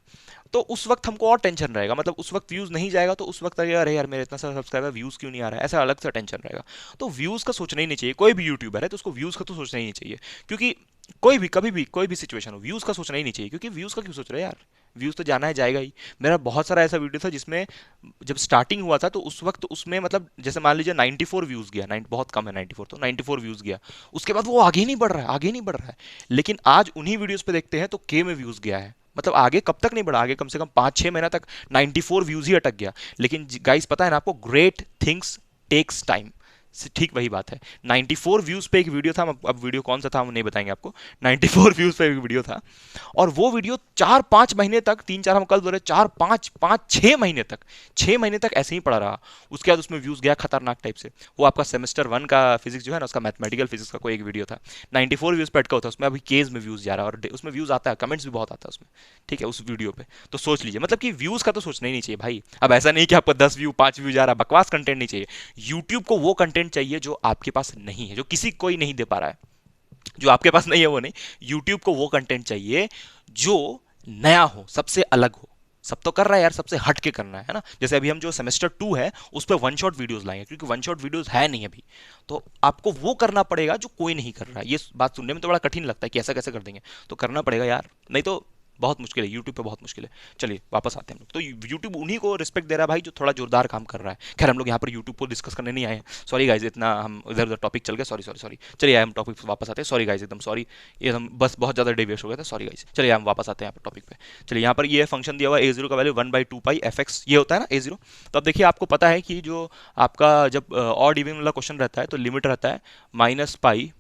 तो उस वक्त हमको और टेंशन रहेगा, मतलब उस वक्त व्यूज नहीं जाएगा तो उस वक्त लगेगा अरे यार मेरे इतना सारा सब्सक्राइबर व्यूज क्यों नहीं आ रहा है, ऐसा अलग सा टेंशन रहेगा। तो व्यूज का सोचना ही नहीं चाहिए, कोई भी यूट्यूबर है तो उसको व्यूज का तो सोचना ही नहीं चाहिए। क्योंकि कोई भी कभी भी कोई भी सिचुएशन हो, व्यूज का सोचना ही नहीं चाहिए, क्योंकि व्यूज का क्यों सोच रहे हैं यार, व्यूज तो जाना है जाएगा ही। मेरा बहुत सारा ऐसा वीडियो था जिसमें जब स्टार्टिंग हुआ था तो उस वक्त उसमें मतलब जैसे मान लीजिए 94 व्यूज गया, बहुत कम है 94, तो 94 व्यूज गया। उसके बाद वो आगे ही नहीं बढ़ रहा है, आगे नहीं बढ़ रहा है। लेकिन आज उन्हीं वीडियोस पे देखते हैं तो के में व्यूज गया है। मतलब आगे कब तक नहीं बढ़ा, आगे कम से कम 5-6 महीना तक 94 व्यूज ही अटक गया। लेकिन गाइस पता है ना आपको, ग्रेट थिंग्स टेक्स टाइम। ठीक वही बात है। 94 व्यूज पे एक वीडियो था, अब वीडियो कौन सा था हम नहीं बताएंगे आपको। 94 व्यूज पे एक वीडियो था, और वो वीडियो 4-5 महीने तक, 3-4 हम कल बोले, 4-5-5-6 महीने तक, 6 महीने तक ऐसे ही पड़ा रहा। उसके बाद उसमें व्यूज गया खतरनाक टाइप से। वो आपका सेमेस्टर 1 का फिजिक्स जो है ना, उसका मैथमेटिकल फिजिक्स का कोई एक वीडियो था, 94 व्यूज पे अटका होता है। उसमें अभी केस में व्यूज जा रहा है, और उसमें व्यूज आता है, कमेंट्स भी बहुत आता है उसमें। ठीक है, उस वीडियो पे तो सोच लीजिए, मतलब कि व्यूज का तो सोचना ही नहीं चाहिए भाई। अब ऐसा नहीं कि आपको 10 व्यू 5 व्यू जा रहा है, बकवास कंटेंट नहीं चाहिए। यूट्यूब को वो कंटेंट चाहिए जो आपके पास नहीं है, जो किसी कोई नहीं दे पा रहा है, जो आपके पास नहीं है वो नहीं। यूट्यूब को वो कंटेंट चाहिए जो नया हो, सबसे अलग हो। सब तो कर रहा है यार, सबसे हट के करना है ना। जैसे अभी हम जो सेमेस्टर 2 है उस पर वन शॉट वीडियोस लाएंगे, क्योंकि वन शॉट वीडियोस है नहीं अभी। तो आपको वो करना पड़ेगा जो कोई नहीं कर रहा है। ये बात सुनने में तो बड़ा कठिन लगता है कि ऐसा कैसे कर देंगे, तो करना पड़ेगा यार, नहीं तो बहुत मुश्किल है यूट्यूब पे, बहुत मुश्किल है। चलिए वापस आते हैं हम लोग। तो यूट्यूब उन्हीं को रिस्पेक्ट दे रहा है भाई जो थोड़ा जोरदार काम कर रहा है। खैर हम लोग यहाँ पर यूट्यूब को डिस्कस करने नहीं आए हैं, सॉरी गाइज, इतना हम इधर उधर टॉपिक चल गए, सॉरी सॉरी सॉरी। चलिए हम टॉपिक पे वापस आते हैं, सॉरी गाइज एकदम सॉरी, ये हम बस बहुत ज़्यादा डेविएट हो गया था, सॉरी गाइज। चलिए हम वापस आते हैं यहाँ पर टॉपिक पे। चलिए यहाँ पर ये फंक्शन दिया हुआ a0 का वैल्यू 1/2 पाई fx, ये होता है ना a0। तो अब देखिए आपको पता है कि जो आपका जब ऑड इवन वाला क्वेश्चन रहता है तो लिमिट रहता है -पाई,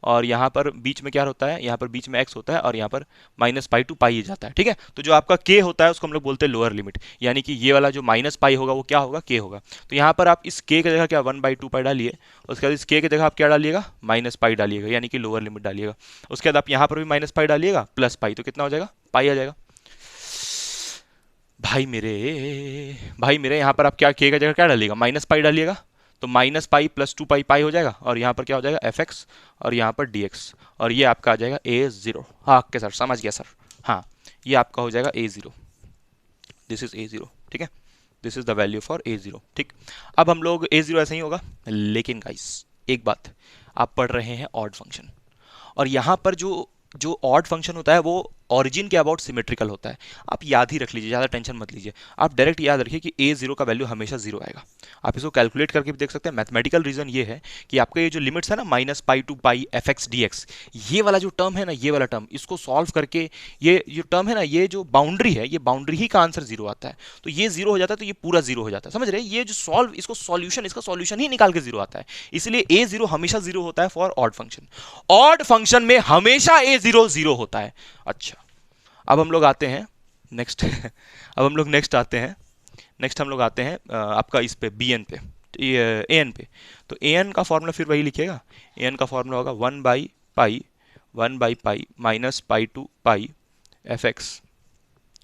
और यहाँ पर बीच में क्या होता है, यहाँ पर बीच में x होता है, और यहाँ पर -पाई टू पाई जाता है। ठीक है, तो जो आपका k होता है उसको हम लोग बोलते हैं लोअर लिमिट, यानी कि ये वाला जो -पाई होगा वो क्या होगा, k होगा। तो यहाँ पर आप इस k की जगह क्या 1/2 पाई डालिए, उसके बाद इस k की जगह आप क्या डालिएगा, -पाई डालिएगा, यानी कि लोअर लिमिट डालिएगा। उसके बाद आप यहाँ पर भी -पाई डालिएगा प्लस पाई, तो कितना हो जाएगा, पाई आ जाएगा। भाई मेरे यहाँ पर आप क्या k की जगह क्या डालिएगा, -पाई डालिएगा, तो -पाई + 2 पाई पाई हो जाएगा, और यहाँ पर क्या हो जाएगा fx, और यहाँ पर dx, और ये आपका आ जाएगा a0। हाँ ओके सर, समझ गया सर। हाँ, ये आपका हो जाएगा a0, दिस इज a0। ठीक है, this is the value for a0। ठीक, अब हम लोग a0 ऐसे ही होगा, लेकिन गाइस एक बात, आप पढ़ रहे हैं ऑड फंक्शन, और यहाँ पर जो जो ऑड फंक्शन होता है वो ऑरिजिन के अबाउट सिमेट्रिकल होता है। आप याद ही रख लीजिए, ज़्यादा टेंशन मत लीजिए, आप डायरेक्ट याद रखिए कि a0 का वैल्यू हमेशा 0 आएगा। आप इसको कैलकुलेट करके भी देख सकते हैं। मैथमेटिकल रीजन ये है कि आपका ये जो लिमिट्स है ना, -पाई टू पाई fx dx, ये वाला जो टर्म है ना, ये वाला टर्म, इसको सॉल्व करके ये जो टर्म है ना, ये जो बाउंड्री है, ये बाउंड्री ही का आंसर 0 आता है। तो ये 0 हो जाता है तो ये पूरा 0 हो जाता है, समझ रहे हैं। ये जो सॉल्व, इसको सॉल्यूशन, इसका सॉल्यूशन ही निकाल के 0 आता है, इसलिए a0 हमेशा 0 होता है for odd function. Odd function में हमेशा a0 0 होता है। अच्छा, अब हम लोग आते हैं नेक्स्ट अब हम लोग नेक्स्ट आते हैं, नेक्स्ट हम लोग आते हैं आपका इस पे bn पे, an पे। तो an का फॉर्मूला फिर वही लिखिएगा, an का फॉर्मूला होगा 1/पाई -पाई टू पाई fx,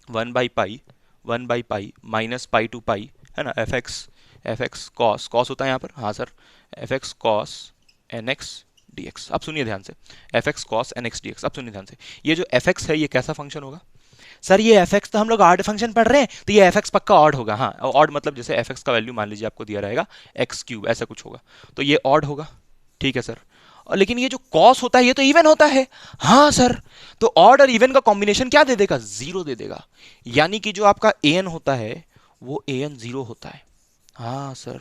1/पाई -पाई टू पाई, है ना, fx cos होता है यहाँ पर, हाँ sir, fx cos nx dx। अब सुनिए ध्यान से, fx cos nx dx, अब सुनिए ध्यान से, ये जो fx है ये कैसा फंक्शन होगा सर, ये fx तो हम लोग ऑड फंक्शन पढ़ रहे हैं, तो ये fx पक्का ऑड होगा। हाँ, ऑड मतलब जैसे fx का वैल्यू मान लीजिए आपको दिया रहेगा x3, ऐसा कुछ होगा, तो ये ऑड होगा। ठीक है सर, और लेकिन ये जो cos होता है ये तो इवन होता है। हाँ सर, तो ऑड और इवन का कॉम्बिनेशन क्या दे देगा, 0 दे देगा, यानी कि जो आपका an होता है वो an 0 होता है। हाँ सर,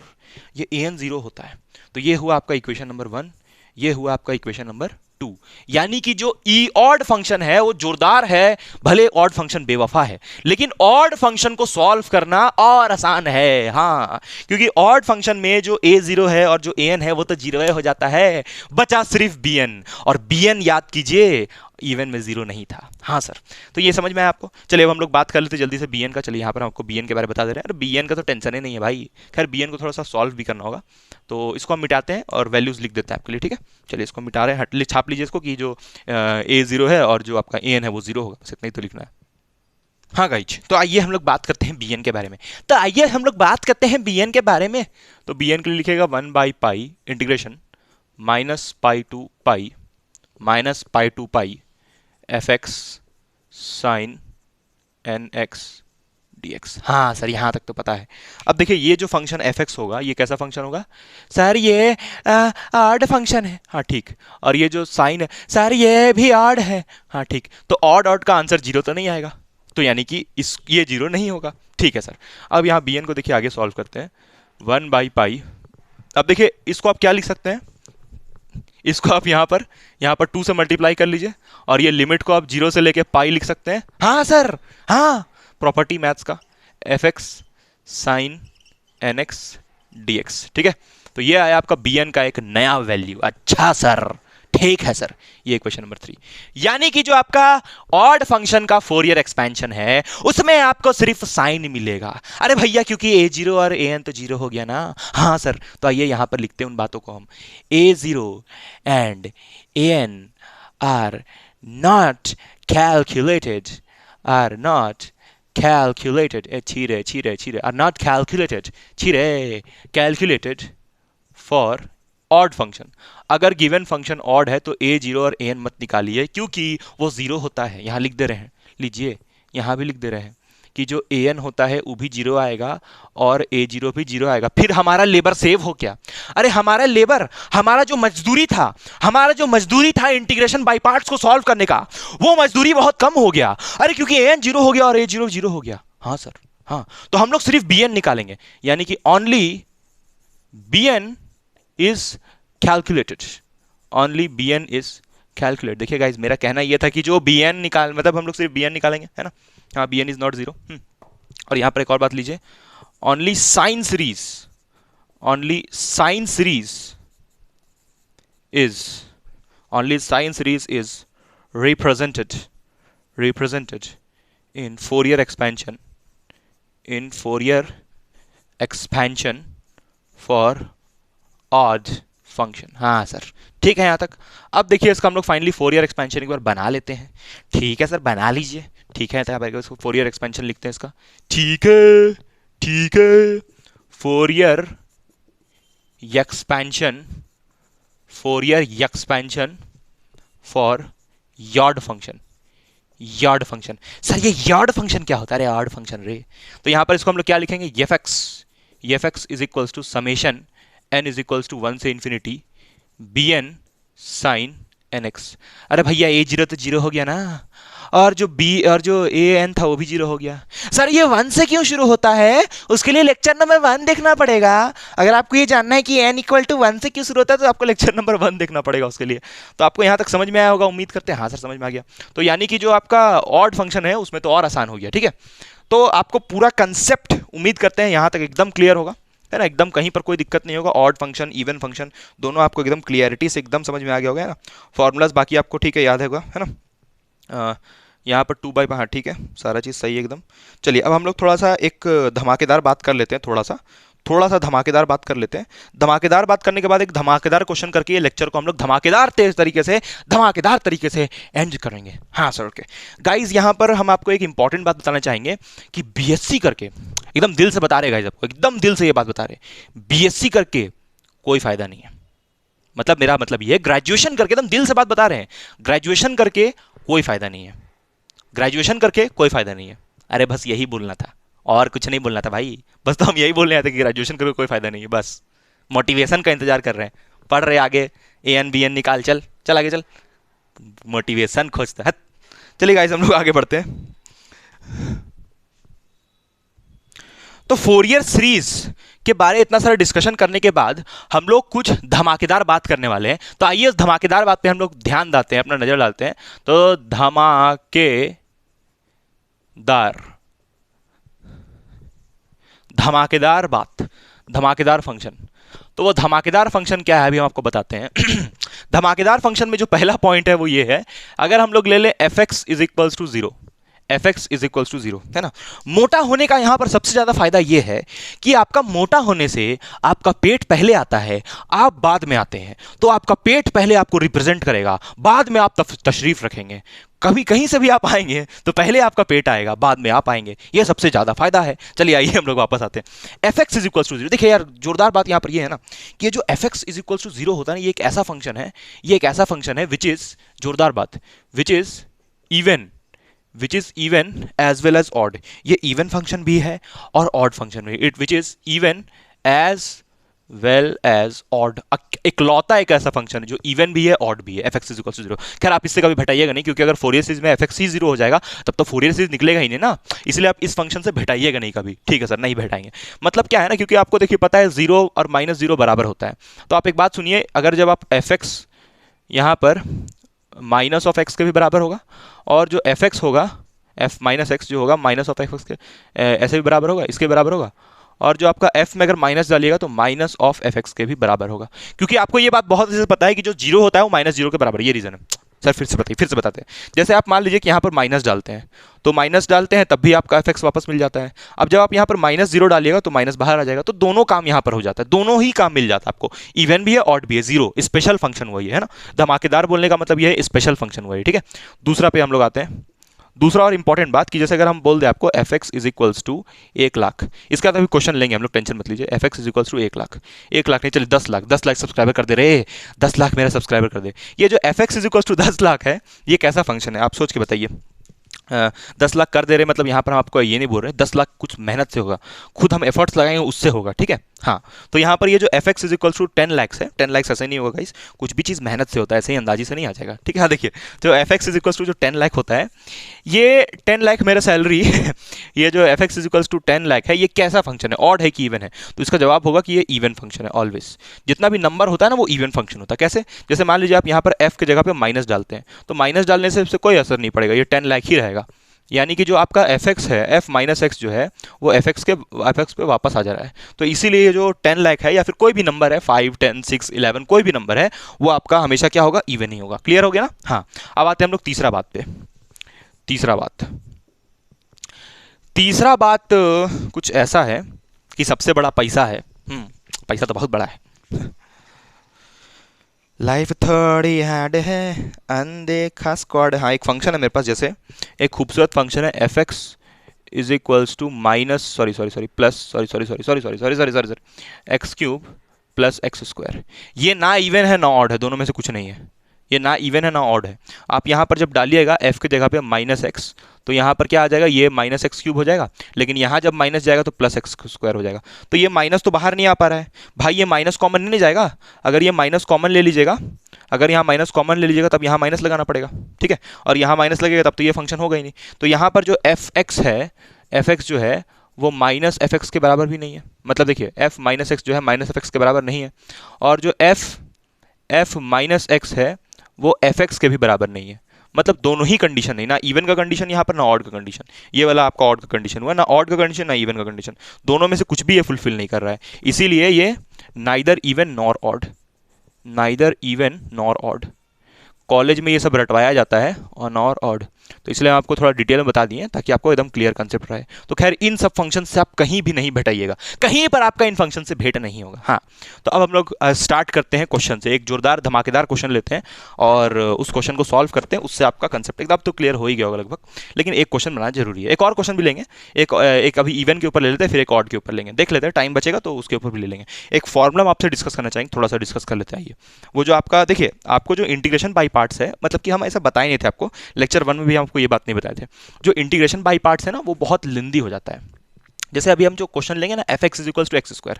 ये an 0 होता है। तो ये हुआ आपका इक्वेशन नंबर 1, ये हुआ आपका इक्वेशन नंबर 2, यानी कि जो ई ऑड फंक्शन है वो जोरदार है, भले ऑड फंक्शन बेवफा है, लेकिन ऑड फंक्शन को सॉल्व करना और आसान है। हाँ, क्योंकि ऑड फंक्शन में जो a0 है और जो an है वो तो 0 हो जाता है, बचा सिर्फ bn, और bn याद कीजिए, इवन में जीरो नहीं था। हाँ सर, तो ये समझ में आया आपको। चलिए अब हम लोग बात कर लेते हैं जल्दी से बी एन का। चलिए यहाँ पर हम आपको बी एन के बारे में बता दे रहे हैं। अरे बी एन का तो टेंशन ही नहीं है भाई। खैर बी एन को थोड़ा सा सॉल्व भी करना होगा, तो इसको हम मिटाते हैं और वैल्यूज लिख देते हैं आपके लिए, ठीक है। चलिए इसको मिटा रहे हैं, छाप लीजिए इसको कि जो ए जीरो है और जो आपका ए एन है वो जीरो होगा, बस इतना ही तो लिखना है। हाँ गाइज, तो आइए हम लोग बात करते हैं bn के बारे में। तो bn के लिए लिखेगा one by pi integration minus pi to pi f x sine n x d x. हाँ सर, यहाँ तक तो पता है। अब देखिए ये जो फंक्शन एफ एक्स होगा ये कैसा फंक्शन होगा सर? ये ऑड फंक्शन है। हाँ ठीक। और ये जो साइन है सर ये भी ऑड है। हाँ ठीक। तो ऑड का आंसर जीरो तो नहीं आएगा, तो यानी कि ये जीरो नहीं होगा। ठीक है सर। अब यहाँ bn को देखिए आगे सॉल्व करते हैं। 1/पाई, अब देखिए इसको आप क्या लिख सकते हैं, इसको आप यहाँ पर 2 से मल्टीप्लाई कर लीजिए और ये लिमिट को आप 0 से लेके पाई लिख सकते हैं। हाँ सर, हाँ, प्रॉपर्टी मैथ्स का f x sine n x d x. ठीक है, तो ये आया आपका bn का एक नया वैल्यू। अच्छा सर, ठीक है सर। ये क्वेश्चन नंबर 3, यानी कि जो आपका ऑड फंक्शन का फोरियर एक्सपेंशन है उसमें आपको सिर्फ साइन मिलेगा। अरे भैया क्योंकि ए जीरो और ए एन तो जीरो हो गया ना। हाँ सर, तो आइए यहां पर लिखते हैं उन बातों को हम। A zero and a n are not calculated are not calculated for odd function. अगर गिवन फंक्शन ऑड है तो ए जीरो और ए एन मत निकालिए, क्योंकि वो जीरो होता है। यहां लिख दे रहे हैं, लीजिए यहां भी लिख दे रहे हैं कि जो ए एन होता है वो भी जीरो आएगा और ए जीरो भी जीरो आएगा। फिर हमारा लेबर सेव हो क्या? अरे हमारा जो मजदूरी था इंटीग्रेशन बाई पार्ट्स को सॉल्व करने का, वो मजदूरी बहुत कम हो गया। अरे क्योंकि ए एन जीरो हो गया और ए जीरो जीरो हो गया। हाँ सर, हाँ, तो हम लोग सिर्फ बी एन निकालेंगे, यानी कि only b n is calculated, only bn is calculated। देखिए गाइस, मेरा कहना यह था कि जो bn मतलब हम लोग सिर्फ bn निकालेंगे, है ना। हाँ, bn is not zero। और यहां पर एक और बात लीजिए, only sine series is represented in Fourier expansion for odd function. हाँ सर, ठीक है यहाँ तक। अब देखिए इसका हम लोग फाइनली फोरियर एक्सपेंशन एक बार बना लेते हैं। ठीक है सर, बना लीजिए। ठीक है, इसको फोरियर एक्सपेंशन लिखते हैं इसका। ठीक है, Fourier expansion for odd function. Sir ये यॉड फंक्शन क्या होता है? अरे ऑड फंक्शन रे। तो यहाँ पर इसको हम लोग क्या लिखेंगे, f x is equals to summation n is equals to 1 से इन्फिनिटी bn साइन nx। अरे भैया ए जीरो तो जीरो हो गया ना, और जो ए एन था वो भी जीरो हो गया। सर ये 1 से क्यों शुरू होता है? उसके लिए लेक्चर नंबर 1 देखना पड़ेगा। अगर आपको ये जानना है कि n इक्वल टू 1 से क्यों शुरू होता है तो आपको लेक्चर नंबर 1 देखना पड़ेगा उसके लिए। तो आपको यहाँ तक समझ में आया होगा, उम्मीद करते हैं। हाँ सर, समझ में आ गया। तो यानी कि जो आपका ऑड फंक्शन है उसमें तो और आसान हो गया। ठीक है, तो आपको पूरा कंसेप्ट उम्मीद करते हैं यहाँ तक एकदम क्लियर होगा, है ना। एकदम कहीं पर कोई दिक्कत नहीं होगा। ऑड फंक्शन, इवन फंक्शन, दोनों आपको एकदम क्लियरिटी से एकदम समझ में आ गया होगा, है ना। फॉर्मूलाज बाकी आपको ठीक है याद होगा, है ना। यहाँ पर 2/, हाँ ठीक है, सारा चीज़ सही है एकदम। चलिए अब हम लोग थोड़ा सा एक धमाकेदार बात कर लेते हैं, थोड़ा सा धमाकेदार बात कर लेते हैं। धमाकेदार बात करने के बाद एक धमाकेदार क्वेश्चन करके ये लेक्चर को हम लोग धमाकेदार तरीके से एंड करेंगे। हाँ सर, ओके गाइज, यहाँ पर हम आपको एक इंपॉर्टेंट बात बताना चाहेंगे कि बीएससी करके, एकदम दिल से बता रहे गाइज, आपको एकदम दिल से ये बात बता रहे, बीएससी करके कोई फायदा नहीं है। मतलब मेरा मतलब ये, ग्रेजुएशन करके, एकदम दिल से बात बता रहे हैं, ग्रेजुएशन करके कोई फायदा नहीं है। अरे बस यही बोलना था, और कुछ नहीं बोलना था भाई। बस तो हम यही बोलने आते कि ग्रेजुएशन करके कोई फायदा नहीं है। बस मोटिवेशन का इंतजार कर रहे हैं, पढ़ रहे आगे, ए एन बी एन निकाल, चल आगे चल, मोटिवेशन खोजता है। चलिए गाइस, हम लोग आगे बढ़ते हैं। तो फोरियर सीरीज के बारे इतना सारा डिस्कशन करने के बाद हम लोग कुछ धमाकेदार बात करने वाले हैं। तो आइए उस धमाकेदार बात पे हम लोग ध्यान डालते हैं, अपना नजर डालते हैं। तो धमाकेदार धमाकेदार फंक्शन। तो वो धमाकेदार फंक्शन क्या है अभी हम आपको बताते हैं। धमाकेदार फंक्शन में जो पहला पॉइंट है वो ये है, अगर हम लोग ले लें f x is equals to zero, f x is equals to zero, है ना। मोटा होने का यहां पर सबसे ज्यादा फायदा यह है कि आपका मोटा होने से आपका पेट पहले आता है, आप बाद में आते हैं। तो आपका पेट पहले आपको रिप्रेजेंट करेगा, बाद में आप तशरीफ रखेंगे। कभी कहीं से भी आप आएंगे तो पहले आपका पेट आएगा, बाद में आप आएंगे। यह सबसे ज्यादा फायदा है। चलिए आइए हम लोग वापस आते हैं। F x is equals to zero. देखिए यार, जोरदार बात यहां पर यह है ना कि ये जो f x is equals to zero होता है ना, ये एक ऐसा फंक्शन है, ये एक ऐसा फंक्शन है विच इज, जोरदार बात, which is even, which is even as well as odd. ये इवन फंक्शन भी है और ऑड फंक्शन भी, it which is even as well as odd. इकलौता एक ऐसा फंक्शन है जो इवन भी है ऑड भी है, f x is equal to zero. खैर आप इससे कभी घटाइएगा नहीं, क्योंकि अगर फोरियर सीरीज में एफ एक्स ही जीरो हो जाएगा तब तो फोरियर सीरीज निकलेगा ही नहीं ना, इसलिए आप इस फंक्शन से घटाइएगा नहीं कभी। ठीक है सर, नहीं घटाएंगे। मतलब क्या है ना, क्योंकि आपको देखिए पता है जीरो और माइनस जीरो बराबर होता है। तो आप एक बात सुनिए, अगर जब आप एफ एक्स यहाँ पर माइनस ऑफ एक्स के भी बराबर होगा, और जो एफ एक्स होगा, एफ माइनस एक्स जो होगा माइनस ऑफ एक्स के ऐसे भी बराबर होगा, इसके बराबर होगा। और जो आपका एफ में अगर माइनस डालिएगा तो माइनस ऑफ एफ एक्स के भी बराबर होगा। क्योंकि आपको ये बात बहुत अच्छे से पता है कि जो जीरो होता है वो माइनस जीरो के बराबर, ये रीजन है। सर फिर से बताइए, फिर से बताते हैं। जैसे आप मान लीजिए कि यहाँ पर माइनस डालते हैं, तो माइनस डालते हैं तब भी आपका एफ एक्स वापस मिल जाता है। अब जब आप यहाँ पर माइनस जीरो डालिएगा तो माइनस बाहर आ जाएगा, तो दोनों काम यहाँ पर हो जाता है, दोनों ही काम मिल जाता है आपको। इवन भी है ऑड भी है, जीरो स्पेशल फंक्शन हुआ है ना। धमाकेदार बोलने का मतलब ये है स्पेशल फंक्शन हुआ है। ठीक है, दूसरा पे हम लोग आते हैं। दूसरा और इंपॉर्टेंट बात कि जैसे अगर हम बोल दें आपको f x is equals to 1,00,000, इसका तो अभी क्वेश्चन लेंगे हम लोग, टेंशन मत लीजिए। F x is equals to 1,00,000, 1,00,000 नहीं चलिए 10,00,000, 10,00,000 सब्सक्राइबर कर दे रहे, 10,00,000 मेरा सब्सक्राइबर कर दे। ये जो f x is equals to 10,00,000 है, ये कैसा फंक्शन है आप सोच के बताइए। 10,00,000 कर दे रहे, मतलब यहाँ पर हम आपको ये नहीं बोल रहे 10,00,000 कुछ मेहनत से होगा, खुद हम एफर्ट्स लगाएंगे उससे होगा। ठीक है, हाँ। तो यहाँ पर ये जो f x is equals to 10,00,000 है, 10,00,000 ऐसे नहीं होगा गाइस, कुछ भी चीज़ मेहनत से होता है, ऐसे ही अंदाजी से नहीं आ जाएगा। ठीक है, हाँ देखिए, जो f x is equals to जो 10,00,000 होता है, ये 10,00,000 मेरा सैलरी ये जो f x is equals to 10,00,000 है, ये कैसा फंक्शन है, ऑड है कि इवन है? तो इसका जवाब होगा कि ये इवन फंक्शन है। ऑलवेज जितना भी नंबर होता है ना वो इवन फंक्शन होता है। कैसे? जैसे मान लीजिए आप यहाँ पर एफ की जगह पे माइनस डालते हैं, तो माइनस डालने से कोई असर नहीं पड़ेगा, ये 10,00,000 ही रहेगा। यानी कि जो आपका एफ एक्स है, एफ माइनस एक्स जो है, वो एफ एक्स पे वापस आ जा रहा है। तो इसीलिए ये जो 10,00,000 है, या फिर कोई भी नंबर है 5, 10, 6, 11 कोई भी नंबर है, वो आपका हमेशा क्या होगा, इवन ही होगा। क्लियर हो गया ना? हाँ। अब आते हैं हम लोग तीसरा बात पे। तीसरा बात कुछ ऐसा है कि सबसे बड़ा पैसा है। पैसा तो बहुत बड़ा है। लाइफ थोड़ी हार्ड है, अनदेखा स्क्वाड। हाँ, एक फंक्शन है मेरे पास, जैसे एक खूबसूरत फंक्शन है f x is equals to minus x cube plus x square. ये ना इवन है ना ऑड है, दोनों में से कुछ नहीं है। ये ना इवन है ना ऑड है। आप यहाँ पर जब डालिएगा एफ की जगह पे माइनस एक्स, तो यहाँ पर क्या आ जाएगा, ये माइनस एक्स क्यूब हो जाएगा। लेकिन यहाँ जब माइनस जाएगा तो प्लस एक्स स्क्वायर हो जाएगा। तो ये माइनस तो बाहर नहीं आ पा रहा है भाई, ये माइनस कॉमन नहीं जाएगा। अगर ये माइनस कॉमन ले लीजिएगा, अगर यहाँ माइनस कॉमन ले लीजिएगा तब यहाँ माइनस लगाना पड़ेगा। ठीक है, और यहाँ माइनस लगेगा तब तो ये फंक्शन होगा ही नहीं। तो यहाँ पर जो एफ एक्स है, एफ एक्स जो है वो माइनस एफ एक्स के बराबर भी नहीं है। मतलब देखिए एफ माइनस एक्स जो है माइनस एफ एक्स के बराबर नहीं है, और जो एफ माइनस एक्स है वो एफ एक्स के भी बराबर नहीं है। मतलब दोनों ही कंडीशन नहीं, ना इवन का कंडीशन यहाँ पर ना ऑड का कंडीशन। ये वाला आपका ऑड का कंडीशन हुआ, ना ऑड का कंडीशन ना इवन का कंडीशन, दोनों में से कुछ भी ये फुलफिल नहीं कर रहा है। इसीलिए ये neither even nor odd, neither even nor odd. College में ये सब रटवाया जाता है और नॉर ऑड, तो इसलिए हम आपको थोड़ा डिटेल में बता दिए ताकि आपको एकदम क्लियर कंसेप्ट रहे। तो खैर इन सब फंक्शन से आप कहीं भी नहीं भेटाइएगा, कहीं पर आपका इन फंक्शन से भेंट नहीं होगा। हाँ, तो अब हम लोग स्टार्ट करते हैं क्वेश्चन से। एक जोरदार धमाकेदार क्वेश्चन लेते हैं और उस क्वेश्चन को सॉल्व करते हैं, उससे आपका कंसेप्ट एकदम तो क्लियर हो ही गया होगा लगभग। लेकिन एक क्वेश्चन बनाना जरूरी है। एक और क्वेश्चन भी लेंगे, एक अभी इवन के ऊपर ले लेते हैं, फिर एक ऑड के ऊपर लेंगे, देख लेते हैं, टाइम बचेगा तो उसके ऊपर भी ले लेंगे। एक फॉर्मूला हम आपसे डिस्कस करना चाहेंगे, थोड़ा सा डिस्कस कर लेते हैं। आइए, वो जो आपका देखिए, आपको जो इंटीग्रेशन बाई पार्ट्स है, मतलब कि हम ऐसा बताए नहीं थे आपको, लेक्चर 1 में भी आपको ये बात नहीं बताए थे। जो इंटीग्रेशन बाई पार्ट्स है ना, वो बहुत लेंदी हो जाता है। जैसे अभी हम जो क्वेश्चन लेंगे ना, f x is equals to x square,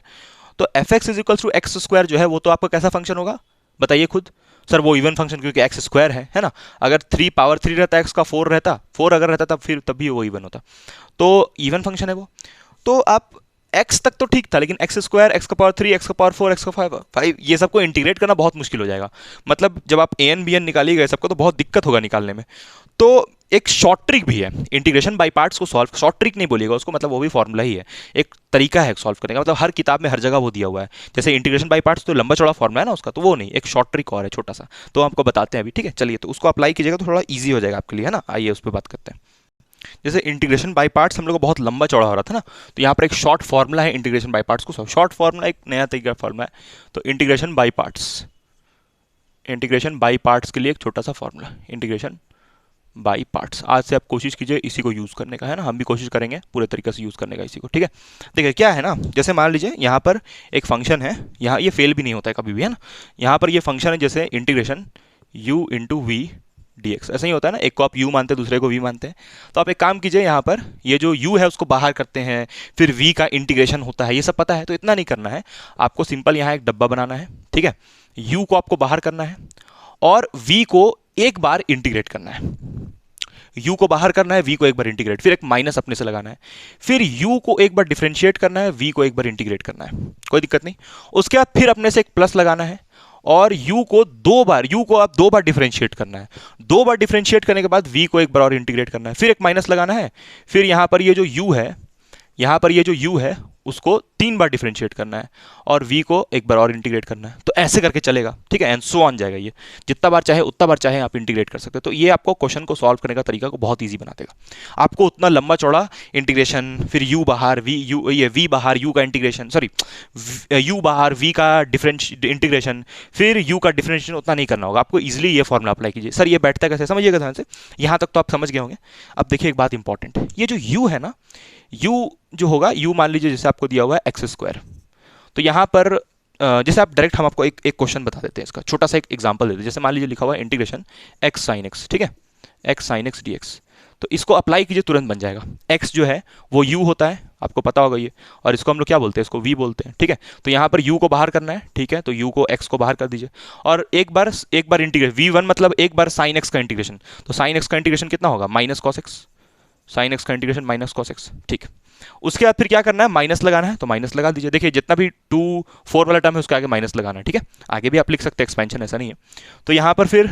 तो f x is equals to x square जो है वो तो आपका कैसा फंक्शन होगा बताइए खुद। सर वो इवन फंक्शन, क्योंकि एक्स स्क्वायर है ना। अगर 3 पावर 3 रहता, एक्स का 4 रहता, 4 अगर रहता तब भी वो इवन होता, तो इवन फंक्शन है वो। तो आप एक्स तक तो ठीक था, लेकिन एक्स स्क्वायर, एक्स का पावर 3, एक्स का पावर 4, एक्स का 5, ये सबको इंटीग्रेट करना बहुत मुश्किल हो जाएगा। मतलब जब आप ए एन बी एन निकालिएगा सबको तो बहुत दिक्कत होगा निकालने में। तो एक शॉर्ट ट्रिक भी है इंटीग्रेशन बाय पार्ट्स को सॉल्व, शॉर्ट ट्रिक नहीं बोलिएगा उसको, मतलब वो भी फॉर्मूला ही है, एक तरीका है सॉल्व करने का, मतलब हर किताब में हर जगह वो दिया हुआ है। जैसे इंटीग्रेशन बाय पार्ट्स तो लंबा चौड़ा फॉर्मूला है ना उसका, तो वो नहीं, एक शॉर्ट ट्रिक और है छोटा सा, तो आपको बताते हैं अभी, ठीक है। चलिए तो उसको अप्लाई कीजिएगा तो थोड़ा ईजी हो जाएगा आपके लिए, है ना। आइए उस पर बात करते हैं। जैसे इंटीग्रेशन बाय पार्ट्स हम लोग को बहुत लंबा चौड़ा हो रहा था ना, तो यहाँ पर एक शॉर्ट फॉर्मूला है इंटीग्रेशन बाय पार्ट्स को, शॉर्ट फॉर्मूला एक नया तरीका फॉर्मूला है। तो integration by parts, integration by parts के लिए एक छोटा सा फॉर्मूला, इंटीग्रेशन बाई पार्ट्स। आज से आप कोशिश कीजिए इसी को यूज़ करने का, है ना, हम भी कोशिश करेंगे पूरे तरीके से यूज़ करने का इसी को, ठीक है। देखिए क्या है ना, जैसे मान लीजिए यहाँ पर एक फंक्शन है, यहाँ ये फेल भी नहीं होता है कभी भी, है ना। यहाँ पर ये फंक्शन है जैसे integration u into v d x, ऐसा ही होता है ना, एक को आप u मानते हैं दूसरे को v मानते हैं। तो आप एक काम कीजिए, यहाँ पर ये जो u है उसको बाहर करते हैं, फिर v का इंटीग्रेशन होता है, ये सब पता है, तो इतना नहीं करना है आपको, सिंपल यहाँ एक डब्बा बनाना है, ठीक है। u को आपको बाहर करना है और v को एक बार इंटीग्रेट करना है, u को बाहर करना है, v को एक बार इंटीग्रेट, फिर एक माइनस अपने से लगाना है, फिर u को एक बार डिफरेंशिएट करना है, v को एक बार इंटीग्रेट करना है, कोई दिक्कत नहीं। उसके बाद फिर अपने से एक प्लस लगाना है और u को दो बार, u को आप दो बार डिफरेंशिएट करना है, दो बार डिफरेंशिएट करने के बाद v को एक बार और इंटीग्रेट करना है, फिर एक माइनस लगाना है, फिर यहां पर ये जो u है, यहां पर ये जो u है उसको तीन बार डिफरेंशिएट करना है और v को एक बार और इंटीग्रेट करना है। तो ऐसे करके चलेगा, ठीक है, एंड सो ऑन जाएगा, ये जितना बार चाहे उतना बार चाहे आप इंटीग्रेट कर सकते हो। तो ये आपको क्वेश्चन को सॉल्व करने का तरीका को बहुत ईजी बना देगा। आपको उतना लंबा चौड़ा इंटीग्रेशन, फिर u बाहर v, u ये v बाहर u का इंटीग्रेशन, सॉरी u बाहर v का इंटीग्रेशन, फिर u का डिफरेंशिएशन उतना नहीं करना होगा आपको, ईजिली ये फॉर्मूला अप्लाई कीजिए। सर ये बैठता है कैसे, समझिएगा ध्यान से, यहाँ तक तो आप समझ गए होंगे। अब देखिए एक बात इंपॉर्टेंट है, ये जो u है ना, u जो होगा, u मान लीजिए जैसे आपको दिया हुआ है एक्स स्क्वायर, तो यहाँ पर जैसे आप डायरेक्ट, हम आपको एक क्वेश्चन बता देते हैं, इसका छोटा सा एक एग्जांपल देते हैं। जैसे मान लीजिए लिखा हुआ है इंटीग्रेशन x sin x, ठीक है, x sin x dx, तो इसको अप्लाई कीजिए तुरंत बन जाएगा। x जो है वो u होता है, आपको पता होगा ये, और इसको हम लोग क्या बोलते हैं, इसको v बोलते हैं, ठीक है। तो यहाँ पर u को बाहर करना है, ठीक है, तो u को x को बाहर कर दीजिए और एक बार इंटीग्रेट, v1 मतलब एक बार sin x का इंटीग्रेशन, तो sin x का इंटीग्रेशन कितना होगा, minus cos x, sine x का इंटीग्रेशन माइनस कॉस एक्स, ठीक। उसके बाद फिर क्या करना है, माइनस लगाना है, तो माइनस लगा दीजिए। देखिए जितना भी 2 4 वाला टर्म है उसके आगे माइनस लगाना है, ठीक है। आगे भी आप लिख सकते हैं एक्सपेंशन, ऐसा नहीं है। तो यहाँ पर फिर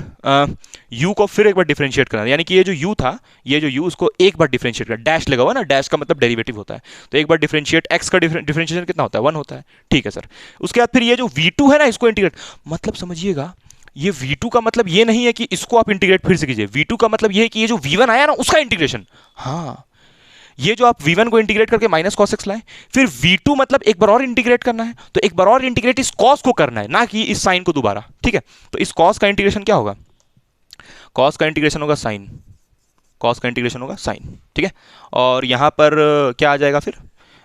u को फिर एक बार डिफरेंशिएट करना है, यानी कि ये जो u था, ये जो u उसको एक बार डिफरेंशिएट करना, डैश लगा हुआ ना, डैश का मतलब डेरिवेटिव होता है, तो एक बार डिफरेंशिएट, x का डिफरेंशिएशन कितना होता है, 1 होता है, ठीक है सर। उसके बाद फिर ये जो v2 है ना, इसको इंटीग्रेट, मतलब समझिएगा ये v2 का मतलब ये नहीं है कि इसको आप इंटीग्रेट फिर से कीजिए, v2 का मतलब ये है कि ये जो v1 आया ना उसका इंटीग्रेशन, हाँ, ये जो आप v1 को इंटीग्रेट करके माइनस कॉस एक्स लाए, फिर v2 मतलब एक बार और इंटीग्रेट करना है, तो एक बार और इंटीग्रेट इस कॉस को करना है, ना कि इस साइन को दोबारा, ठीक है। तो इस कॉस का इंटीग्रेशन क्या होगा, कॉस का इंटीग्रेशन होगा साइन, कॉस का इंटीग्रेशन होगा साइन, ठीक है। और यहाँ पर क्या आ जाएगा फिर,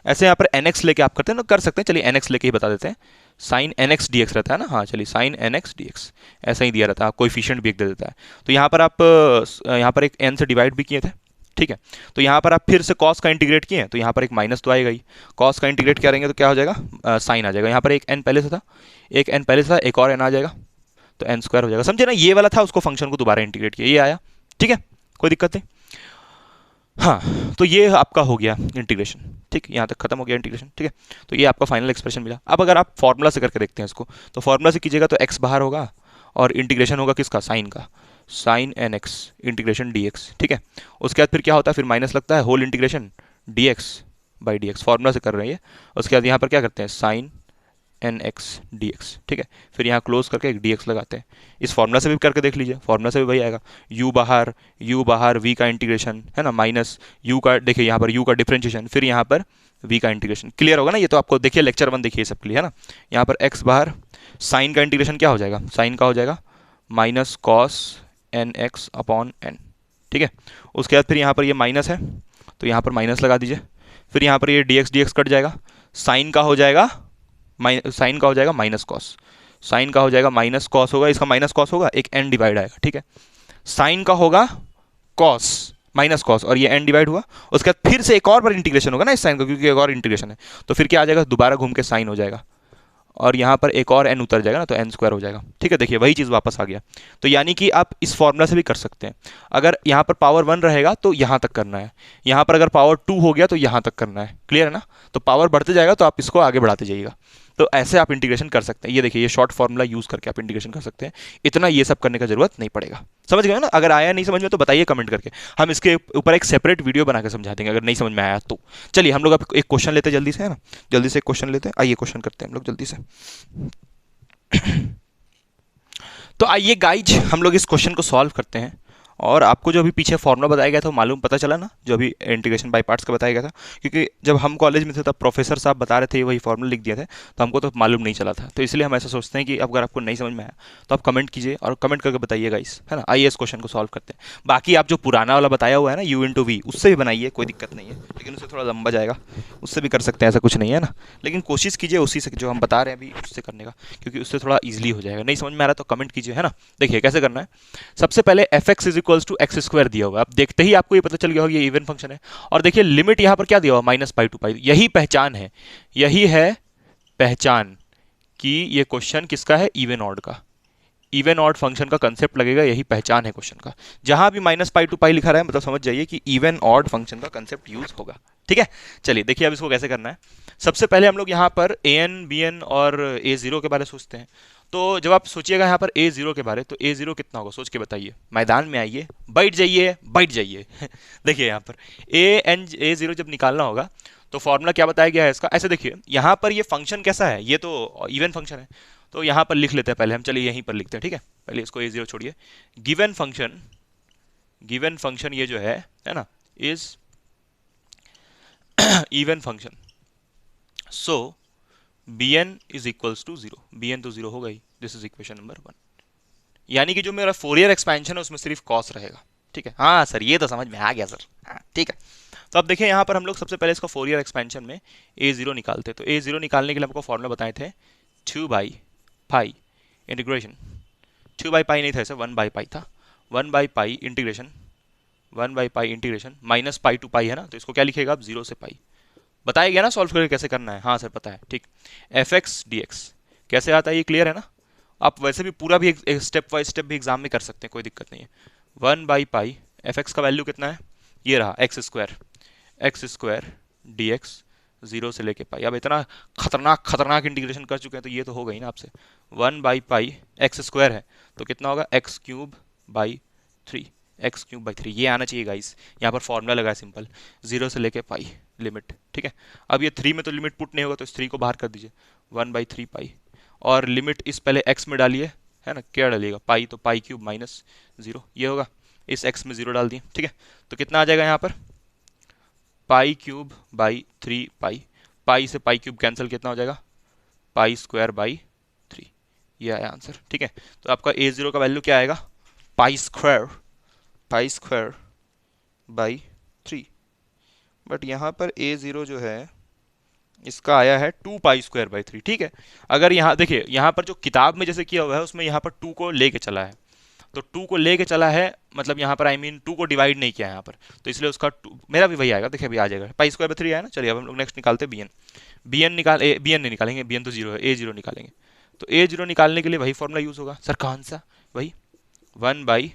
ऐसे यहाँ पर nx लेके आप करते हैं ना, कर सकते हैं, चलिए nx लेके ही बता देते हैं, साइन nx dx रहता है ना, हाँ चलिए साइन nx dx ऐसा ही दिया रहता है, कोएफिशिएंट भी एक दे देता है। तो यहाँ पर आप यहाँ पर एक n से डिवाइड भी किए थे, ठीक है। तो यहाँ पर आप फिर से कॉस का इंटीग्रेट किए, तो यहाँ पर एक माइनस तो आएगा ही, कॉस का इंटीग्रेट करेंगे तो क्या हो जाएगा, साइन आ जाएगा। यहाँ पर एक n पहले से था, एक n पहले से था, एक और n आ जाएगा, तो n स्क्वायर हो जाएगा, समझे ना। ये वाला था, उसको फंक्शन को दोबारा इंटीग्रेट किया, ये आया, ठीक है, कोई दिक्कत नहीं। हाँ तो ये आपका हो गया इंटीग्रेशन, ठीक, यहाँ तक खत्म हो गया इंटीग्रेशन, ठीक है। तो ये आपका फाइनल एक्सप्रेशन मिला। अब अगर आप फॉर्मूला से करके देखते हैं इसको, तो फॉर्मूला से कीजिएगा तो x बाहर होगा और इंटीग्रेशन होगा किसका, साइन का, sine n x integration d x, ठीक है। उसके बाद फिर क्या होता है, फिर माइनस लगता है, whole integration d x by d x, formula से कर रहे हैं ये। उसके बाद यहाँ पर क्या करते हैं, sine n x d x, ठीक है। फिर यहाँ क्लोज करके एक डी एक्स लगाते हैं। इस फॉर्मूला से भी करके देख लीजिए, फॉर्मूला से भी वही आएगा, u बाहर v का इंटीग्रेशन है ना, माइनस u का, देखिए यहाँ पर u का डिफरेंशिएशन, फिर यहाँ पर v का इंटीग्रेशन, क्लियर होगा ना। ये तो आपको देखिए लेक्चर 1 देखिए सबके लिए, है ना। यहाँ पर x बाहर, साइन का इंटीग्रेशन क्या हो जाएगा, साइन का हो जाएगा minus cos n x upon n, ठीक है। उसके बाद फिर यहाँ पर ये माइनस है, तो यहाँ पर माइनस लगा दीजिए, फिर यहाँ पर ये डी एक्स कट जाएगा, साइन का हो जाएगा माइनस कॉस, साइन का हो जाएगा माइनस कॉस होगा, इसका माइनस कॉस होगा, एक एन डिवाइड आएगा, ठीक है। साइन का होगा कॉस माइनस कॉस और ये एन डिवाइड हुआ। उसके बाद फिर से एक और बार इंटीग्रेशन होगा ना इस साइन का, क्योंकि एक और इंटीग्रेशन है, तो फिर क्या आ जाएगा, दोबारा घूम के साइन हो जाएगा और यहाँ पर एक और एन उतर जाएगा ना, तो एन स्क्वायर हो जाएगा, ठीक है। देखिए वही चीज़ वापस आ गया। तो यानी कि आप इस फॉर्मूला से भी कर सकते हैं। अगर यहाँ पर पावर 1 रहेगा तो यहाँ तक करना है, यहाँ पर अगर पावर 2 हो गया तो यहाँ तक करना है, क्लियर है ना। तो पावर बढ़ते जाएगा तो आप इसको आगे बढ़ाते जाइएगा। तो ऐसे आप इंटीग्रेशन कर सकते हैं। ये देखिए, ये शॉर्ट फॉर्मूला यूज करके आप इंटीग्रेशन कर सकते हैं। इतना ये सब करने का जरूरत नहीं पड़ेगा। समझ गए ना? अगर आया नहीं समझ में तो बताइए कमेंट करके, हम इसके ऊपर एक सेपरेट वीडियो बना के समझा देंगे अगर नहीं समझ में आया तो। चलिए हम लोग अब एक क्वेश्चन लेते हैं जल्दी से, है ना? जल्दी से एक क्वेश्चन लेते हैं, आइए क्वेश्चन करते हैं हम लोग जल्दी से। तो आइए गाइज हम लोग इस क्वेश्चन को सॉल्व करते हैं। और आपको जो अभी पीछे फॉर्मूला बताया गया था वो मालूम पता चला ना, जो अभी इंटीग्रेशन बाय पार्ट्स का बताया गया था? क्योंकि जब हम कॉलेज में थे तब प्रोफेसर साहब बता रहे थे, वही फॉर्मूला लिख दिए थे, तो हमको तो मालूम नहीं चला था। तो इसलिए हम ऐसा सोचते हैं कि अगर आपको नहीं समझ में आया तो आप कमेंट कीजिए और कमेंट करके बताइए गाइस, है ना? आइए इस क्वेश्चन को सॉल्व करते हैं। बाकी आप जो पुराना वाला बताया हुआ है ना, u इंटू वी, उससे भी बनाइए, कोई दिक्कत नहीं है, लेकिन उससे थोड़ा लंबा जाएगा। उससे भी कर सकते हैं, ऐसा कुछ नहीं है ना। लेकिन कोशिश कीजिए उसी से जो हम बता रहे हैं अभी उससे करने का, क्योंकि उससे थोड़ा ईजिली हो जाएगा। नहीं समझ में आ रहा तो कमेंट कीजिए, है ना? देखिए कैसे करना है। सबसे पहले f x is equals to x square दिया हुआ है। अब देखते ही आपको ये पता चल गया होगा ये इवन फंक्शन है। और देखिए लिमिट यहाँ पर क्या दिया हुआ, माइनस पाई टू पाई। यही पहचान है, यही है पहचान कि ये क्वेश्चन किसका है, इवन ऑड का। इवन ऑड फंक्शन का कंसेप्ट लगेगा, यही पहचान है क्वेश्चन का। जहां भी माइनस पाई टू पाई लिखा रहा है मतलब समझ जाइए कि इवन ऑड फंक्शन का कंसेप्ट यूज होगा। ठीक है, चलिए देखिए अब इसको कैसे करना है। सबसे पहले हम लोग यहाँ पर ए एन बी एन और ए जीरो के बारे में सोचते हैं। तो जब आप सोचिएगा यहाँ पर ए जीरो के बारे, तो ए जीरो कितना होगा सोच के बताइए। मैदान में आइए, बैठ जाइए, बैठ जाइए। देखिए यहाँ पर ए जीरो जब निकालना होगा तो फॉर्मूला क्या बताया गया है इसका, ऐसे देखिए यहाँ पर ये फंक्शन कैसा है, ये तो इवन फंक्शन है। तो यहाँ पर लिख लेते हैं पहले हम, चलिए यहीं पर लिखते हैं, ठीक है? पहले इसको ए जीरो छोड़िए। गिवन फंक्शन, गिवन फंक्शन ये जो है ना, is even function. So b n is equals to zero, b n तो जीरो होगा ही। This is equation number 1। यानी कि जो मेरा फोरियर एक्सपेंशन है उसमें सिर्फ कॉस रहेगा। ठीक है, हाँ सर ये तो समझ में आ गया सर, हाँ ठीक है। तो अब देखिए यहाँ पर हम लोग सबसे पहले इसका फोरियर एक्सपेंशन में ए जीरो निकालते। तो ए जीरो निकालने के लिए हमको फॉर्मूला बताए थे 2 by pi integration, 2 by pi नहीं था इसे, 1 बाई पाई था। 1 by pi integration, 1 by pi integration minus pi to pi है ना, तो इसको क्या लिखेगा आप, 0 से पाई। बताया गया ना सॉल्व करके कैसे करना है? हाँ सर पता है, ठीक। एफ एक्स डी एक्स कैसे आता है ये क्लियर है ना? आप वैसे भी पूरा भी एक स्टेप बाय स्टेप भी एग्जाम में कर सकते हैं, कोई दिक्कत नहीं है। 1 बाई पाई एफ एक्स का वैल्यू कितना है, ये रहा एक्स स्क्वायर डी एक्स, 0 से लेके पाई। अब इतना खतरनाक खतरनाक इंटीग्रेशन कर चुके हैं तो ये तो होगा ही ना आपसे। 1 बाई पाई एक्स स्क्वायर है तो कितना होगा, x cube by 3, x cube by 3 ये आना चाहिए गाइस। यहाँ पर फॉर्मूला लगा है सिंपल, 0 से लेके पाई लिमिट, ठीक है? अब ये 3 में तो लिमिट पुट नहीं होगा तो इस 3 को बाहर कर दीजिए, 1 बाई 3 पाई। और लिमिट इस पहले x में डालिए, है ना? क्या डालिएगा, पाई, तो पाई क्यूब माइनस 0 ये होगा। इस x में 0 डाल दिए, ठीक है? तो कितना आ जाएगा यहाँ पर, पाई क्यूब बाई 3 पाई। पाई से पाई क्यूब कैंसिल, कितना हो जाएगा, पाई स्क्वायर बाई 3। ये आया आंसर, ठीक है? तो आपका ए जीरो का वैल्यू क्या आएगा, पाई स्क्वायर बाई 3। बट यहाँ पर ए जीरो जो है इसका आया है 2 पाई स्क्वायर बाई 3, ठीक है? अगर यहाँ देखिए, यहाँ पर जो किताब में जैसे किया हुआ है उसमें यहाँ पर 2 को लेके चला है, तो 2 को लेके चला है मतलब यहाँ पर आई मीन 2 को डिवाइड नहीं किया है यहाँ पर, तो इसलिए उसका 2 मेरा भी वही आएगा। देखिए अभी आ जाएगा पाई स्क्वायर बाई 3 आया ना। चलिए अब हम लोग नेक्स्ट निकालते हैं बी एन। बी एन नहीं निकालेंगे, बी एन तो जीरो है, ए जीरो निकालेंगे। तो ए जीरो निकालने के लिए वही फॉर्मूला यूज होगा सर, कौन सा, वही 1 बाई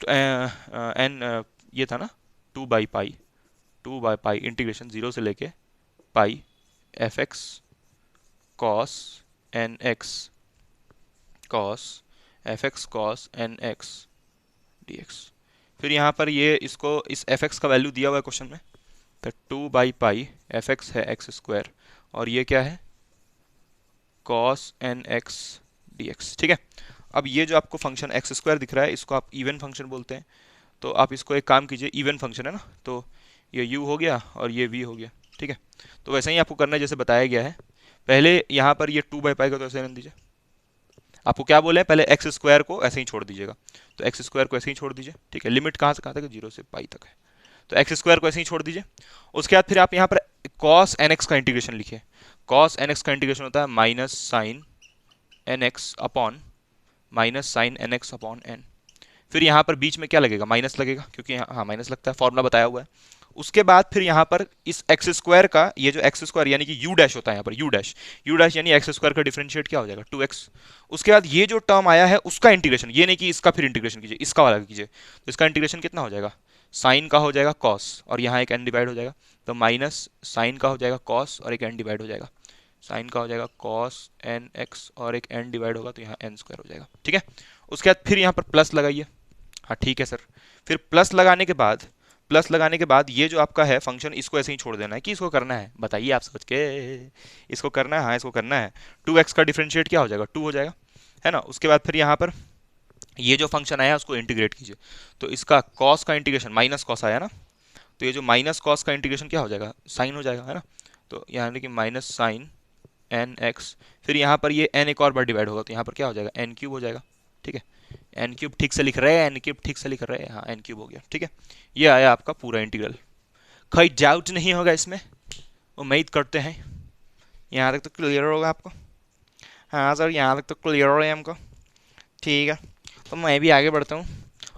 एन, ये था ना 2 बाई पाई इंटीग्रेशन 0 से लेके pi f x cos n x cos n x d x. फिर यहाँ पर ये इसको इस एफ एक्स का वैल्यू दिया हुआ है क्वेश्चन में, तो 2 बाई पाई एफ एक्स है एक्स स्क्वायर और ये क्या है, cos n x d x, ठीक है? अब ये जो आपको फंक्शन एक्स स्क्वायर दिख रहा है इसको आप इवन फंक्शन बोलते हैं। तो आप इसको एक काम कीजिए, इवन फंक्शन है ना, तो ये u हो गया और ये v हो गया, ठीक है? तो वैसे ही आपको करना है जैसे बताया गया है। पहले यहाँ पर ये 2 बाई पाई का तो ऐसे रहने दीजिए। आपको क्या बोले, पहले एक्स स्क्वायर को ऐसे ही छोड़ दीजिएगा, तो एक्स स्क्वायर को ऐसे ही छोड़ दीजिए, ठीक है? लिमिट कहाँ से कहाँ तक, 0 से पाई तक है, तो एक्स स्क्वायर को ऐसे ही छोड़ दीजिए। उसके बाद फिर आप यहाँ पर कॉस एन एक्स का इंटीग्रेशन लिखिए। कॉस एन एक्स का इंटीग्रेशन होता है minus sine n x upon n. फिर यहाँ पर बीच में क्या लगेगा, माइनस लगेगा, क्योंकि हाँ माइनस लगता है, फॉर्मूला बताया हुआ है। उसके बाद फिर यहाँ पर इस एक्स स्क्वायर का, ये जो एक्स स्क्वायर यानी कि यू डैश होता है यहाँ पर, यू डैश यानी एक्स स्क्वायर का डिफरेंशिएट क्या हो जाएगा, 2x। उसके बाद ये जो टर्म आया है उसका इंटीग्रेशन, ये नहीं कि इसका फिर इंटीग्रेशन कीजिए, इसका वाला कीजिए, तो इसका इंटीग्रेशन कितना हो जाएगा, साइन का हो जाएगा कॉस और यहाँ एक एन डिवाइड हो जाएगा, तो माइनस साइन का हो जाएगा कॉस और एक एन डिवाइड हो जाएगा, साइन का हो जाएगा कॉस एन एक्स और एक एन डिवाइड होगा तो यहाँ एन स्क्वायर हो जाएगा। ठीक है, उसके बाद फिर यहाँ पर प्लस लगाइए। हाँ ठीक है सर। फिर प्लस लगाने के बाद ये जो आपका है फंक्शन, इसको ऐसे ही छोड़ देना है कि इसको करना है, बताइए आप सोच के। इसको करना है, हाँ इसको करना है। 2x का डिफरेंशिएट क्या हो जाएगा, 2 हो जाएगा, है ना। उसके बाद फिर यहाँ पर ये जो फंक्शन आया उसको इंटीग्रेट कीजिए, तो इसका कॉस का इंटीग्रेशन, माइनस कॉस आया ना, तो ये जो माइनस कॉस का इंटीग्रेशन क्या हो जाएगा, साइन हो जाएगा, है ना। तो यहाँ देखिए माइनस साइन एन एक्स, फिर यहाँ पर ये एन एक और बार डिवाइड होगा तो यहाँ पर क्या हो जाएगा, एन क्यूब हो जाएगा। ठीक है, एन क्यूब ठीक से लिख रहे हैं, एन क्यूब ठीक से लिख रहे हैं, हाँ एन क्यूब हो गया। ठीक है, ये आया आपका पूरा इंटीग्रल। कोई डाउट नहीं होगा इसमें, उम्मीद करते हैं यहाँ तक तो क्लियर होगा आपको। हाँ सर, यहाँ तक तो क्लियर हो रहा है हमको। ठीक है, तो मैं भी आगे बढ़ता हूँ।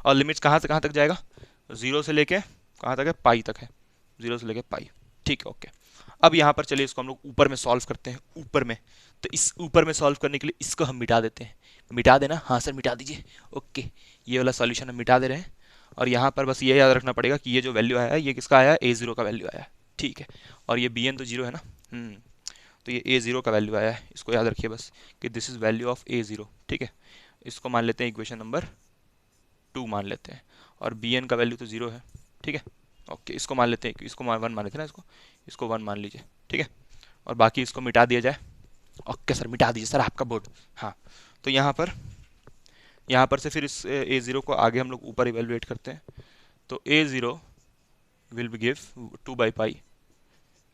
और लिमिट्स कहाँ से कहाँ तक जाएगा, जीरो से लेके कहाँ तक है, पाई तक है, जीरो से लेके पाई। ठीक है, ओके। अब यहाँ पर चलिए इसको हम लोग ऊपर में सॉल्व करते हैं, ऊपर में। तो इस ऊपर में सॉल्व करने के लिए इसको हम मिटा देते हैं, मिटा देना, हाँ सर मिटा दीजिए। ओके, ये वाला सॉल्यूशन हम मिटा दे रहे हैं। और यहाँ पर बस ये याद रखना पड़ेगा कि ये जो वैल्यू आया है ये किसका आया है, ए जीरो का वैल्यू आया है। ठीक है, और ये बी एन तो जीरो है ना, तो ये ए जीरो का वैल्यू आया है, इसको याद रखिए बस कि this is value of A zero. ठीक है, इसको मान लेते हैं इक्वेशन नंबर 2 मान लेते हैं, और बी एन का वैल्यू तो जीरो है। ठीक है, ओके, इसको मान लेते हैं, इसको वन मान लेते हैं ना, इसको वन मान लीजिए। ठीक है, और बाकी इसको मिटा दिया जाए। ओके सर, मिटा दीजिए सर आपका बोर्ड। हाँ, तो यहाँ पर से फिर इस ए ज़ीरो को आगे हम लोग ऊपर इवेलुएट करते हैं। तो a zero will be give two by pi,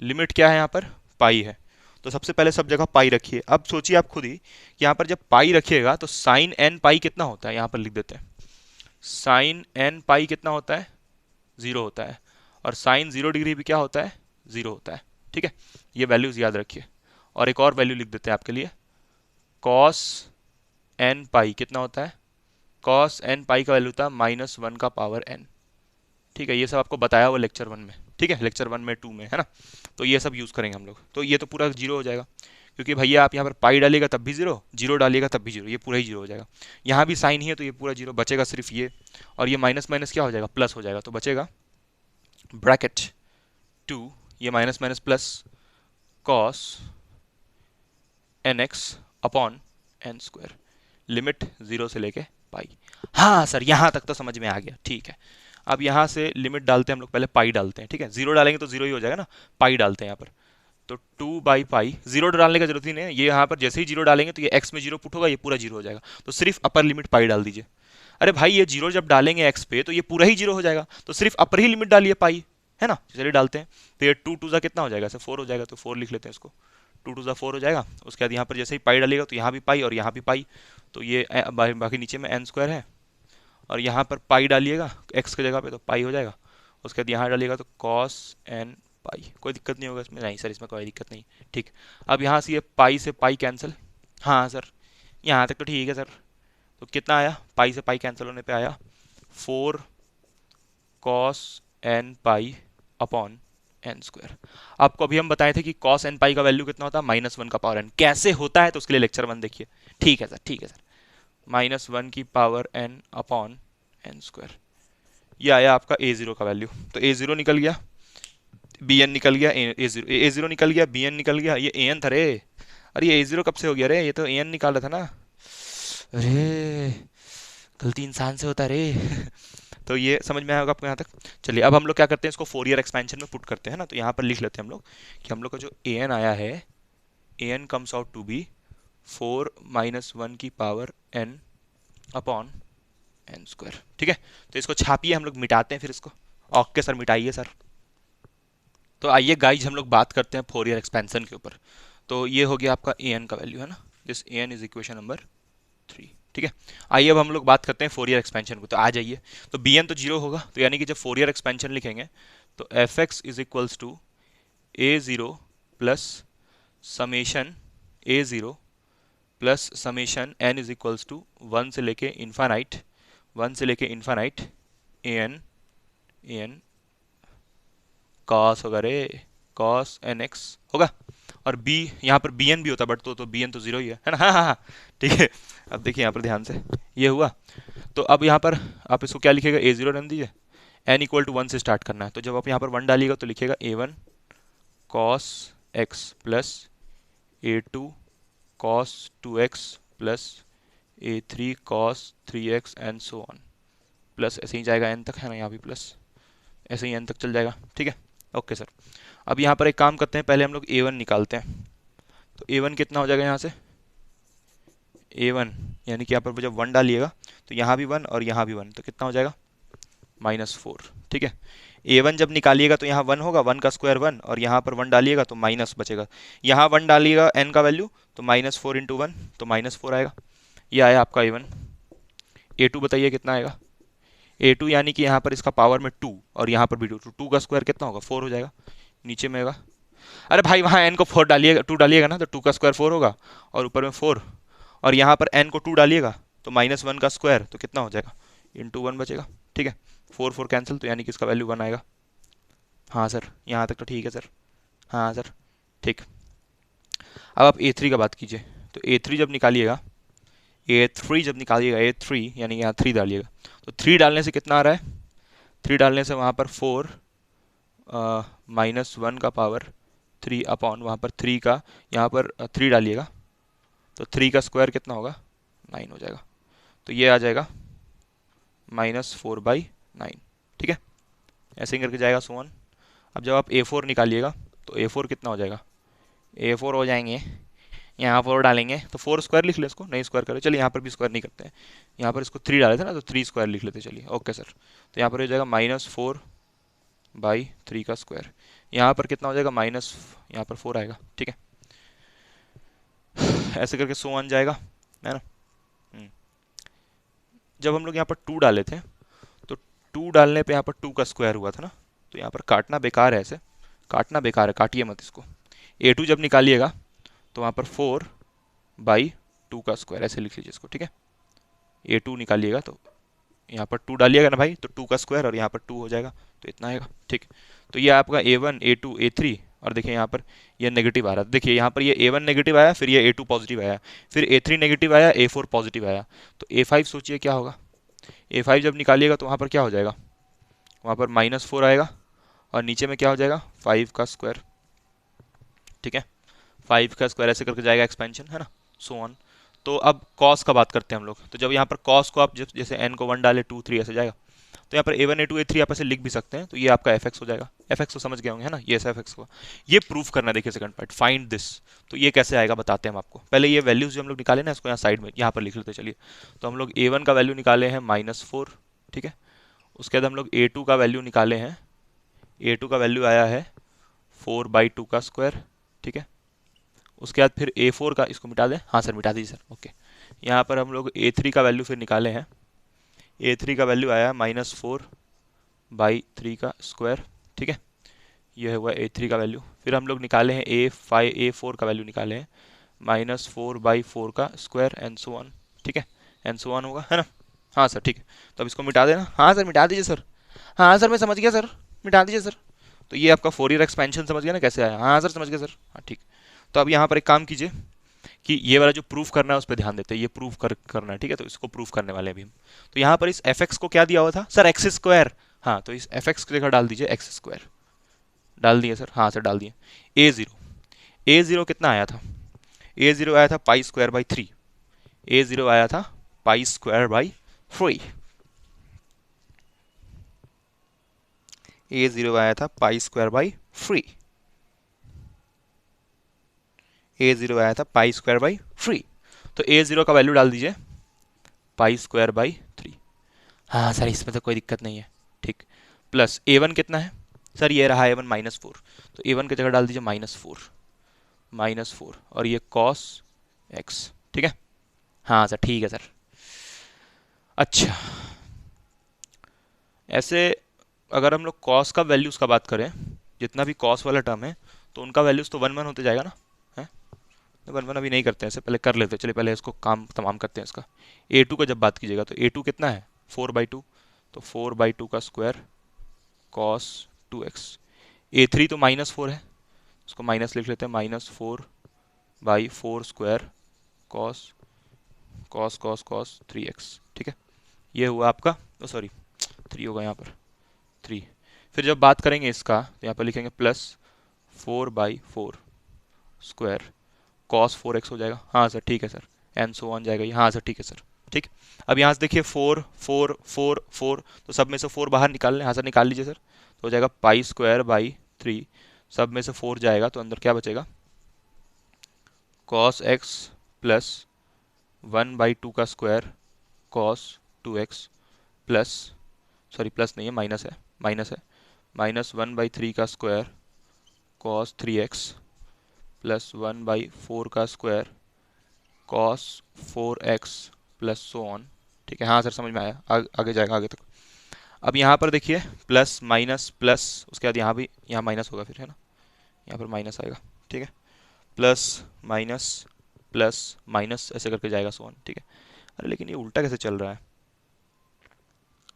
limit क्या है यहाँ पर, पाई है। तो सबसे पहले सब जगह पाई रखिए। अब सोचिए आप खुद ही कि यहाँ पर जब पाई रखिएगा तो साइन एन पाई कितना होता है, यहाँ पर लिख देते हैं। साइन एन पाई कितना होता है, ज़ीरो होता है। और साइन 0 डिग्री भी क्या होता है, ज़ीरो होता है। ठीक है, ये वैल्यूज़ याद रखिए। और एक और वैल्यू लिख देते हैं आपके लिए, कॉस एन पाई कितना होता है, कॉस एन पाई का वैल्यू था -1 का पावर एन। ठीक है, ये सब आपको बताया हुआ लेक्चर 1 में। ठीक है, लेक्चर 1 में 2 में, है ना। तो ये सब यूज़ करेंगे हम लोग। तो ये तो पूरा जीरो हो जाएगा, क्योंकि भैया आप यहाँ पर पाई डालिएगा तब भी जीरो, जीरो डालिएगा तब भी जीरो, ये पूरा ही जीरो हो जाएगा। यहाँ भी साइन ही है तो ये पूरा जीरो बचेगा, सिर्फ ये। और ये माइनस माइनस क्या हो जाएगा, प्लस हो जाएगा। तो बचेगा ब्रैकेट 2, ये minus minus plus cos n x upon n square, limit 0 से लेके पाई। हाँ सर, यहाँ तक तो समझ में आ गया। ठीक है, अब यहाँ से लिमिट डालते हैं हम लोग, पहले पाई डालते हैं। ठीक है, जीरो डालेंगे तो जीरो ही हो जाएगा ना, पाई डालते हैं यहाँ पर। तो 2/पाई, जीरो डालने का जरूरत ही नहीं है, ये यहाँ पर जैसे ही जीरो डालेंगे तो ये एक्स में जीरो पुट होगा, ये पूरा जीरो हो जाएगा। तो सिर्फ अपर लिमिट पाई डाल दीजिए। अरे भाई, ये जीरो जब डालेंगे एक्स पे तो ये पूरा ही जीरो हो जाएगा, तो सिर्फ अपर ही लिमिट डालिए पाई, है ना। चलिए डालते हैं। तो ये 2 × कितना हो जाएगा, 4 हो जाएगा, तो 4 लिख लेते हैं इसको। 2 × 4 हो जाएगा। उसके बाद यहाँ पर जैसे ही पाई डालिएगा तो यहाँ भी पाई और यहाँ भी पाई, तो ये बाकी नीचे में एन स्क्वायर है। और यहाँ पर पाई डालिएगा एक्स की जगह पे तो पाई हो जाएगा। उसके बाद यहाँ डालिएगा तो कॉस एन पाई। कोई दिक्कत नहीं होगा इसमें, नहीं सर इसमें कोई दिक्कत नहीं। ठीक, अब यहाँ से ये पाई से पाई कैंसिल। हाँ सर, यहाँ तक तो ठीक है सर। तो कितना आया, पाई से पाई कैंसिल होने पे आया 4 cos n pi upon n square. आपको अभी हम बताए थे कि कॉस एन पाई का वैल्यू कितना होता है, -1 का पावर एन। कैसे होता है तो उसके लिए लेक्चर 1 देखिए। ठीक है सर, ठीक है सर, -1 की power n upon n square. ये आया आपका ए ज़ीरो का वैल्यू। तो ए ज़ीरो निकल गया, बी एन निकल गया, ए ज़ीरो निकल गया, बी एन निकल गया, ये ए एन था रे। अरे ये ए ज़ीरो कब से हो गया रे, ये तो ए एन निकाला था ना। अरे गलती इंसान से होता है रे। तो ये समझ में आया होगा आपको यहाँ तक। चलिए अब हम लोग क्या करते हैं, इसको फोरियर एक्सपेंशन में पुट करते हैं ना। तो यहाँ पर लिख लेते हैं हम लोग कि हम लोग का जो ए एन आया है, a n comes out to be 4 - 1 की power n upon n square. ठीक है, तो इसको छापिए, हम लोग मिटाते हैं फिर इसको। ओके सर, मिटाइए सर। तो आइए गाइज हम लोग बात करते हैं फोरियर एक्सपेंशन के ऊपर। तो ये हो गया आपका ए एन का वैल्यू, है ना। This a n is equation number 3। ठीक है, आइए अब हम लोग बात करते हैं फोरियर एक्सपेंशन को। तो आ जाइए, तो बी एन तो जीरो होगा, तो यानी कि जब फोरियर एक्सपेंशन लिखेंगे तो f x is equals to a zero plus summation a zero plus summation n is equals to 1 से लेके इन्फानाइट, 1 से लेके इन्फानाइट ए एन कॉस होगा रे, कॉस एन एक्स होगा। और बी, यहाँ पर बी एन भी होता बट तो बी एन तो जीरो ही है ना। हाँ हाँ हाँ, ठीक है। अब देखिए यहाँ पर ध्यान से, ये हुआ। तो अब यहाँ पर आप इसको क्या लिखेगा, ए ज़ीरो रन दीजिए, एन इक्वल टू 1 से स्टार्ट करना है, तो जब आप यहाँ पर 1 डालिएगा तो लिखिएगा a1 cos x plus a2 cos 2x plus a3 cos 3x and so on, plus ऐसे ही जाएगा n तक, है ना, यहाँ भी प्लस, ऐसे ही n तक चल जाएगा। ठीक है, ओके सर। अब यहाँ पर एक काम करते हैं, पहले हम लोग a1 निकालते हैं। तो a1 कितना हो जाएगा यहाँ से, a1 यानी कि यहाँ पर जब 1 डालिएगा तो यहाँ भी 1 और यहाँ भी 1, तो कितना हो जाएगा -4। ठीक है, a1 जब निकालिएगा तो यहाँ 1 होगा, 1 का स्क्वायर 1, और यहाँ पर 1 डालिएगा तो माइनस बचेगा। यहाँ 1 डालिएगा n का वैल्यू तो -4 इंटू 1, तो -4 आएगा। ये आया आपका a1। a2 बताइए कितना आएगा, a2 यानी कि यहाँ पर इसका पावर में 2 और यहाँ पर भी 2, तो 2 का स्क्वायर कितना होगा, 4 हो जाएगा, नीचे में होगा। अरे भाई वहाँ n को 4 डालिएगा, 2 डालिएगा ना, तो 2 का स्क्वायर 4 होगा और ऊपर में 4, और यहाँ पर n को 2 डालिएगा तो -1 का स्क्वायर, तो कितना हो जाएगा, इंटू 1 बचेगा। ठीक है, 4 4 कैंसिल, तो यानी कि इसका वैल्यू 1 आएगा। हाँ सर, यहाँ तक तो ठीक है सर। हाँ सर, ठीक। अब आप a3 का बात कीजिए, तो a3 जब निकालिएगा, a3 यानी यहाँ 3 डालिएगा, तो 3 डालने से कितना आ रहा है, 3 डालने से वहाँ पर 4 -1 का पावर 3 अपॉन वहाँ पर 3 का, यहाँ पर 3 डालिएगा तो 3 का स्क्वायर कितना होगा, 9 हो जाएगा। तो ये आ जाएगा -4/9। ठीक है, ऐसे ही करके जाएगा सोन। अब जब आप a4 निकालिएगा तो a4 कितना हो जाएगा, a4 हो जाएंगे, यहाँ 4 डालेंगे तो 4 स्क्वायर लिख ले इसको, नहीं स्क्वायर करो, चलिए यहाँ पर भी स्क्वायर नहीं करते हैं, यहाँ पर इसको 3 डाले थे ना, तो 3 स्क्वायर लिख लेते, चलिए ओके सर। तो यहाँ पर हो जाएगा -4/3 का स्क्वायर, यहाँ पर कितना हो जाएगा, माइनस, यहाँ पर 4 आएगा। ठीक है, ऐसे करके सो ऑन जाएगा, है ना। जब हम लोग यहाँ पर 2 डाले थे तो 2 डालने पे यहाँ पर 2 का स्क्वायर हुआ था ना, तो यहाँ पर काटना बेकार है, ऐसे काटना बेकार है, काटिए मत इसको। a2 जब निकालिएगा तो वहाँ पर 4/2 का स्क्वायर, ऐसे लिख लीजिए इसको। ठीक है, a2 निकालिएगा तो यहाँ पर 2 डालिएगा ना भाई, तो 2 का स्क्वायर और यहाँ पर 2 हो जाएगा, तो इतना आएगा। ठीक, तो ये आपका a1 a2 a3, और देखिए यहाँ पर ये नेगेटिव आ रहा है, देखिए यहाँ पर ये a1 नेगेटिव आया, फिर ये a2 पॉजिटिव आया, फिर a3 नेगेटिव आया, a4 पॉजिटिव आया, तो a5 सोचिए क्या होगा। a5 जब निकालिएगा तो वहाँ पर क्या हो जाएगा, वहाँ पर -4 आएगा, और नीचे में क्या हो जाएगा, 5 का स्क्वायर। ठीक है, 5 का स्क्वायर ऐसे करके जाएगा एक्सपेंशन, है ना, सो ऑन। तो अब कॉस का बात करते हैं हम लोग, तो जब यहाँ पर कॉस को आप जैसे n को 1 डाले 2 3 ऐसे जाएगा, तो यहाँ पर a1 a2 a3 आप ऐसे लिख भी सकते हैं, तो ये आपका fx हो जाएगा। fx तो समझ गए होंगे, है ना, ये ऐसा fx को ये प्रूफ करना है। देखिए सेकंड पार्ट, फाइंड दिस, तो ये कैसे आएगा बताते हैं हम आपको। पहले ये वैल्यूज जो हम लोग निकाले ना, इसको यहाँ साइड में यहाँ पर लिख लेते, चलिए। तो हम लोग a1 का वैल्यू निकाले हैं -4। ठीक है, उसके बाद हम लोग a2 का वैल्यू निकाले हैं, a2 का वैल्यू आया है 4/2 का स्क्वायर। ठीक है, उसके बाद फिर a4 का, इसको मिटा दें, हाँ सर मिटा दीजिए सर, ओके। यहाँ पर हम लोग a3 का वैल्यू फिर निकाले हैं, a3 का वैल्यू आया -4/3 का स्क्वायर। ठीक है, यह हुआ a3 का वैल्यू। फिर हम लोग निकाले हैं a4 का वैल्यू निकाले हैं -4/4 का स्क्वायर एंड सो ऑन। ठीक है, एंड सो ऑन होगा, है ना। हाँ सर, ठीक है, तो अब इसको मिटा देना। हाँ सर मिटा दीजिए सर। हाँ सर मैं समझ गया सर, मिटा दीजिए सर। तो ये आपका फोरियर एक्सपेंशन समझ गया ना कैसे आया। हाँ सर समझ गया सर, हाँ ठीक। तो अब यहाँ पर एक काम कीजिए कि ये वाला जो प्रूफ करना है उस पर ध्यान देते हैं, ये प्रूफ करना है। ठीक है, तो इसको प्रूफ करने वाले अभी हम। तो यहाँ पर इस fx को क्या दिया हुआ था सर, एक्स स्क्वायर। हाँ, तो इस fx की जगह डाल दीजिए एक्स स्क्वायर। डाल दिए सर, हाँ सर डाल दिए। a0 कितना आया था, a0 आया था π²/3। a0 आया था π²/3। a0 आया था π²/3। a0 आया था π²/3। तो a0 का वैल्यू डाल दीजिए π²/3। हाँ सर इसमें तो कोई दिक्कत नहीं है, ठीक। प्लस a1 कितना है सर, ये रहा a1 -4, तो a1 की जगह डाल दीजिए -4 और ये cos x। ठीक है, हाँ सर ठीक है सर। अच्छा, ऐसे अगर हम लोग cos का वैल्यूज़ का बात करें, जितना भी cos वाला टर्म है तो उनका वैल्यूज़ तो 1 1 होते जाएगा ना, है। 1 1 अभी नहीं करते हैं, ऐसे पहले कर लेते हैं। चलिए पहले इसको काम तमाम करते हैं इसका। a2 का जब बात कीजिएगा तो a2 कितना है 4/2, तो 4/2 का स्क्वायर cos 2x। a3 तो -4 है, उसको माइनस लिख लेते हैं, -4/4 स्क्वायर cos 3x। ठीक है, ये हुआ आपका, सॉरी 3 होगा यहाँ पर, 3। फिर जब बात करेंगे इसका तो यहाँ पर लिखेंगे प्लस 4/4 स्क्वायर कॉस 4x हो जाएगा। हाँ सर ठीक है सर, एंड सो ऑन जाएगा ये। हाँ सर ठीक है सर। ठीक। अब यहाँ से देखिए 4 4 4 4, तो सब में से 4 बाहर निकाल लें। हाँ सर निकाल लीजिए सर। तो हो जाएगा π²/3, सब में से 4 जाएगा तो अंदर क्या बचेगा, cos x प्लस 1/2 का square cos 2x plus, sorry plus नहीं है, माइनस है, माइनस है, माइनस 1/3 का स्क्वायर cos 3x प्लस 1/4 का square cos 4x plus so on. ठीक है, हाँ सर समझ में आया, आगे जाएगा आगे तक। अब यहाँ पर देखिए प्लस माइनस प्लस, उसके बाद यहाँ भी, यहाँ माइनस होगा फिर, है ना, यहाँ पर माइनस आएगा। ठीक है, प्लस प्लस माइनस ऐसे करके जाएगा सो ऑन। ठीक है, अरे लेकिन ये उल्टा कैसे चल रहा है,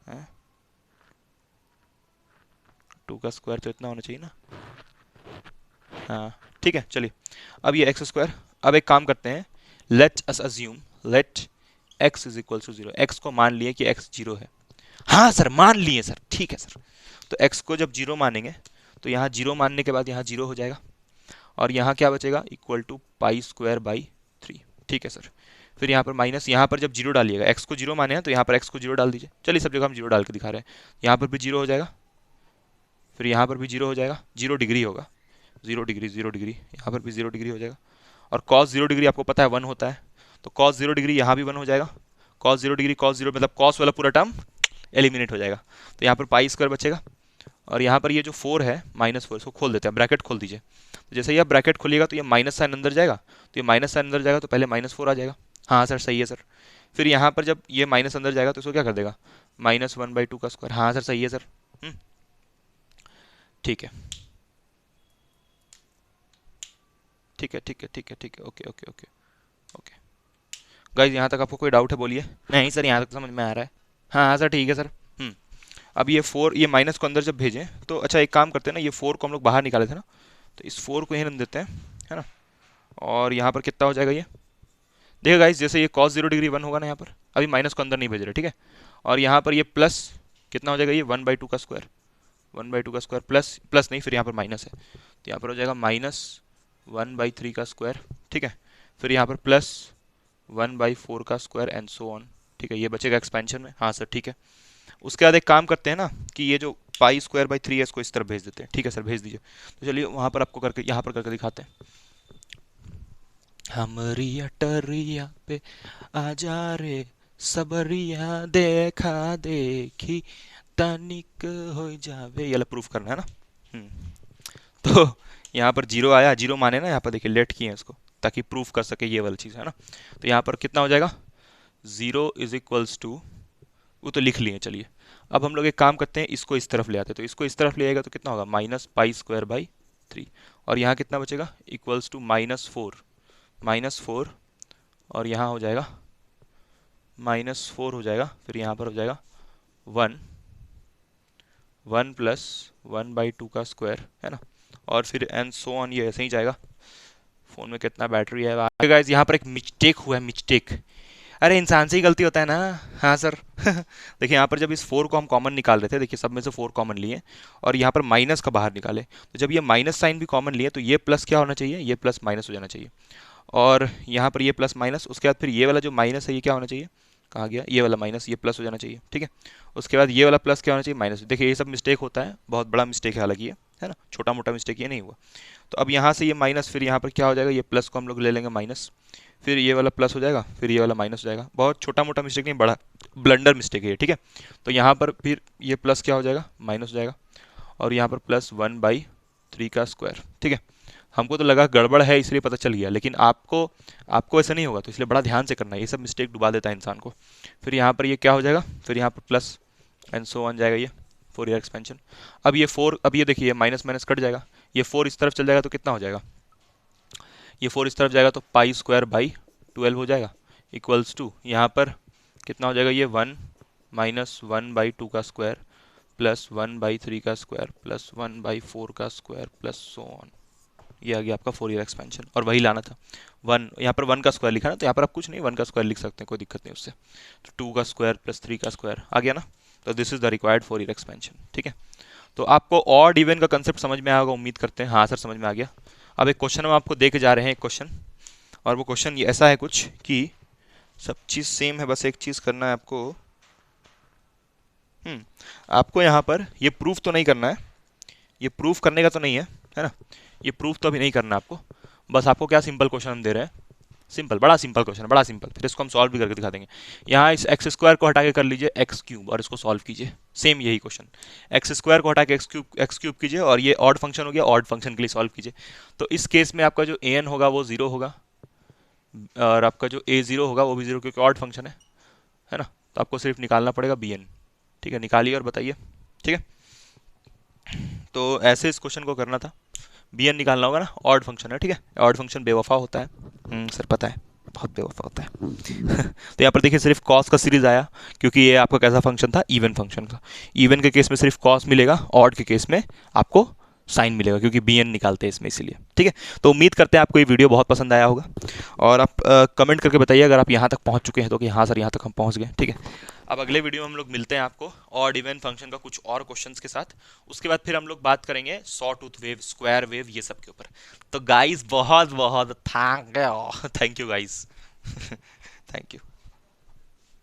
हैं? 2 का स्क्वायर तो इतना होना चाहिए ना। हाँ ठीक है, चलिए अब ये x²। अब एक काम करते हैं, let us assume let x is equal to 0। x को मान लिए कि x 0 है। हाँ सर मान लिए सर, ठीक है सर। तो x को जब 0 मानेंगे तो यहाँ 0 मानने के बाद यहाँ 0 हो जाएगा, और यहाँ क्या बचेगा, इक्वल टू π²/3। ठीक है सर। फिर यहाँ पर माइनस, यहाँ पर जब 0 डालिएगा, x को 0 माने हैं तो यहाँ पर x को 0 डाल दीजिए। चलिए सब जगह हम 0 डाल के दिखा रहे हैं। यहाँ पर भी 0 हो जाएगा, फिर यहाँ पर भी 0 हो जाएगा, 0 डिग्री होगा, 0 डिग्री 0 डिग्री, यहाँ पर भी 0 डिग्री हो जाएगा। और cos 0 डिग्री आपको पता है 1 होता है, तो cos 0 डिग्री यहाँ भी 1 हो जाएगा। cos 0 डिग्री cos 0 मतलब cos वाला पूरा टर्म एलिमिनेट हो जाएगा, तो यहाँ पर π² बचेगा। और यहाँ पर ये जो 4 है -4, इसको खोल देते हैं, ब्रैकेट खोल दीजिए। तो जैसे ही आप ब्रैकेट खोलिएगा तो ये माइनस साइन अंदर जाएगा, तो ये माइनस साइन अंदर जाएगा तो पहले -4 आ जाएगा। हाँ सर सही है सर। फिर यहाँ पर जब ये माइनस अंदर जाएगा तो इसको क्या कर देगा, -1/2 का स्क्वायर। हाँ सर सही है सर। ठीक है ठीक है ठीक है ठीक है ठीक है, okay okay okay okay. Guys यहाँ तक आपको कोई डाउट है बोलिए। नहीं सर यहाँ तक समझ में आ रहा है। हाँ हाँ सर ठीक है सर। अब ये 4, ये माइनस को अंदर जब भेजें तो अच्छा एक काम करते हैं ना, ये 4 को हम लोग बाहर निकाले थे ना, तो इस 4 को यहीं रख देते हैं, है ना। और यहाँ पर कितना हो जाएगा ये, देखिए गाइज जैसे ये cos 0 डिग्री 1 होगा ना यहाँ पर, अभी माइनस को अंदर नहीं भेज रहे, ठीक है। और यहाँ पर ये प्लस कितना हो जाएगा, ये 1/2 का स्क्वायर, 1/2 का स्क्वायर प्लस प्लस नहीं, फिर यहाँ पर माइनस है तो यहाँ पर हो जाएगा -1/3 का स्क्वायर। ठीक है, फिर यहाँ पर प्लस 1/4 का स्क्वायर एंड सो ऑन। ठीक है, ये बचेगा एक्सपेंशन में। हाँ सर ठीक है। उसके बाद एक काम करते हैं ना कि ये जो π²/3 है इसको इस तरफ भेज देते हैं। ठीक है सर भेज दीजिए। तो चलिए वहाँ पर आपको करके, यहाँ पर करके दिखाते हैं। हमरी अटरिया पे आजा रे सबरिया, देखा देखी तनिक हो जावे, ये प्रूफ करना है ना। तो यहाँ पर 0 आया, 0 माने ना, यहाँ पर देखिए लेट किए हैं इसको ताकि प्रूफ कर सके ये वाली चीज़, है ना। तो यहाँ पर कितना हो जाएगा, 0 इज इक्वल्स टू, वो तो लिख लिए। चलिए अब हम लोग एक काम करते हैं, इसको इस तरफ ले आते हैं। तो इसको इस तरफ ले आएगा तो कितना होगा, -π²/3। और यहाँ कितना बचेगा, इक्वल्स टू -4 और यहाँ हो जाएगा -4 हो जाएगा। फिर यहाँ पर हो जाएगा 1 प्लस 1/2 का स्क्वायर, है ना। और फिर एंड सो ऑन, ये ऐसे ही जाएगा। फ़ोन में कितना बैटरी है गाइस। यहाँ पर एक मिस्टेक हुआ है, मिस्टेक। अरे इंसान से ही गलती होता है ना। हाँ सर देखिए यहाँ पर जब इस 4 को हम कॉमन निकाल रहे थे, देखिए सब में से 4 कॉमन लिए और यहाँ पर माइनस का बाहर निकाले, तो जब ये माइनस साइन भी कॉमन लिए तो ये प्लस क्या होना चाहिए, ये प्लस माइनस हो जाना चाहिए। और यहाँ पर ये प्लस माइनस, उसके बाद फिर ये वाला जो माइनस है ये क्या होना चाहिए, कहाँ गया ये वाला माइनस, ये प्लस हो जाना चाहिए। ठीक है, उसके बाद ये वाला प्लस क्या होना चाहिए, माइनस। देखिए ये सब मिस्टेक होता है, बहुत बड़ा मिस्टेक है हालांकि ये, है ना, छोटा मोटा मिस्टेक ये नहीं हुआ। तो अब यहाँ से ये माइनस, फिर यहाँ पर क्या हो जाएगा, ये प्लस को हम लोग ले लेंगे माइनस, फिर ये वाला प्लस हो जाएगा, फिर ये वाला माइनस हो जाएगा। बहुत छोटा मोटा मिस्टेक नहीं, बड़ा ब्लंडर मिस्टेक है ये। ठीक है, तो यहाँ पर फिर ये प्लस क्या हो जाएगा, माइनस हो जाएगा, और यहाँ पर प्लस 1/3 का स्क्वायर। ठीक है, हमको तो लगा गड़बड़ है इसलिए पता चल गया, लेकिन आपको ऐसा नहीं होगा, तो इसलिए बड़ा ध्यान से करना है, ये सब मिस्टेक डुबा देता है इंसान को। फिर यहाँ पर ये क्या हो जाएगा, फिर यहाँ पर प्लस एंड सो ऑन जाएगा ये फोरियर एक्सपेंशन। अब ये 4, अब ये देखिए माइनस माइनस कट जाएगा, ये 4 इस तरफ चल जाएगा तो कितना हो जाएगा, ये 4 इस तरफ जाएगा तो π²/12 हो जाएगा, इक्वल्स टू यहाँ पर कितना हो जाएगा, ये 1 - 1/2 का स्क्वायर प्लस 1/3 का स्क्वायर प्लस 1/4 का स्क्वायर प्लस सो ऑन। ये आ गया आपका फोरियर एक्सपेंशन। और वही लाना था 1, यहाँ पर 1 का स्क्वायर लिखा ना, तो यहाँ पर आप कुछ नहीं 1 का स्क्वायर लिख सकते हैं, कोई दिक्कत नहीं उससे। तो 2 का स्क्वायर प्लस 3 का स्क्वायर आ गया ना। तो this is the required Fourier expansion. ठीक है, तो आपको ऑड इवन का कंसेप्ट समझ में आया होगा, उम्मीद करते हैं। हाँ सर समझ में आ गया। अब एक क्वेश्चन हम आपको दे के जा रहे हैं, एक क्वेश्चन, और वो क्वेश्चन ये ऐसा है कुछ कि सब चीज़ सेम है, बस एक चीज़ करना है आपको। आपको यहाँ पर ये प्रूफ तो नहीं करना है, ये प्रूफ करने का तो नहीं है ना, ये प्रूफ तो अभी नहीं करना आपको। बस आपको क्या सिंपल क्वेश्चन हम दे रहे हैं, सिंपल, बड़ा सिंपल क्वेश्चन, बड़ा सिंपल, फिर इसको हम सॉल्व भी करके दिखा देंगे। यहाँ इस एक्स स्क्वायर को हटा के कर लीजिए एक्स क्यूब और इसको सॉल्व कीजिए। सेम यही क्वेश्चन, एक्स स्क्वायर को हटा के एक्स क्यूब कीजिए और ये ऑड फंक्शन हो गया, ऑड फंक्शन के लिए सॉल्व कीजिए। तो इस केस में आपका जो ए एन होगा वो जीरो होगा, और आपका जो ए जीरो होगा वो भी जीरो, क्योंकि ऑड फंक्शन है ना। तो आपको सिर्फ निकालना पड़ेगा बी एन। ठीक है, निकालिए और बताइए। ठीक है, तो ऐसे इस क्वेश्चन को करना था, बी एन निकालना होगा ना, ऑड फंक्शन है। ठीक है, ऑड फंक्शन बेवफा होता है, सर पता है, बहुत बेवफा होता है। तो यहाँ पर देखिए सिर्फ कॉस का सीरीज आया, क्योंकि ये आपका कैसा फंक्शन था, इवन फंक्शन का। इवन के केस में सिर्फ कॉस मिलेगा, ऑड के केस में आपको साइन मिलेगा, क्योंकि बी एन निकालते हैं इसमें, इसीलिए। ठीक है, तो उम्मीद करते हैं आपको ये वीडियो बहुत पसंद आया होगा, और आप कमेंट करके बताइए अगर आप यहाँ तक पहुँच चुके हैं तो, कि हाँ सर यहाँ तक हम पहुँच गए। ठीक है, अब अगले वीडियो में हम लोग मिलते हैं आपको ऑड इवन फंक्शन का कुछ और क्वेश्चंस के साथ। उसके बाद फिर हम लोग बात करेंगे saw tooth wave, square wave, ये सब के ऊपर। तो गाइस बहुत बहुत thank you guys. Thank you.